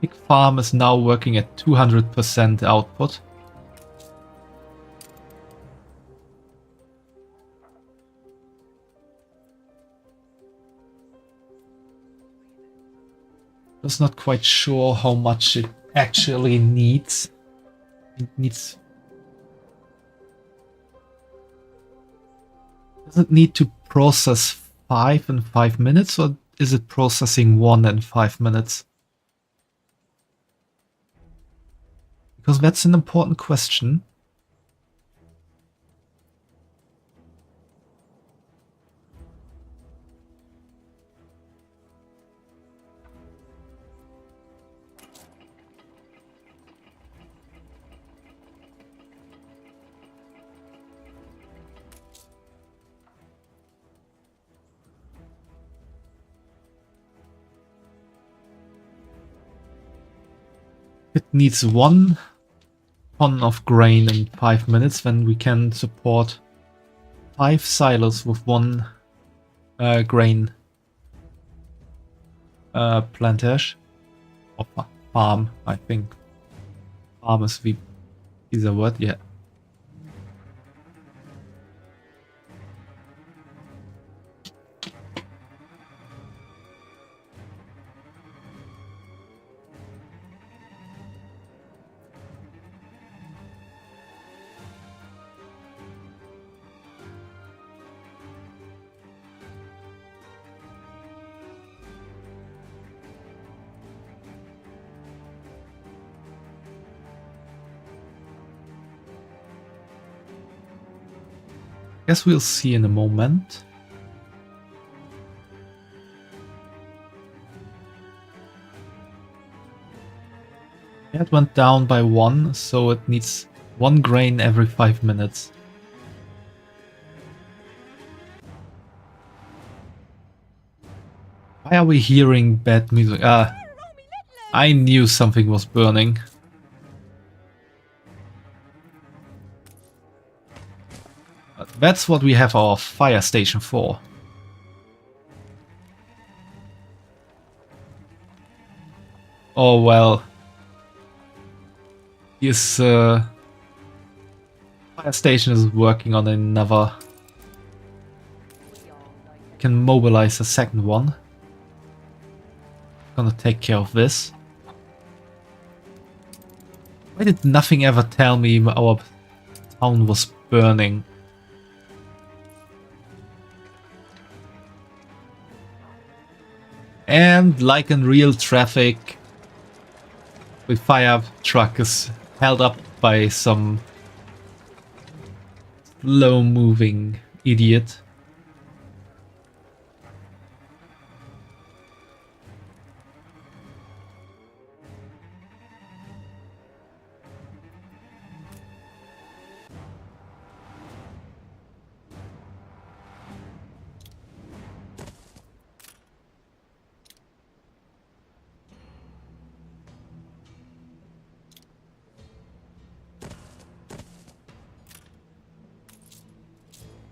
pig farm is now working at 200% output. Just not quite sure how much it actually needs. It needs... Does it need to process 5 in 5 minutes, or is it processing 1 in 5 minutes? Because that's an important question. It needs 1 ton of grain in 5 minutes, then we can support 5 silos with 1 grain plantage. Or farm, I think. Farm is a word, yeah. Guess we'll see in a moment. Yeah, it went down by 1, so it needs 1 grain every 5 minutes. Why are we hearing bad music? Ah, I knew something was burning. That's what we have our fire station for. Oh well. This fire station is working on another. Can mobilize a second one. Gonna take care of this. Why did nothing ever tell me our town was burning? And like in real traffic, the fire truck is held up by some slow-moving idiot.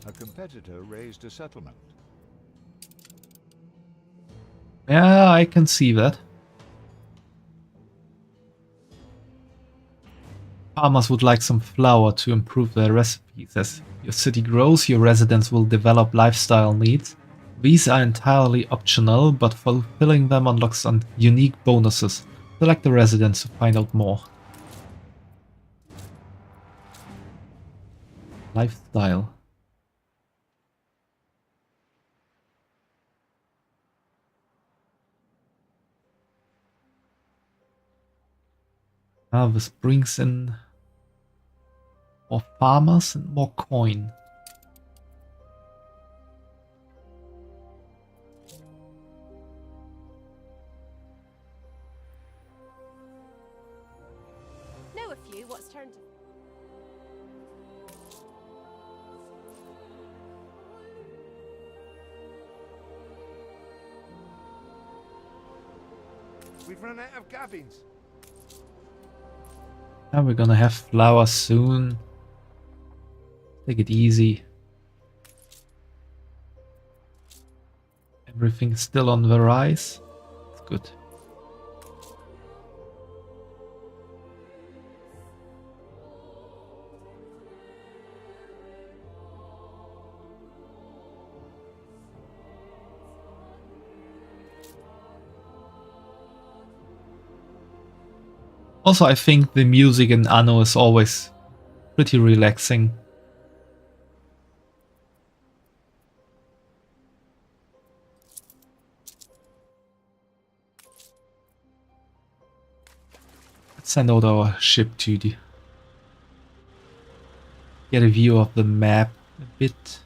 A competitor raised a settlement. Yeah, I can see that. Farmers would like some flour to improve their recipes. As your city grows, your residents will develop lifestyle needs. These are entirely optional, but fulfilling them unlocks some unique bonuses. Select the residents to find out more. Lifestyle. Ah, this brings in more farmers and more coin. you. What's turned to... We've run out of gabbins. Now we're gonna have flowers soon. Take it easy. Everything's still on the rise. It's good. Also, I think the music in Anno is always pretty relaxing. Let's send out our ship to get a view of the map a bit.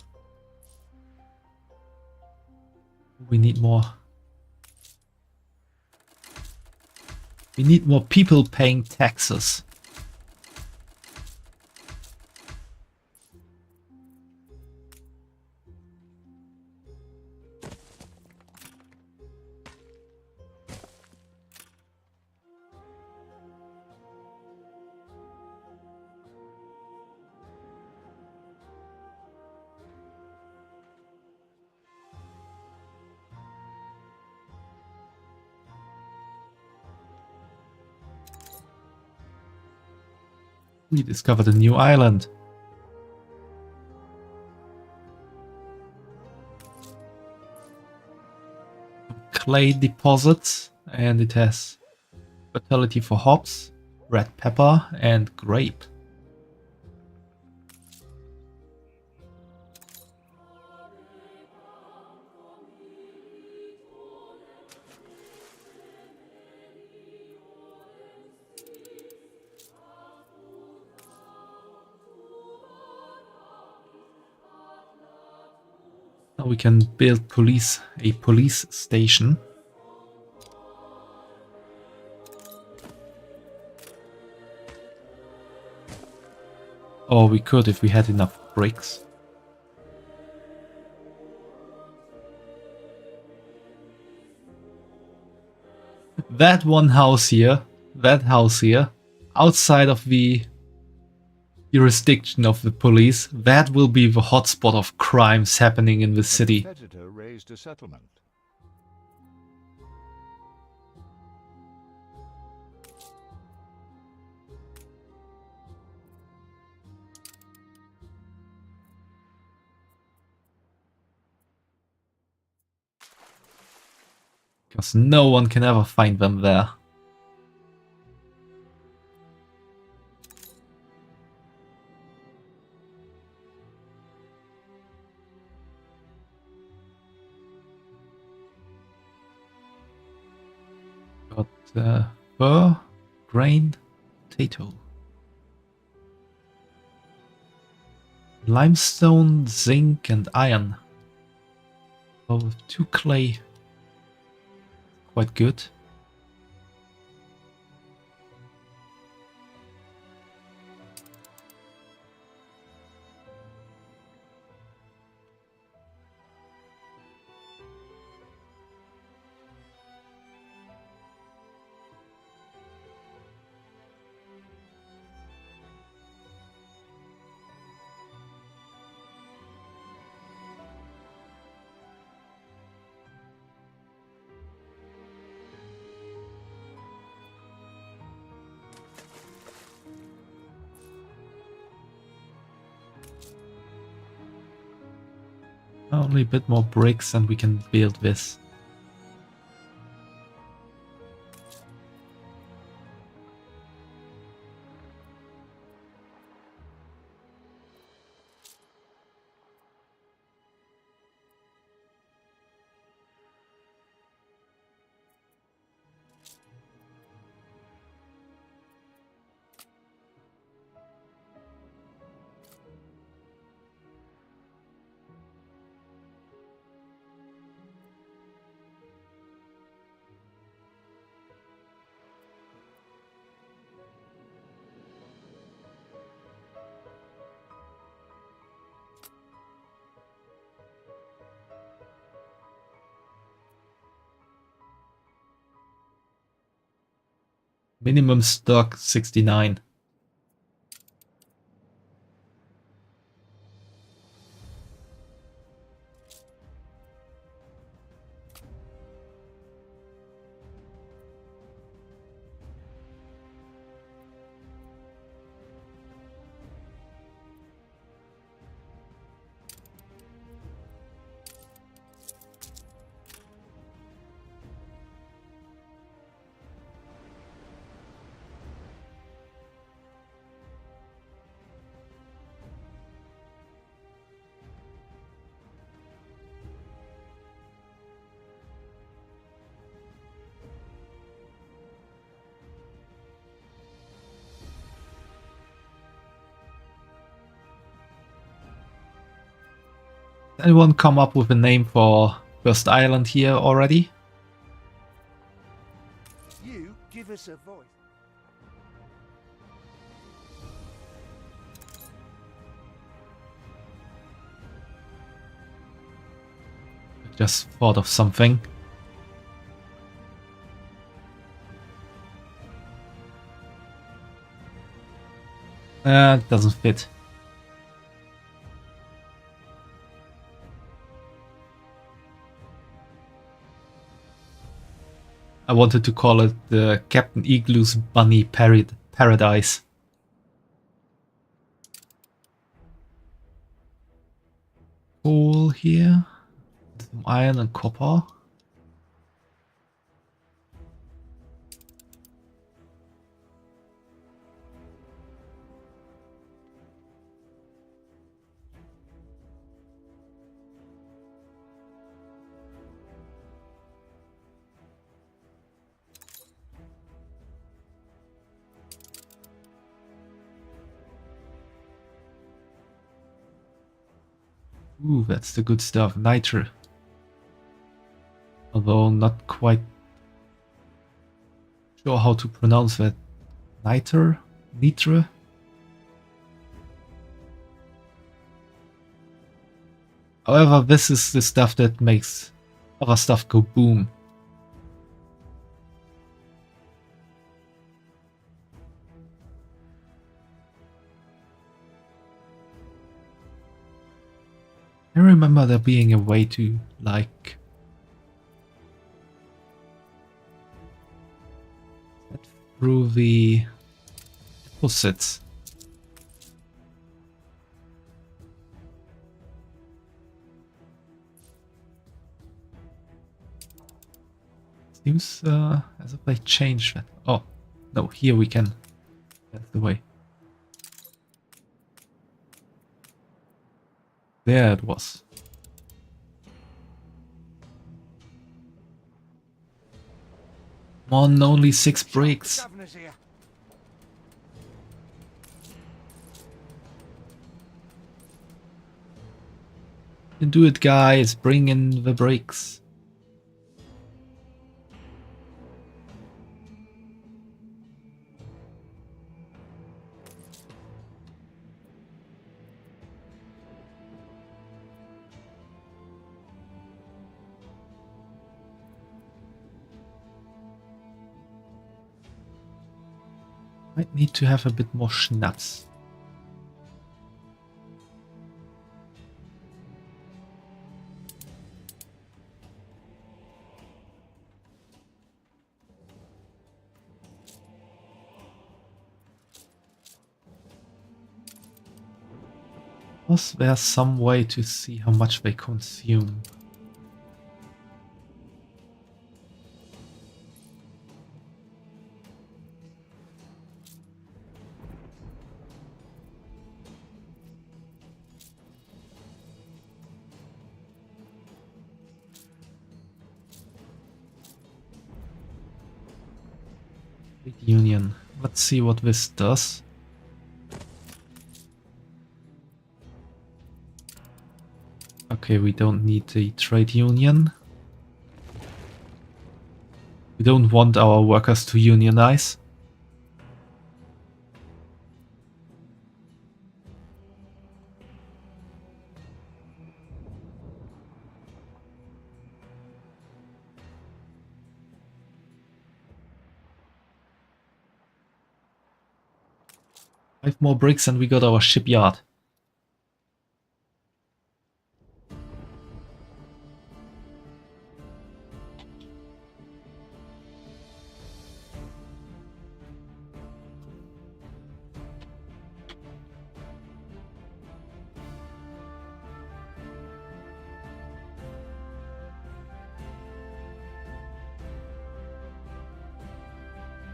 We need more. We need more people paying taxes. We discovered a new island. Clay deposits, and it has fertility for hops, red pepper, and grape. Now we can build a police station. Or we could if we had enough bricks. That house here, outside of the jurisdiction of the police, that will be the hotspot of crimes happening in the city. A competitor raised a settlement. Because no one can ever find them there. Got fur, grain, potato. Limestone, zinc, and iron. Oh, 2 clay. Quite good. Only a bit more bricks and we can build this. Minimum stock 69. Anyone come up with a name for First Island here already? You give us a voice. Just thought of something. It doesn't fit. I wanted to call it the Captain Igloo's Bunny Paradise. Coal here. Some iron and copper. Ooh, that's the good stuff. Nitro. Although not quite sure how to pronounce that. Nitro? Nitro? However, this is the stuff that makes other stuff go boom. I remember there being a way to, like, get through the deposits. Seems as if they changed that. Oh, no, here we can. That's the way. There it was. Come on, only 6 bricks. You can do it, guys. Bring in the bricks. Might need to have a bit more schnapps. Was there some way to see how much they consume? Union. Let's see what this does. Okay, we don't need the trade union. We don't want our workers to unionize. 5 more bricks and we got our shipyard.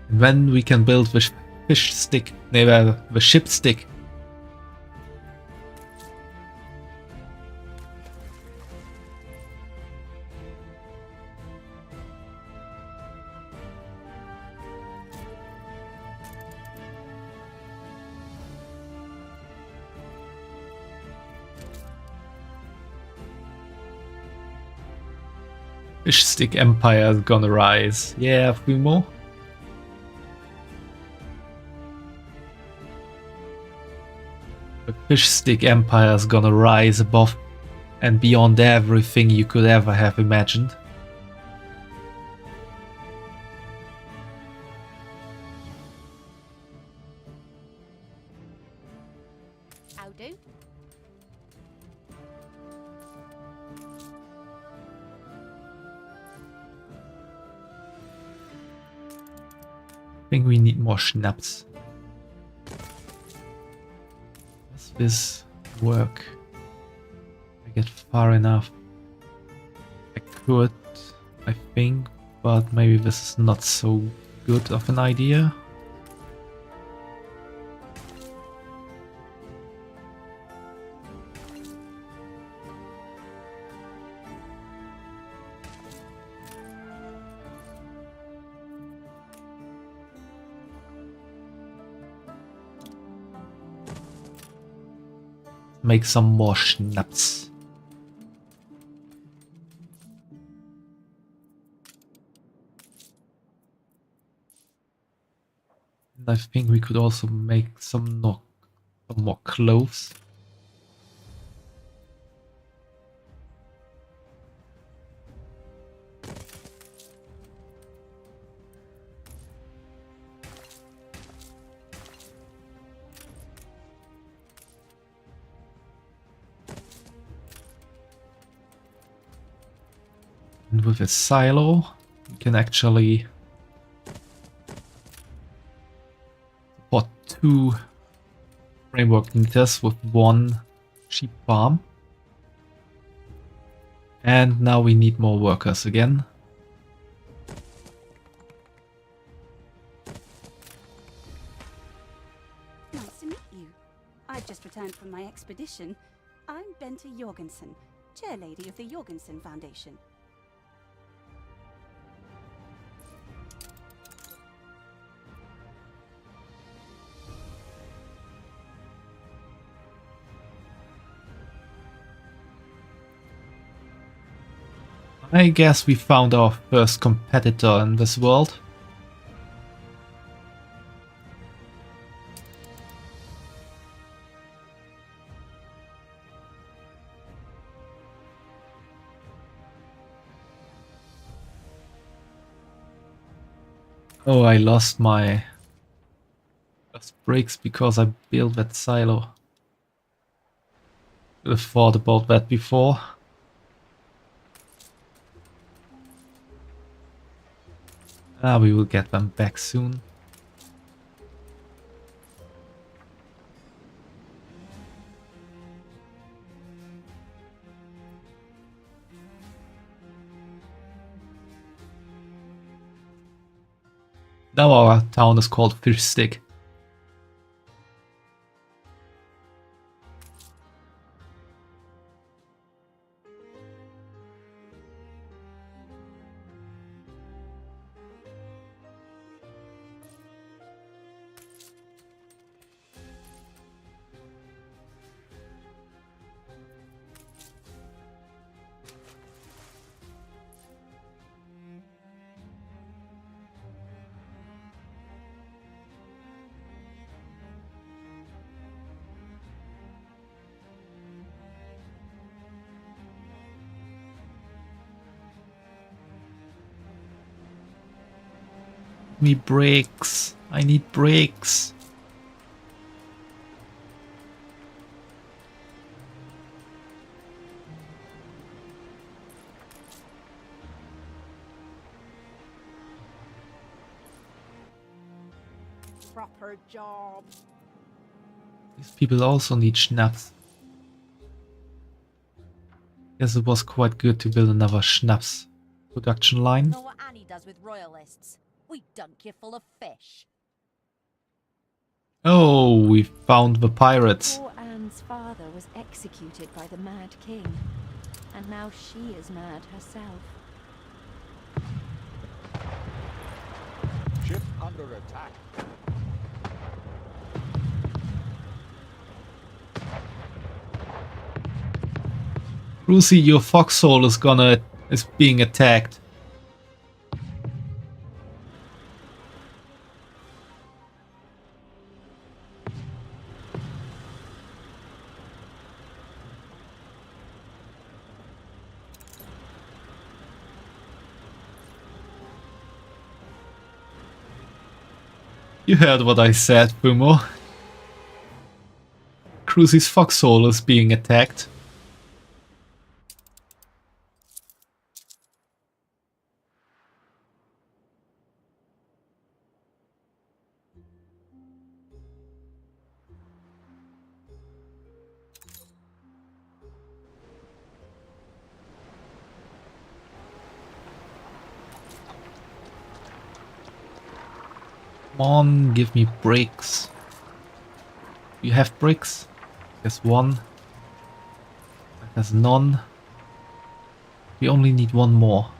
And then we can build the fish stick, the ship stick. Fish stick empire is gonna rise. Yeah, 3 more. The fish stick empire is gonna rise above and beyond everything you could ever have imagined. How do? I think we need more schnapps. Does this work? I get far enough. I could, I think, but maybe this is not so good of an idea. Make some more schnapps. And I think we could also make some more clothes. And with a silo, we can actually put 2 framework meters with 1 sheep farm. And now we need more workers again. Nice to meet you. I've just returned from my expedition. I'm Bente Jorgensen, chairlady of the Jorgensen Foundation. I guess we found our first competitor in this world. Oh, I lost my first bricks because I built that silo. Should have thought about that before. We will get them back soon. Now our town is called Fish Stick. Me bricks. I need bricks. proper job. These people also need schnapps. Yes, it was quite good to build another schnapps production line. Know what Annie does with royalists? We dunk you full of fish. Oh, we found the pirates. Poor Anne's father was executed by the Mad King, and now she is mad herself. Ship under attack. Brucey, your foxhole is being attacked. You heard what I said, Boomo. Cruzy's foxhole is being attacked. Come on, give me bricks. You have bricks? There's one. There's none. We only need one more.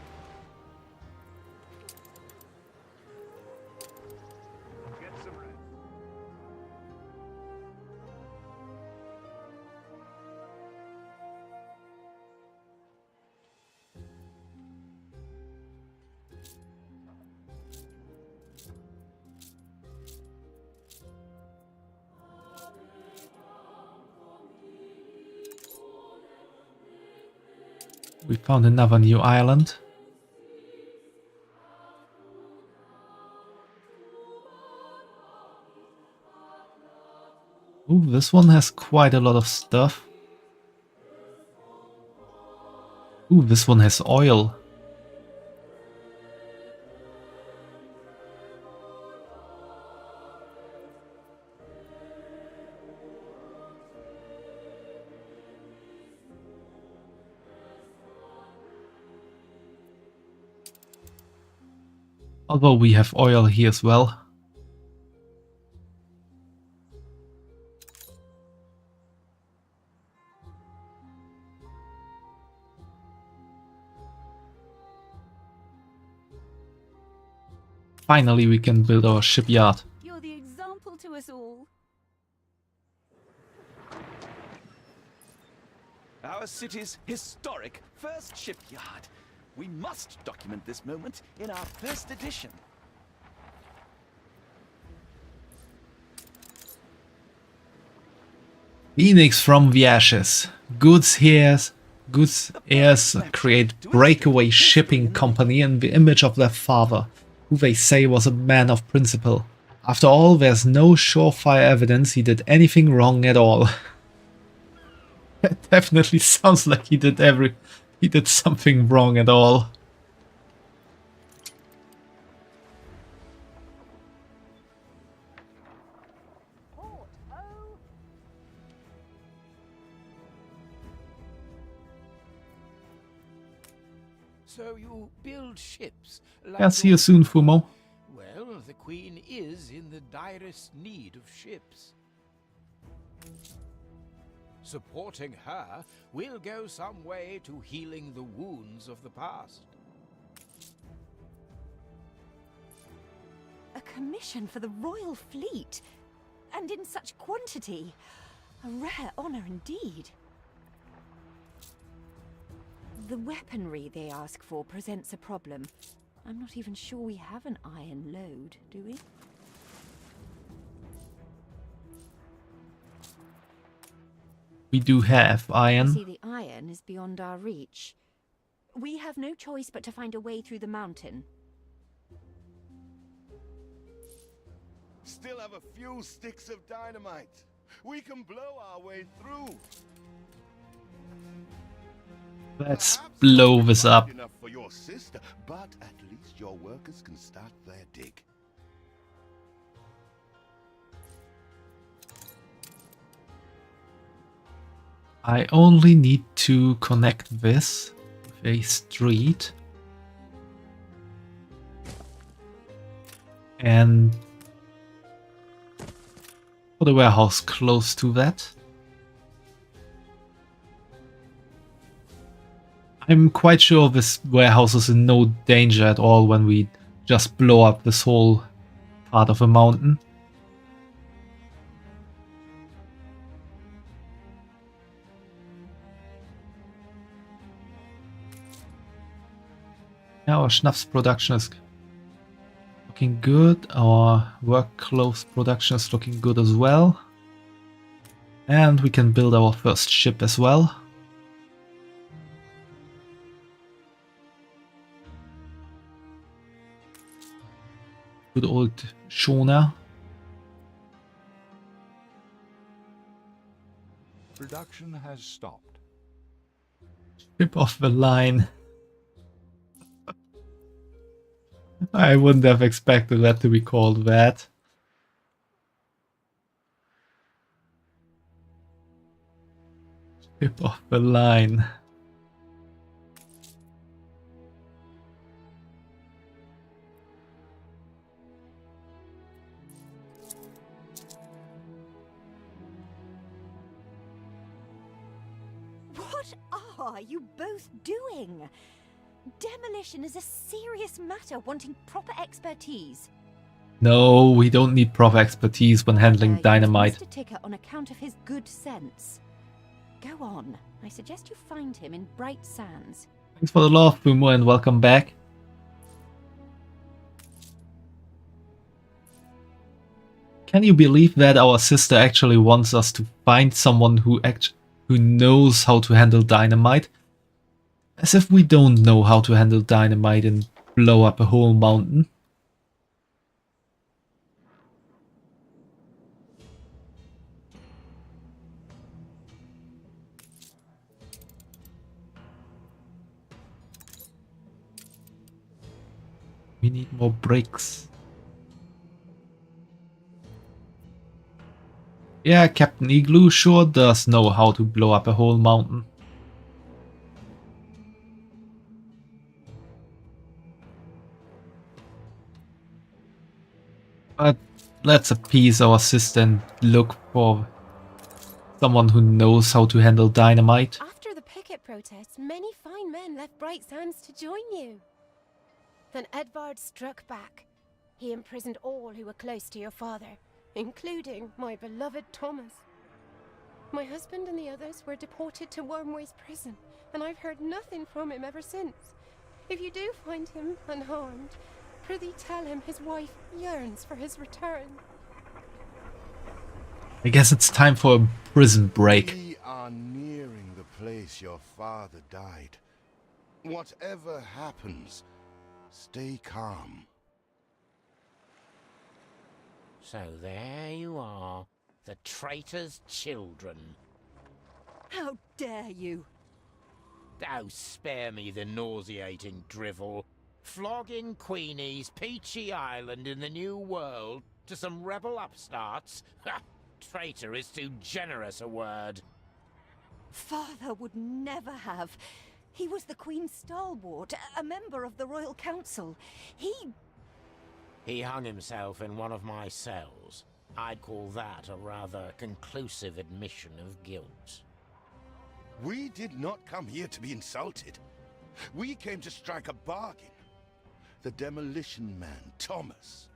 We found another new island. Ooh, this one has quite a lot of stuff. Ooh, this one has oil. Although we have oil here as well. Finally, we can build our shipyard. You're the example to us all. Our city's historic first shipyard. We must document this moment in our first edition. Phoenix from the ashes. Goods heirs create breakaway shipping company in the image of their father, who they say was a man of principle. After all, there's no surefire evidence he did anything wrong at all. That definitely sounds like he did something wrong at all. So you build ships like Yeah, see you soon, Fumo. Well, the Queen is in the direst need of ships. Supporting her will go some way to healing the wounds of the past. A commission for the Royal Fleet, and in such quantity. A rare honor indeed. The weaponry they ask for presents a problem. I'm not even sure we have an iron load, do we? We do have iron. See, the iron is beyond our reach. We have no choice but to find a way through the mountain. Still have a few sticks of dynamite. We can blow our way through. Let's blow this up. Enough for your sister, but at least your workers can start their dig. I only need to connect this with a street. And put a warehouse close to that. I'm quite sure this warehouse is in no danger at all when we just blow up this whole part of a mountain. Yeah, our Schnapps production is looking good. Our work clothes production is looking good as well. And we can build our first ship as well. Good old Shona. Production has stopped. Ship off the line. I wouldn't have expected that to be called that. Ship off the line. What are you both doing? Demolition is a serious matter wanting proper expertise. No, we don't need proper expertise when handling dynamite. Mr. Ticker on account of his good sense. Go on. I suggest you find him in Bright Sands. Thanks for the love, Fumo, and welcome back. Can you believe that our sister actually wants us to find someone who knows how to handle dynamite? As if we don't know how to handle dynamite and blow up a whole mountain. We need more bricks. Yeah, Captain Igloo sure does know how to blow up a whole mountain. But let's appease our sister and look for someone who knows how to handle dynamite. After the picket protests, many fine men left Bright Sands to join you. Then Edvard struck back. He imprisoned all who were close to your father, including my beloved Thomas. My husband and the others were deported to Wormway's prison, and I've heard nothing from him ever since. If you do find him unharmed, prithee tell him his wife yearns for his return. I guess it's time for a prison break. We are nearing the place your father died. Whatever happens, stay calm. So there you are, the traitor's children. How dare you? Oh, spare me the nauseating drivel. Flogging Queenie's peachy island in the New World to some rebel upstarts? Ha! Traitor is too generous a word. Father would never have. He was the Queen's stalwart, a member of the Royal Council. He hung himself in one of my cells. I'd call that a rather conclusive admission of guilt. We did not come here to be insulted. We came to strike a bargain. The demolition man, Thomas.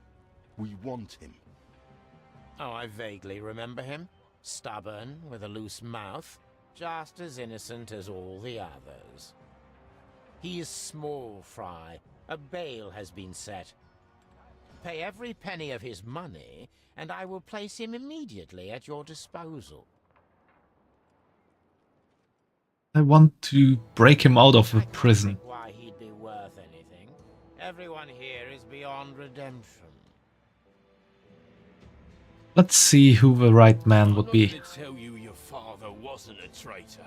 We want him. Oh, I vaguely remember him. Stubborn, with a loose mouth, just as innocent as all the others. He is small fry. A bail has been set. Pay every penny of his money, and I will place him immediately at your disposal. I want to break him out of the prison. Why he'd be worth anything. Everyone here is beyond redemption. Let's see who the right man would be. I'm not gonna tell you your father wasn't a traitor.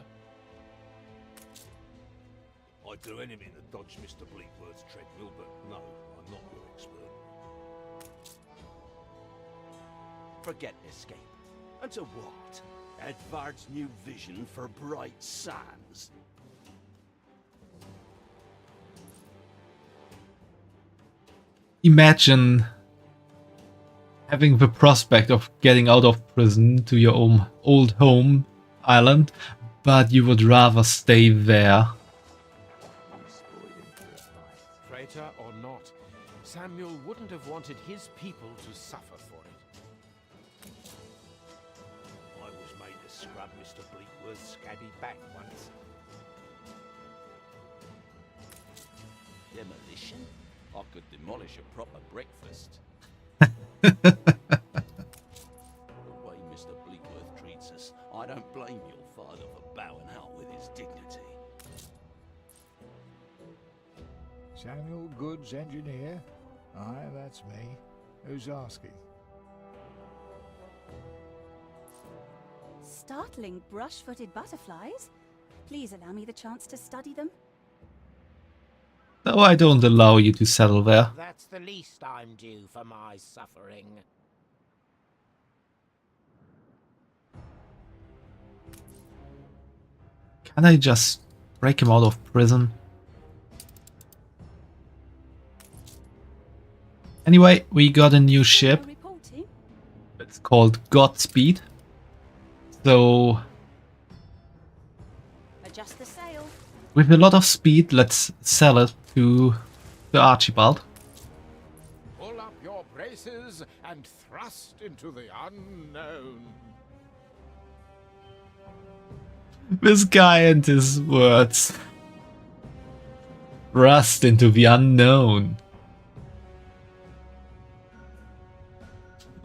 I'd do anything to dodge Mr. Bleakbird's treadmill, but no, I'm not your expert. Forget escape. And to what? Edvard's new vision for bright sands? Imagine having the prospect of getting out of prison to your own old home island, but you would rather stay there. Traitor or not, Samuel wouldn't have wanted his people to suffer for it. I was made to scrub Mr. Bleakworth's scabby back once. Demolition? I could demolish a proper breakfast. The way Mr. Bleakworth treats us, I don't blame your father for bowing out with his dignity. Samuel Goods, engineer? Aye, that's me. Who's asking? Startling brush-footed butterflies? Please allow me the chance to study them. No, I don't allow you to settle there. That's the least I'm due for my suffering. Can I just break him out of prison? Anyway, we got a new ship. It's called Godspeed. So, Adjust the sail. with a lot of speed, let's sell it to the Archibald. Pull up your braces and thrust into the unknown. This guy and his words. Thrust into the unknown.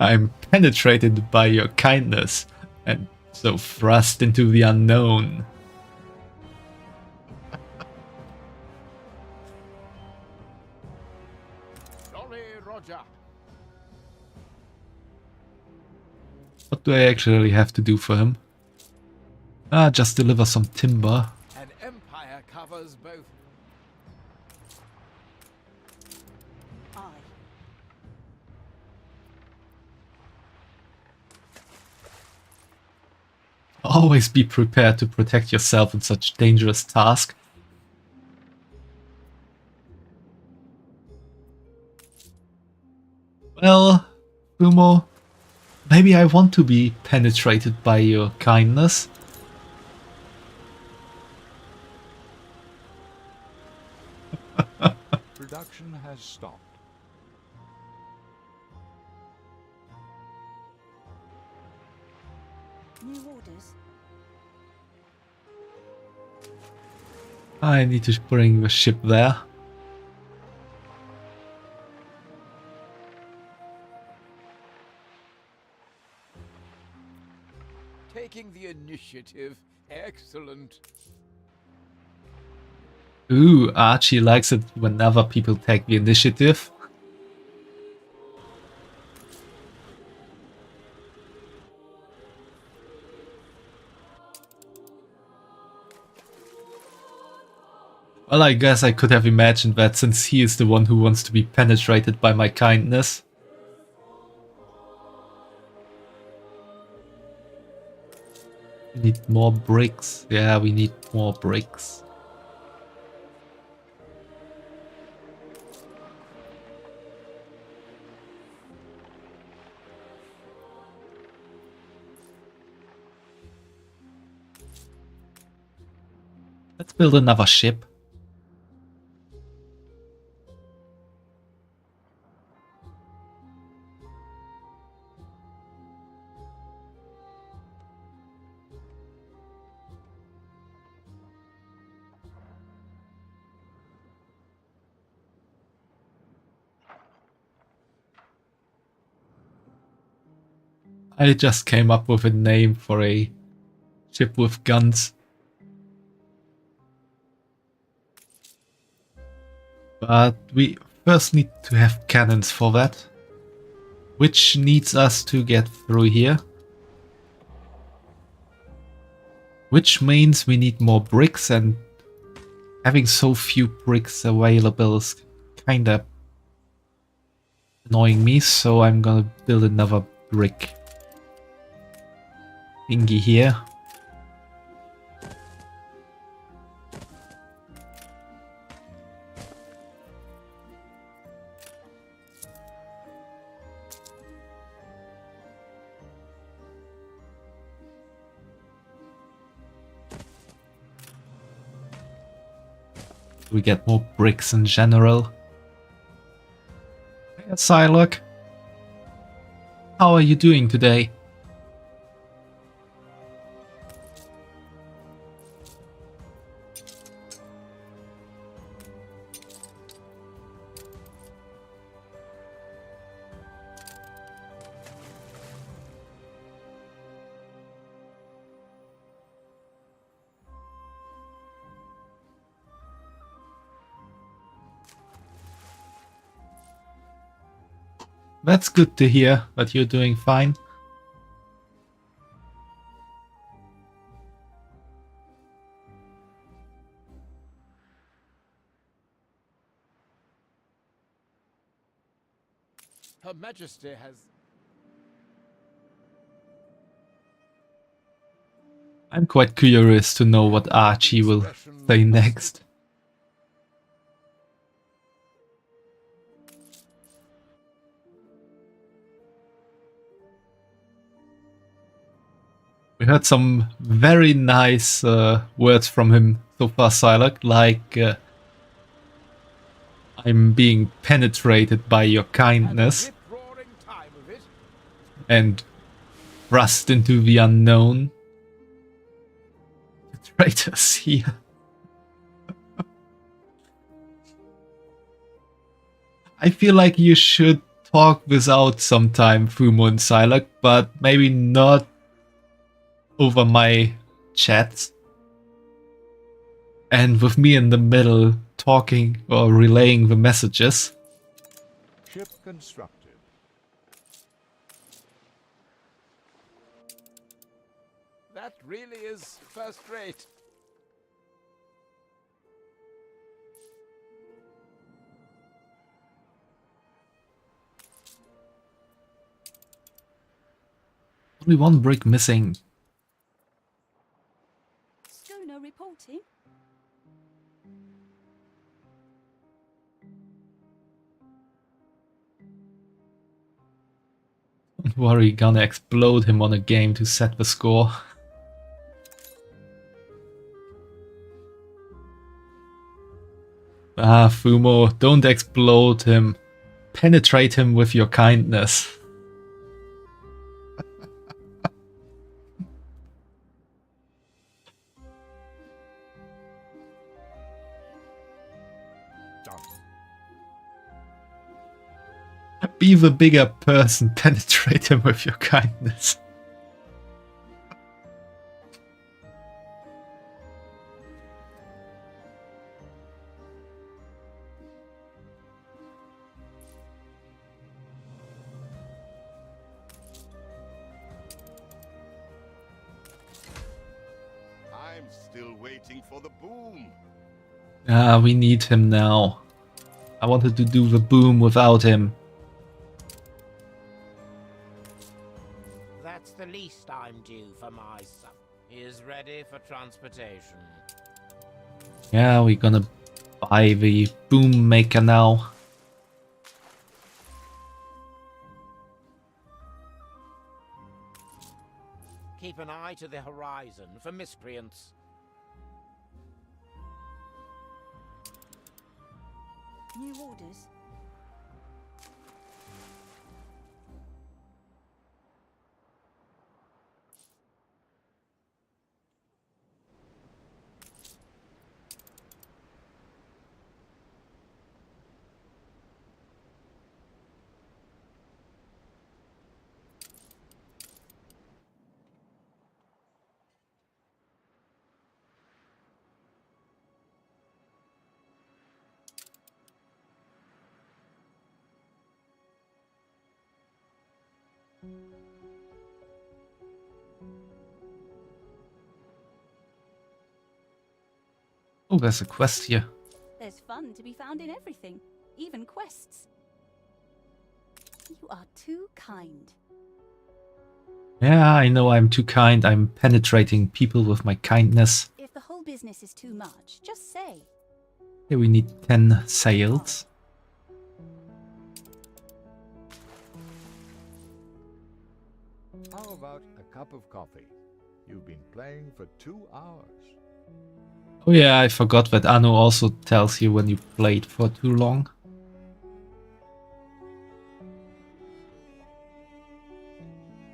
I'm penetrated by your kindness, and so thrust into the unknown. Sorry, Roger. What do I actually have to do for him? Ah, just deliver some timber. An empire covers both. Always be prepared to protect yourself in such dangerous task. Well, Fumo, maybe I want to be penetrated by your kindness. Production has stopped. New orders. I need to bring the ship there. Taking the initiative. Excellent. Ooh, Archie likes it whenever people take the initiative. Well, I guess I could have imagined that since he is the one who wants to be penetrated by my kindness. We need more bricks. Yeah, we need more bricks. Let's build another ship. I just came up with a name for a ship with guns. But we first need to have cannons for that. Which needs us to get through here. Which means we need more bricks, and having so few bricks available is kinda annoying me, so I'm gonna build another brick. thingy here. We get more bricks in general. Hey, Psylocke. How are you doing today? That's good to hear that you're doing fine. Her Majesty has... I'm quite curious to know what Archie will say next. We heard some very nice words from him so far, Psylocke, like I'm being penetrated by your kindness and thrust into the unknown. The traitors here. I feel like you should talk this out sometime, Fumo and Psylocke, but maybe not over my chats. And with me in the middle talking or relaying the messages. Ship constructed. That really is first rate. Only one brick missing. Stoner reporting. Don't worry, gonna explode him on a game to set the score. Ah, Fumo, don't explode him. Penetrate him with your kindness. Be the bigger person, penetrate him with your kindness. I'm still waiting for the boom. Ah, we need him now. I wanted to do the boom without him. That's the least I'm due for my son. He is ready for transportation. Yeah, we're gonna buy the boom maker now. Keep an eye to the horizon for miscreants. New orders. Oh, there's a quest here. There's fun to be found in everything, even quests. You are too kind. Yeah, I know I'm too kind. I'm penetrating people with my kindness. If the whole business is too much, just say. Okay, we need 10 sails. How about a cup of coffee? You've been playing for 2 hours. Oh yeah, I forgot that Anno also tells you when you played for too long.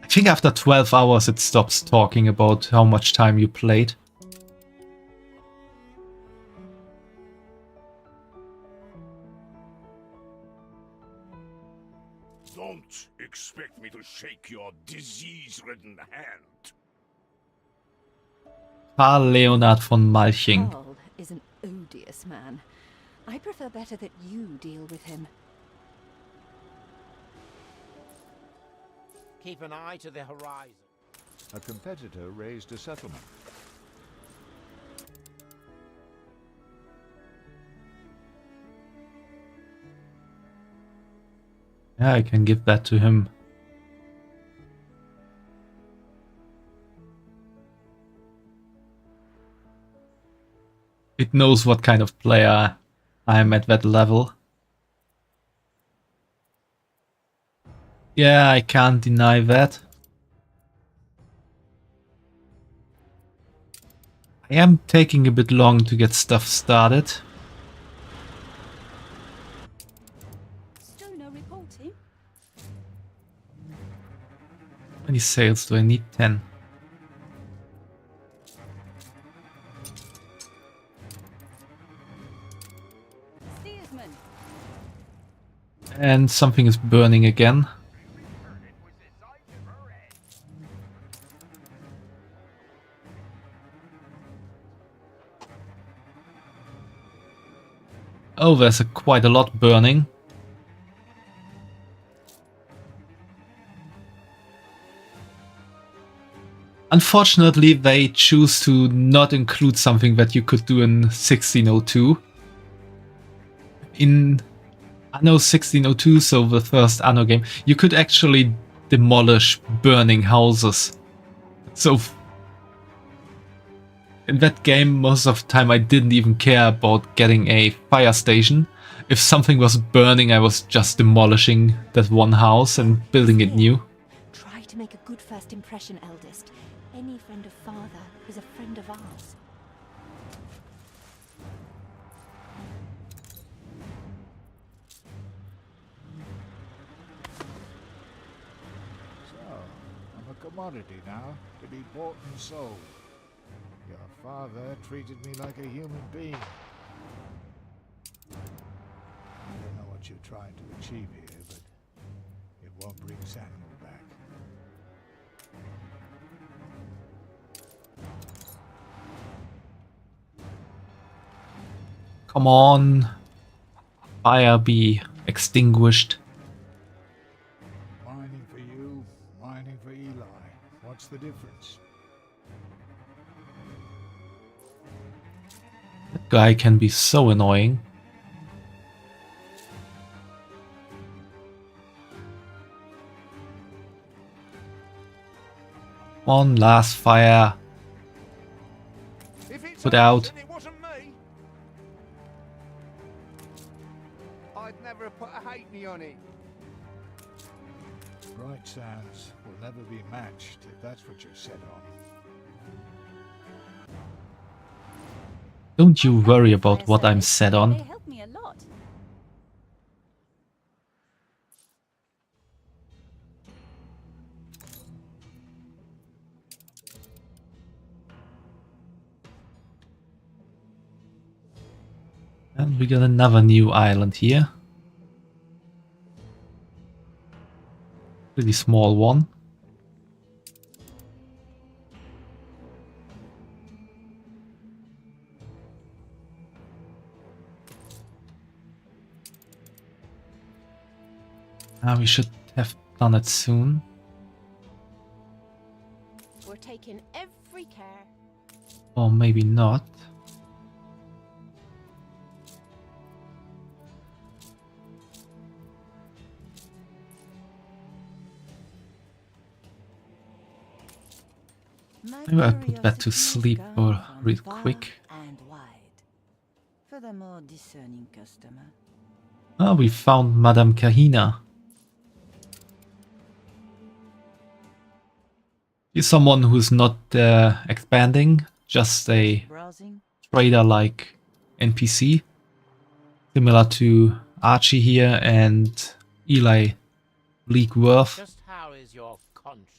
I think after 12 hours it stops talking about how much time you played. Don't expect me to shake your disease-ridden hand. Karl Leonhard von Malching. Karl is an odious man. I prefer better that you deal with him. Keep an eye to the horizon. A competitor raised a settlement. Yeah, I can give that to him. It knows what kind of player I am at that level. Yeah, I can't deny that. I am taking a bit long to get stuff started. Still no reporting? How many sails do I need? 10. Steersman. And something is burning again. Oh, there's quite a lot burning. Unfortunately, they choose to not include something that you could do in 1602. In Anno 1602, so the first Anno game, you could actually demolish burning houses. So in that game, most of the time I didn't even care about getting a fire station. If something was burning, I was just demolishing that one house and building it new. Try to make a good first impression, eldest. Any friend of father is a friend of ours. So, I'm a commodity now, to be bought and sold. Your father treated me like a human being. I don't know what you're trying to achieve here, but it won't bring Samuel back. Come on. Fire be extinguished. Mining for you, mining for Eli. What's the difference? That guy can be so annoying. One last fire. Put out. It wasn't me. I'd never have put a halfpenny on it. Bright Sands will never be matched if that's what you're set on. Don't you worry about what I'm set They on. helped me a lot. And we got another new island here. Pretty small one. We should have done it soon. We're taking every care. Or maybe not. Maybe I'll put that to sleep real quick. And wide. For the more discerning customer. Ah, we found Madame Kahina. She's someone who's not expanding, just a trader-like NPC. Similar to Archie here and Eli Bleakworth. Just how is your conscience?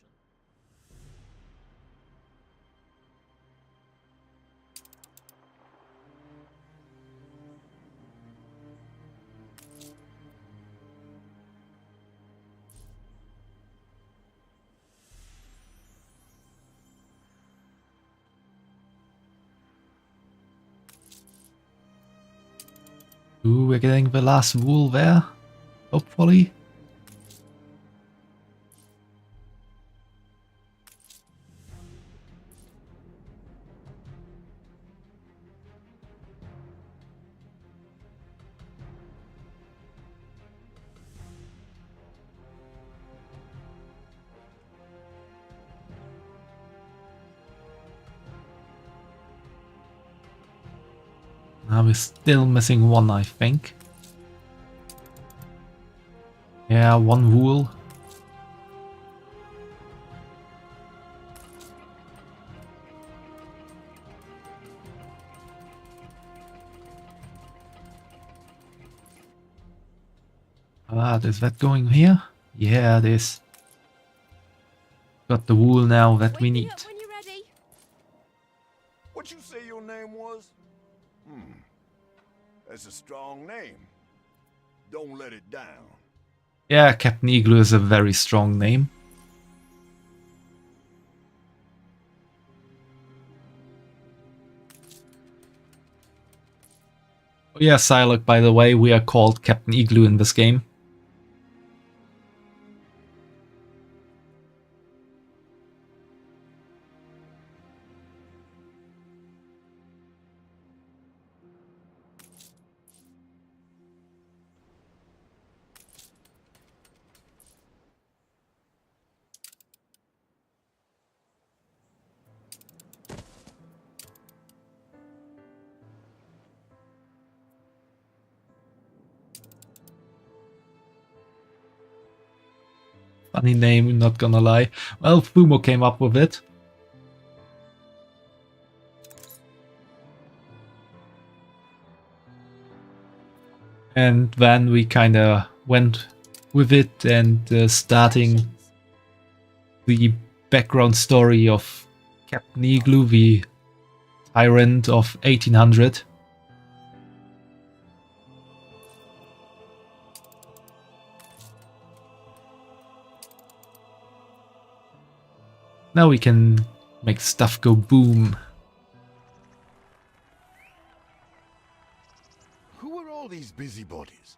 Ooh, we're getting the last wool there, hopefully. Now we're still missing one, I think. Yeah, one wool. Ah, is that going here? Yeah, it is. Got the wool now that we need. What you say your name was? That's a strong name. Don't let it down. Yeah, Captain Igloo is a very strong name. Oh yeah, Psylocke, by the way, we are called Captain Igloo in this game. Funny name, not gonna lie. Well, Fumo came up with it. And then we kinda went with it and starting the background story of Captain Igloo, the tyrant of 1800. Now we can make stuff go boom. Who are all these busybodies?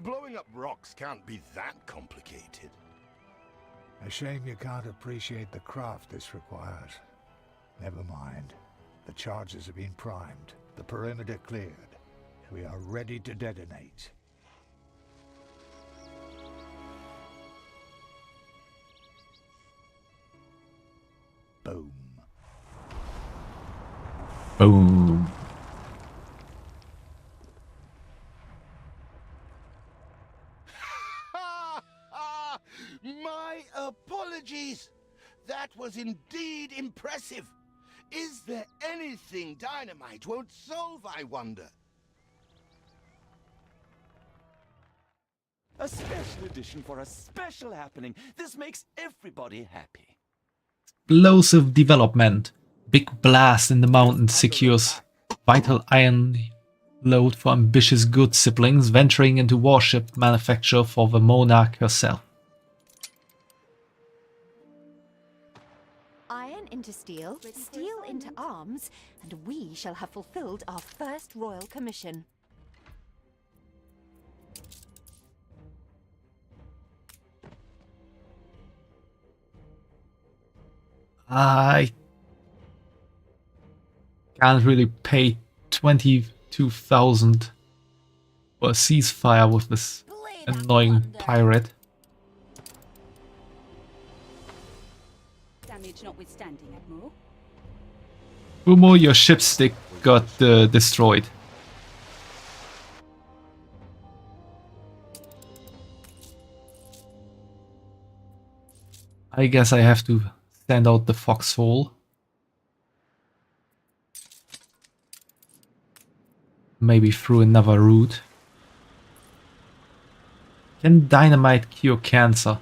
Blowing up rocks can't be that complicated. A shame you can't appreciate the craft this requires. Never mind. The charges have been primed. The perimeter cleared. We are ready to detonate. Boom. Boom. My apologies. That was indeed impressive. Is there anything dynamite won't solve, I wonder? A special edition for a special happening. This makes everybody happy. Explosive development. Big blast in the mountains secures vital iron load for ambitious good siblings venturing into warship manufacture for the monarch herself. Iron into steel, steel into arms, and we shall have fulfilled our first royal commission. I can't really pay 22,000 for a ceasefire with this annoying pirate. Damage damage notwithstanding, Admiral. Fumo, your ship stick got destroyed. I guess I have to send out the foxhole. Maybe through another route. Can dynamite cure cancer?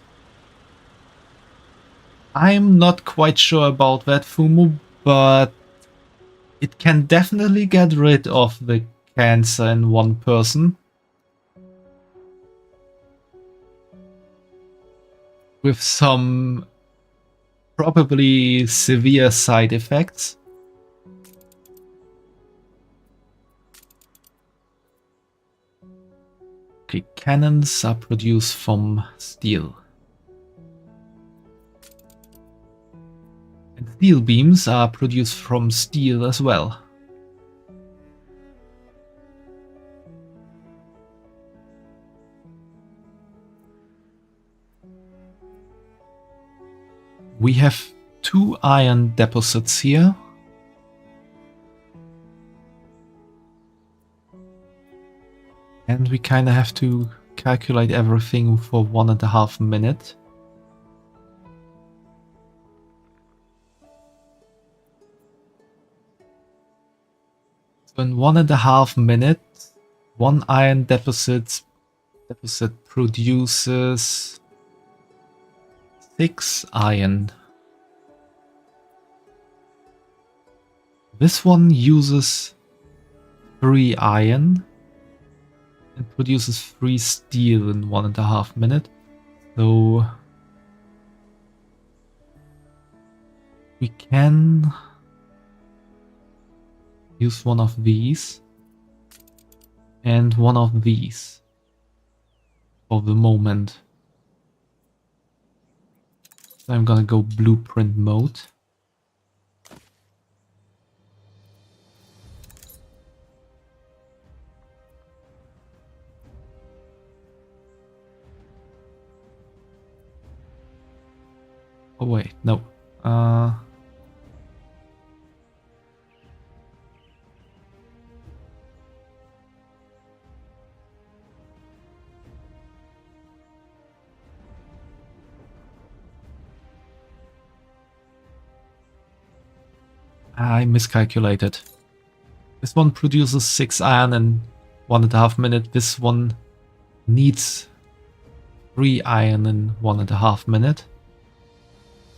I'm not quite sure about that, Fumu, but it can definitely get rid of the cancer in one person. With some probably severe side effects. Okay, cannons are produced from steel. And steel beams are produced from steel as well. We have 2 iron deposits here. And we kind of have to calculate everything for 1.5 minutes. So in 1.5 minutes, 1 iron deposit produces 6 iron. This one uses 3 iron and produces 3 steel in 1.5 minutes. So we can use one of these and one of these for the moment. So I'm gonna go blueprint mode. Oh wait, no. I miscalculated. This one produces 6 iron in 1.5 minutes. This one needs 3 iron in 1.5 minutes.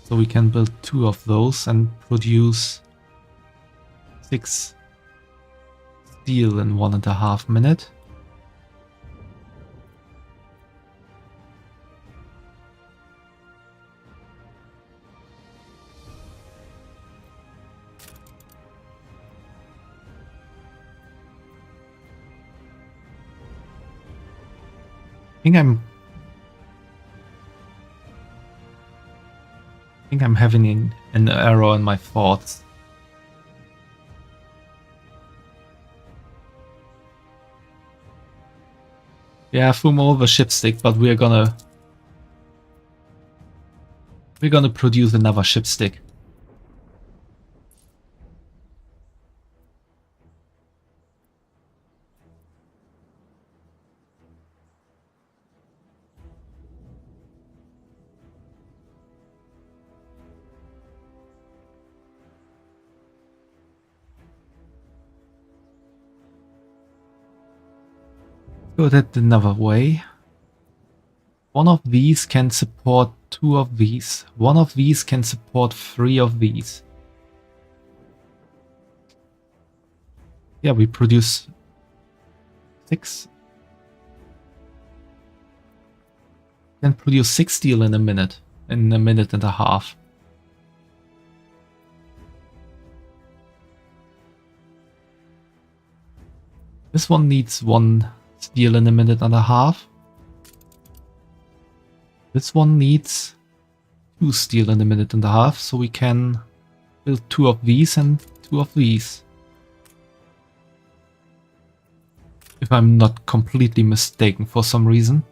So we can build 2 of those and produce 6 steel in 1.5 minutes. I think I'm having an error in my thoughts. Yeah, Fumo the ship stick, but we're gonna produce another ship stick. Go that another way. One of these can support 2 of these. One of these can support 3 of these. Yeah, we produce 6. Can produce 6 steel in a minute. In a minute and a half. This one needs 1 steel in a minute and a half. This one needs 2 steel in a minute and a half, so we can build 2 of these and 2 of these. If I'm not completely mistaken for some reason.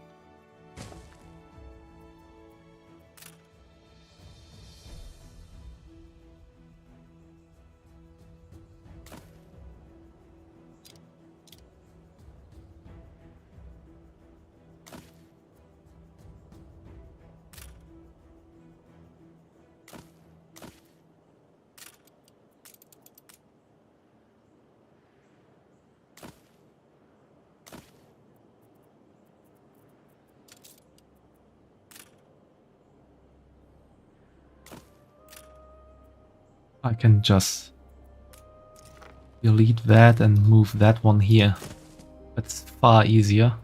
I can just delete that and move that one here. That's far easier.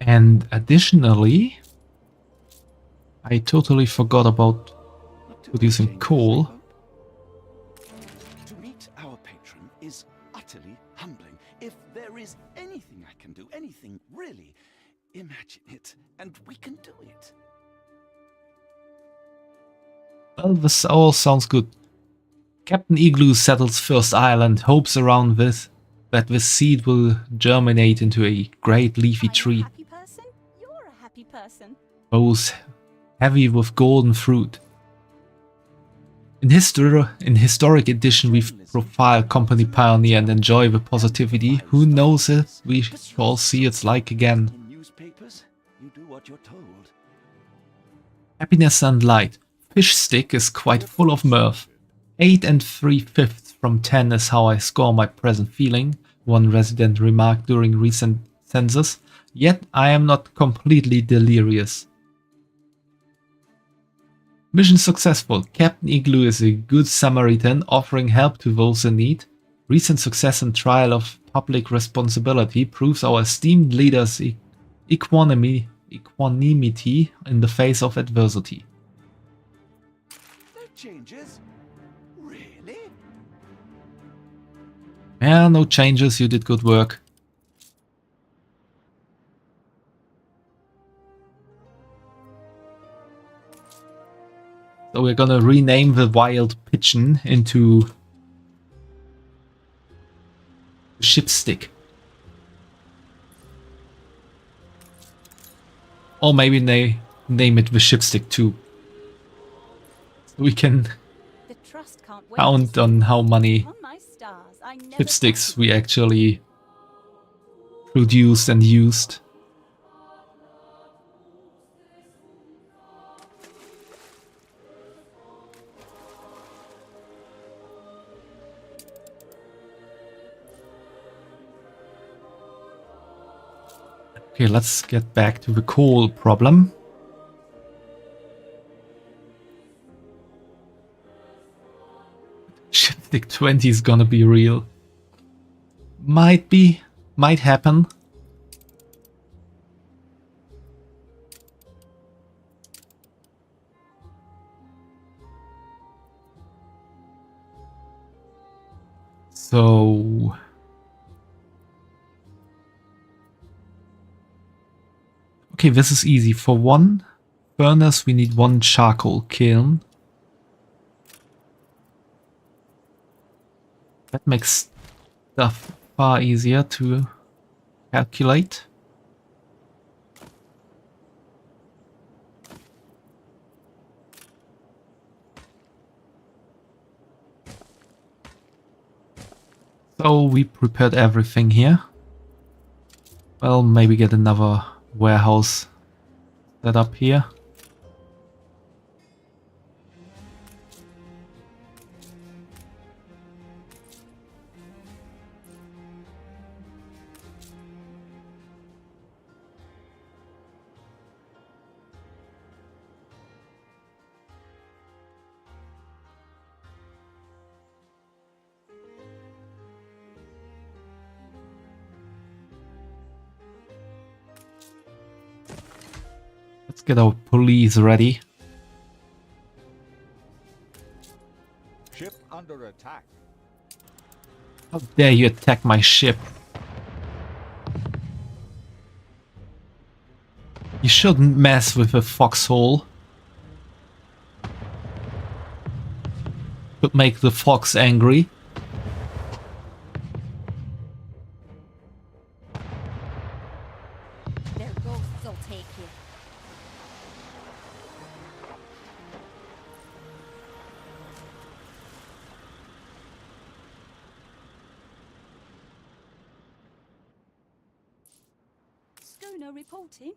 And additionally, I totally forgot about producing coal. To meet our patron is utterly humbling. If there is anything I can do, anything really, imagine it, and we can do it. Well, this all sounds good. Captain Igloo settles first island, hopes around this that this seed will germinate into a great leafy tree. Happy person? You're a happy person. Both heavy with golden fruit. In historic edition, we profile company pioneer and enjoy the positivity. Who knows if we shall see its like again. In newspapers, you do what you're told. Happiness and light. Fish stick is quite full of mirth. 8 3/5 from 10 is how I score my present feeling, one resident remarked during recent census. Yet I am not completely delirious. Mission successful. Captain Igloo is a good Samaritan, offering help to those in need. Recent success and trial of public responsibility proves our esteemed leader's equanimity in the face of adversity. No changes? Really? Yeah, no changes, you did good work. So we're gonna rename the wild pigeon into Shipstick. Or maybe they name it the Shipstick too. So we can count on how many Shipsticks we actually produced and used. Okay, let's get back to the coal problem. Shipstick 20 is gonna be real. Might be, might happen. So okay, this is easy. For one furnace, we need one charcoal kiln. That makes stuff far easier to calculate. So we prepared everything here. Well, maybe get another warehouse set up here. Let's get our police ready. Ship under attack. How dare you attack my ship? You shouldn't mess with a foxhole. Could make the fox angry. Their ghosts will take you. Stoner reporting.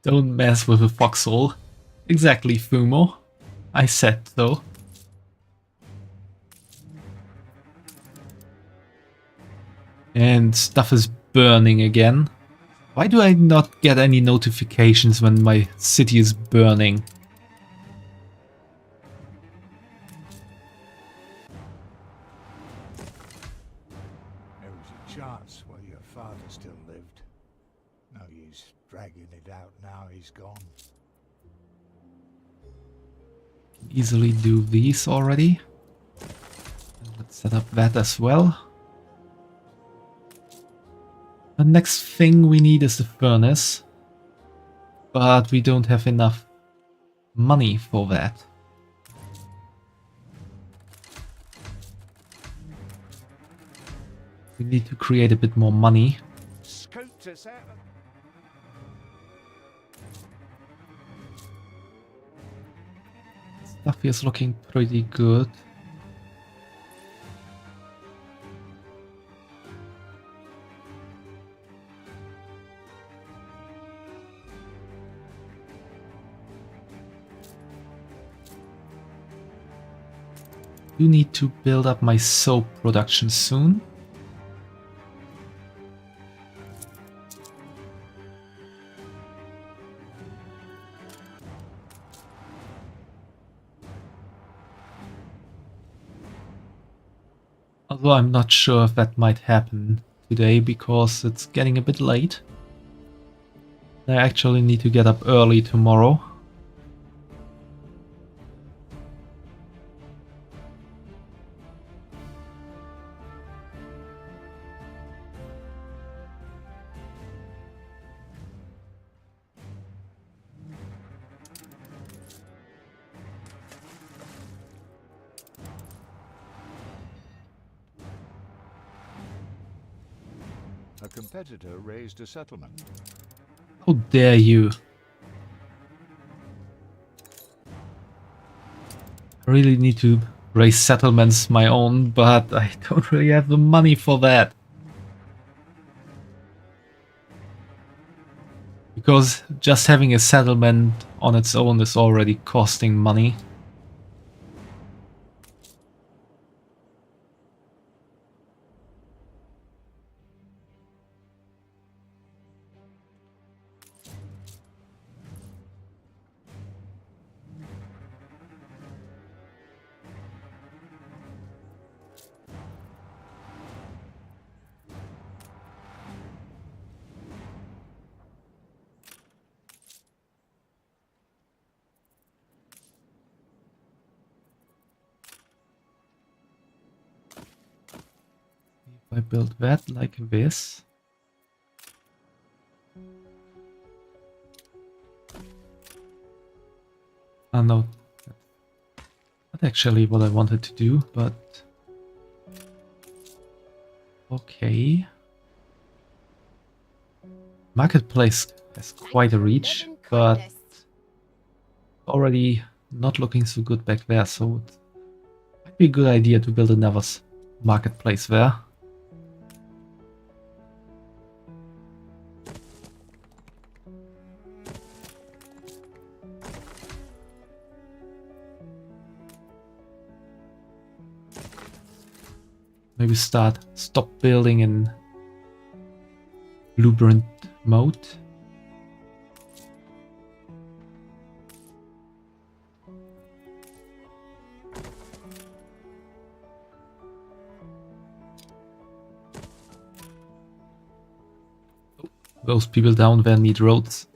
Don't mess with a foxhole. Exactly, Fumo. I said so. And stuff is burning again. Why do I not get any notifications when my city is burning? There was a chance while your father still lived. No use dragging it out now he's gone. Easily do these already. Let's set up that as well. The next thing we need is the furnace, but we don't have enough money for that. We need to create a bit more money. Scooters out. Stuff is looking pretty good. Do need to build up my soap production soon. Although I'm not sure if that might happen today because it's getting a bit late. I actually need to get up early tomorrow. A competitor raised a settlement. How dare you! I really need to raise settlements my own, but I don't really have the money for that. Because just having a settlement on its own is already costing money. I build that like this. Oh no, not actually what I wanted to do, but okay. Marketplace has quite a reach, but already not looking so good back there, so it might be a good idea to build another marketplace there. Maybe stop building in blueprint mode. Those people down there need roads.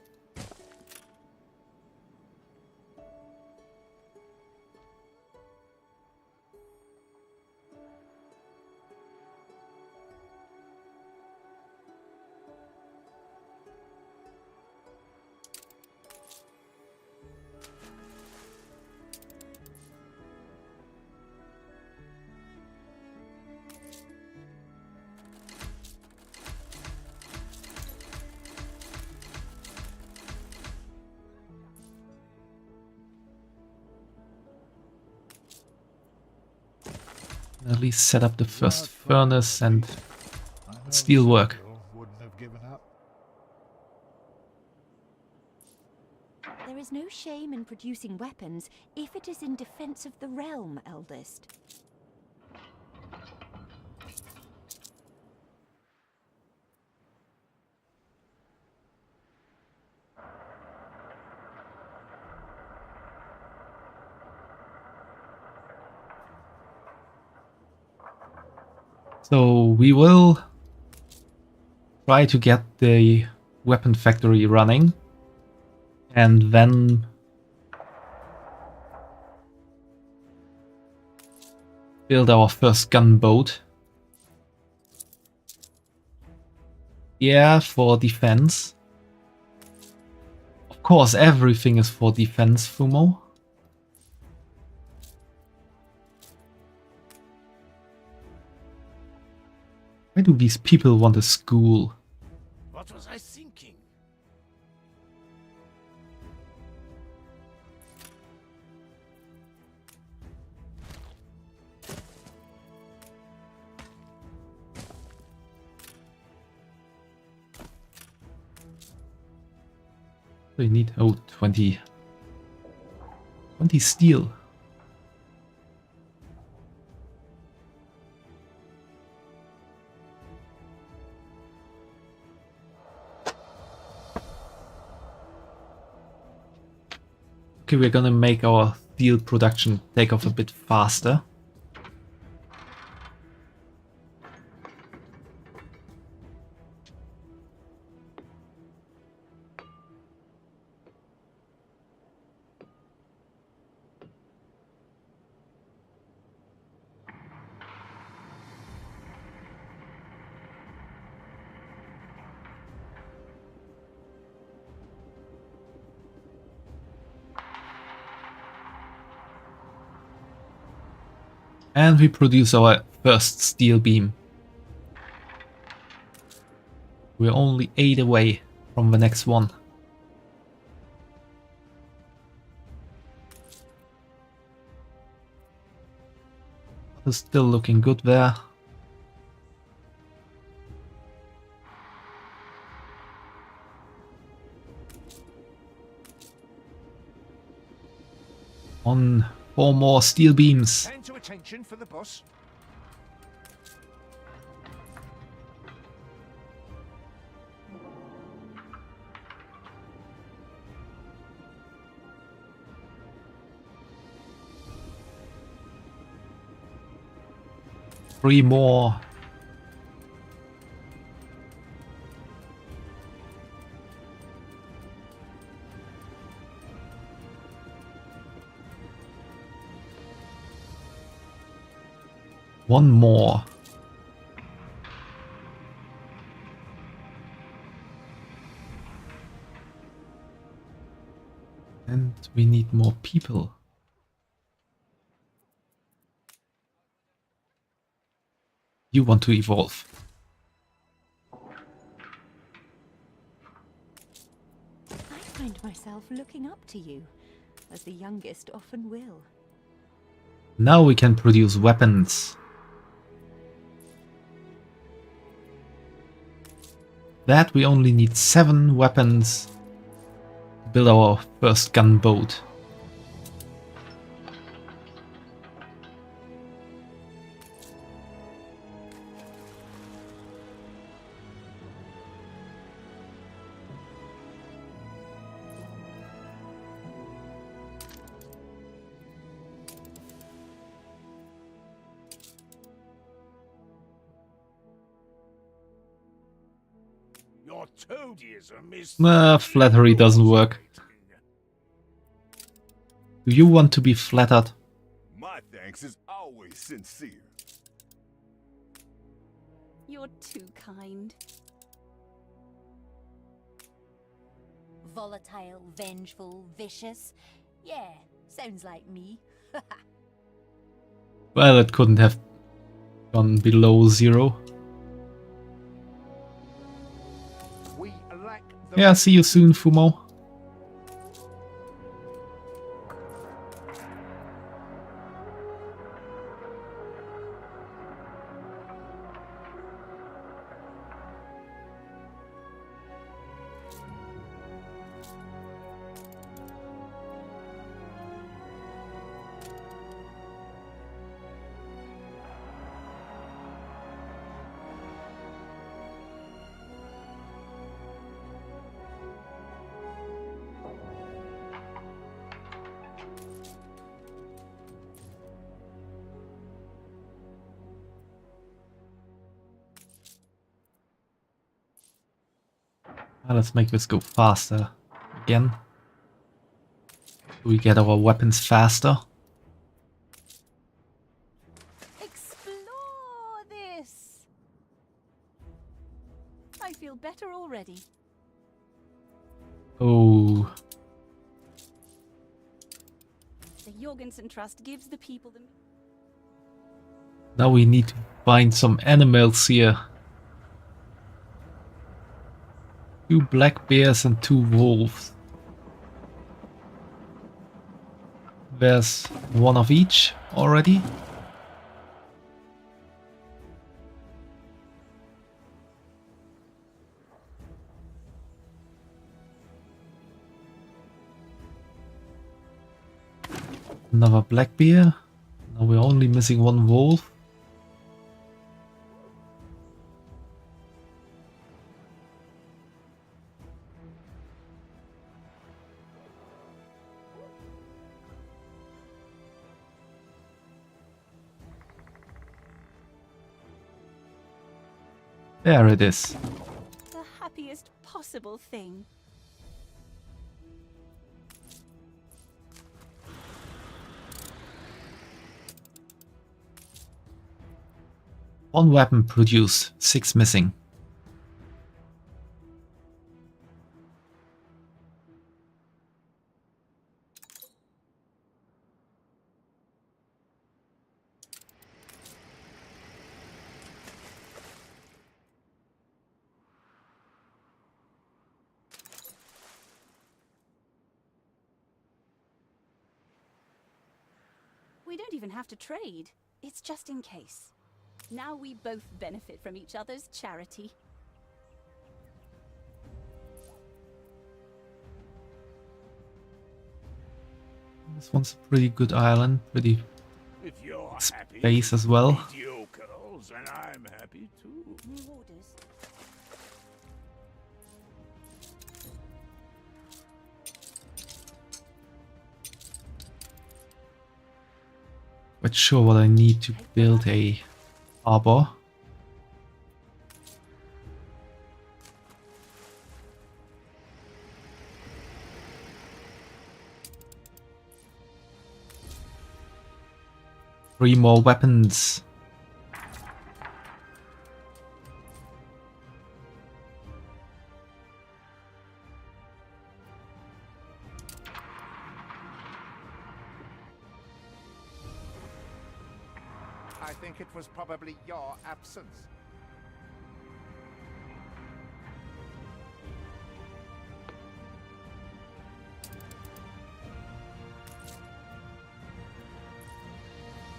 At least set up the first furnace and steel work. Wouldn't have given shame in producing weapons if it is in defense of the realm, eldest. So we will try to get the weapon factory running, and then build our first gunboat. Yeah, for defense. Of course, everything is for defense, Fumo. Why do these people want a school? What was I thinking? They need 20 steel. Okay, we're gonna make our steel production take off a bit faster. And we produce our first steel beam. We're only 8 away from the next one. It's still looking good there. On 4 more steel beams. Turn to attention for the boss. Three more. One more. And we need more people. You want to evolve. I find myself looking up to you, as the youngest often will. Now we can produce weapons. That we only need 7 weapons to build our first gunboat. Your toadyism is... Flattery doesn't work. Do you want to be flattered? My thanks is always sincere. You're too kind. Volatile, vengeful, vicious. Yeah, sounds like me. Well, it couldn't have gone below 0. Yeah, see you soon, Fumo. Let's make this go faster again. We get our weapons faster. Explore this! I feel better already. Oh, The Jorgensen Trust gives the people the... now we need to find some animals here. 2 black bears and 2 wolves. There's one of each already. Another black bear. Now we're only missing 1 wolf. There it is. The happiest possible thing. One weapon produced, 6 missing. We don't even have to trade. It's just in case. Now we both benefit from each other's charity. This one's a pretty good island, pretty If you're happy, space as well. mediocres, and I'm happy too. New orders. Not sure what I need to build a harbor. Three more weapons. I think it was probably your absence.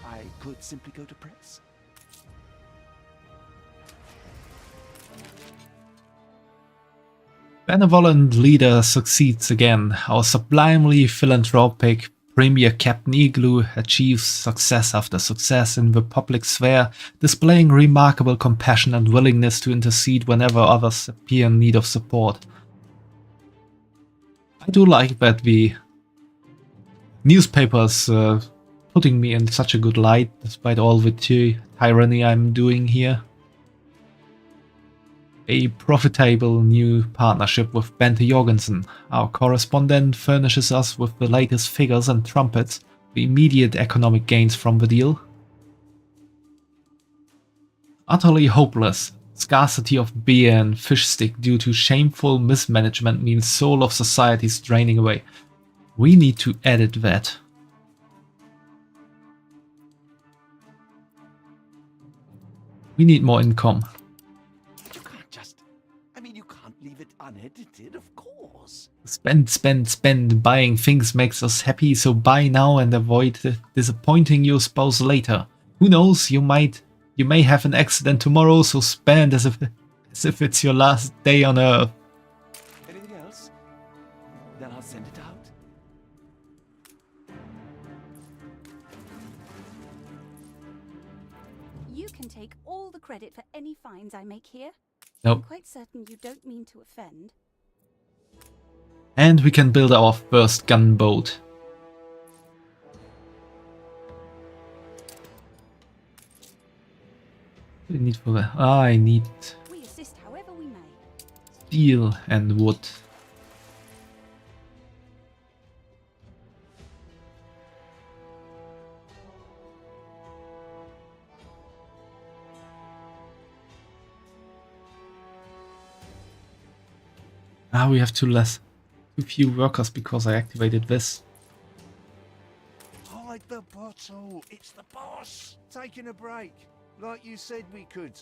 I could simply go to press. Benevolent leader succeeds again. Our sublimely philanthropic Premier Captain Igloo achieves success after success in the public sphere, displaying remarkable compassion and willingness to intercede whenever others appear in need of support. I do like that the newspapers putting me in such a good light, despite all the tyranny I'm doing here. A profitable new partnership with Bente Jorgensen. Our correspondent furnishes us with the latest figures and trumpets, the immediate economic gains from the deal. Utterly hopeless. Scarcity of beer and fish stick due to shameful mismanagement means soul of society's draining away. We need to edit that. We need more income. Leave it unedited, of course. Spend, spend, spend. Buying things makes us happy, so buy now and avoid disappointing your spouse later. Who knows, you may have an accident tomorrow, so spend as if it's your last day on Earth. Anything else? Then I'll send it out. You can take all the credit for any finds I make here. Nope. I'm quite certain you don't mean to offend. And we can build our first gunboat. What do I need for that? I need... We assist however we may. steel and wood. Ah, we have too few workers because I activated this. Hide the bottle! It's the boss! Taking a break, like you said we could.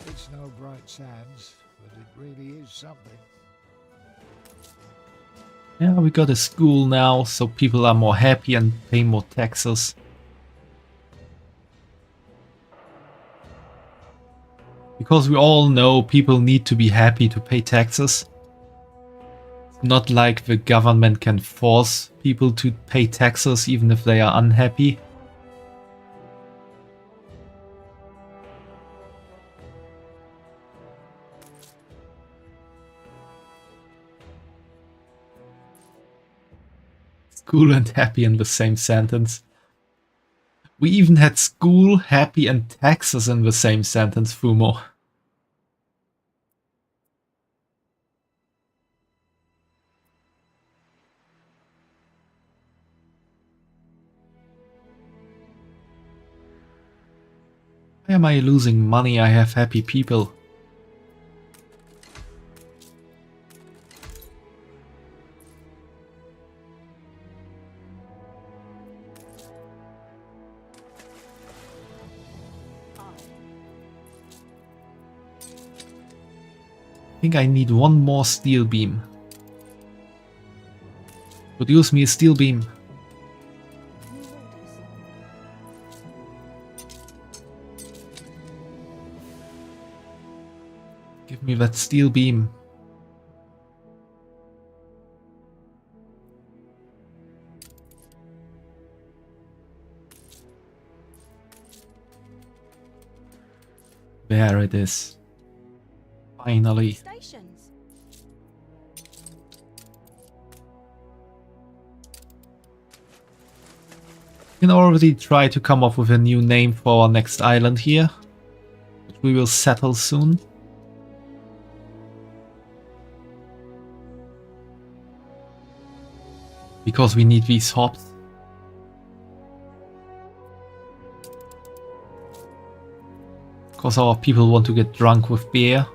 It's no bright sands, but it really is something. Yeah, we got a school now, so people are more happy and pay more taxes. Because we all know people need to be happy to pay taxes. It's not like the government can force people to pay taxes even if they are unhappy. School and happy in the same sentence. We even had school, happy and taxes in the same sentence, Fumo. Why am I losing money? I have happy people. I think I need one more steel beam. Produce me a steel beam. Give me that steel beam. There it is. Finally. Stations. We can already try to come up with a new name for our next island here, which we will settle soon. Because we need these hops. Because our people want to get drunk with beer.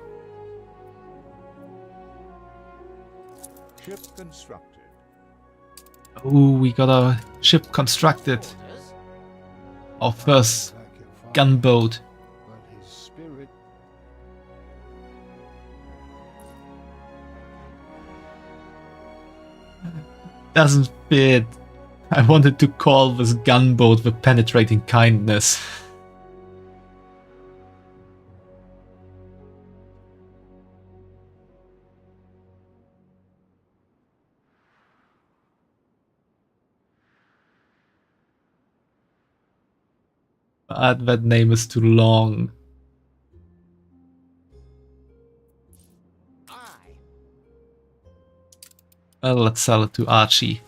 Ship constructed. Oh, we got a ship constructed. Our first gunboat. But his spirit... Doesn't fit. I wanted to call this gunboat the Penetrating Kindness. But that name is too long. Well, let's sell it to Archie.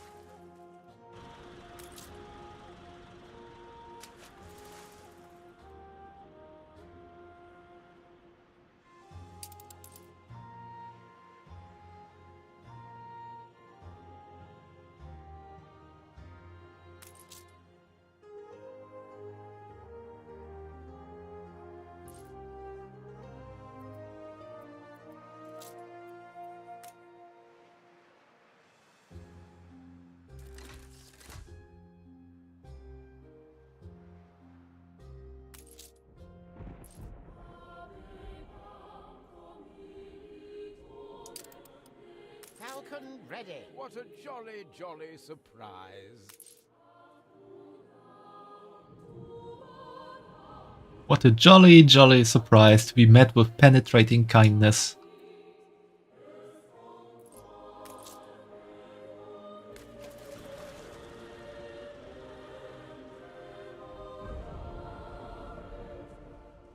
Falcon ready. What a jolly, jolly surprise. What a jolly, jolly surprise to be met with penetrating kindness.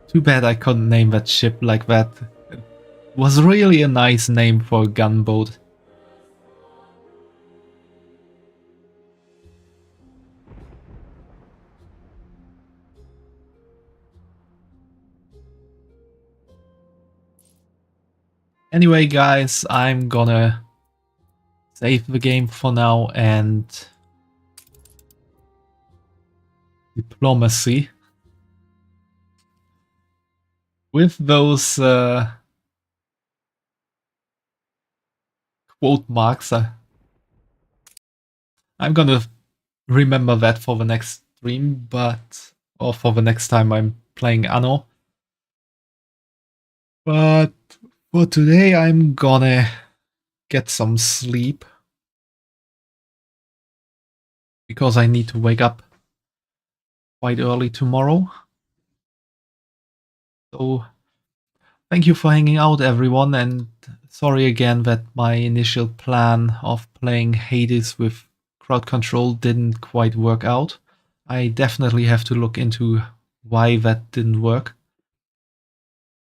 Too bad I couldn't name that ship like that. Was really a nice name for a gunboat. Anyway, guys, I'm gonna save the game for now and diplomacy. With those quote marks, I'm gonna remember that for the next stream, or for the next time I'm playing Anno. But for today, I'm gonna get some sleep because I need to wake up quite early tomorrow. So thank you for hanging out, everyone, and sorry again that my initial plan of playing Hades with crowd control didn't quite work out. I definitely have to look into why that didn't work.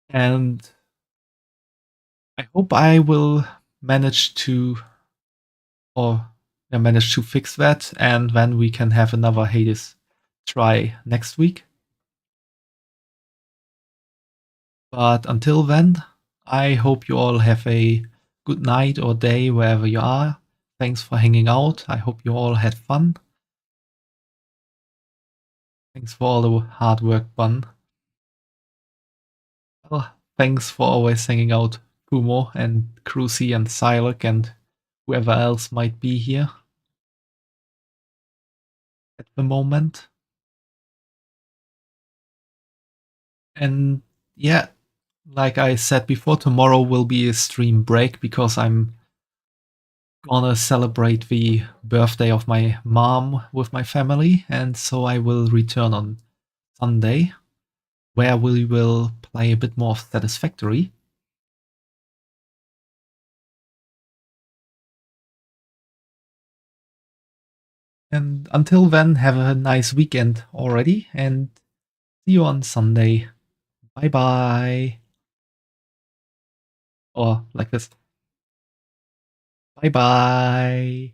And I hope I will manage to fix that, and then we can have another Hades try next week. But until then, I hope you all have a good night or day wherever you are. Thanks for hanging out. I hope you all had fun. Thanks for all the hard work, Bun. Well, thanks for always hanging out, Kumo and Crucy and Silek and whoever else might be here at the moment. And yeah, like I said before, tomorrow will be a stream break because I'm gonna celebrate the birthday of my mom with my family, and so I will return on Sunday, where we will play a bit more of Satisfactory. And until then, have a nice weekend already, and see you on Sunday. Bye bye. Or like this. Bye bye.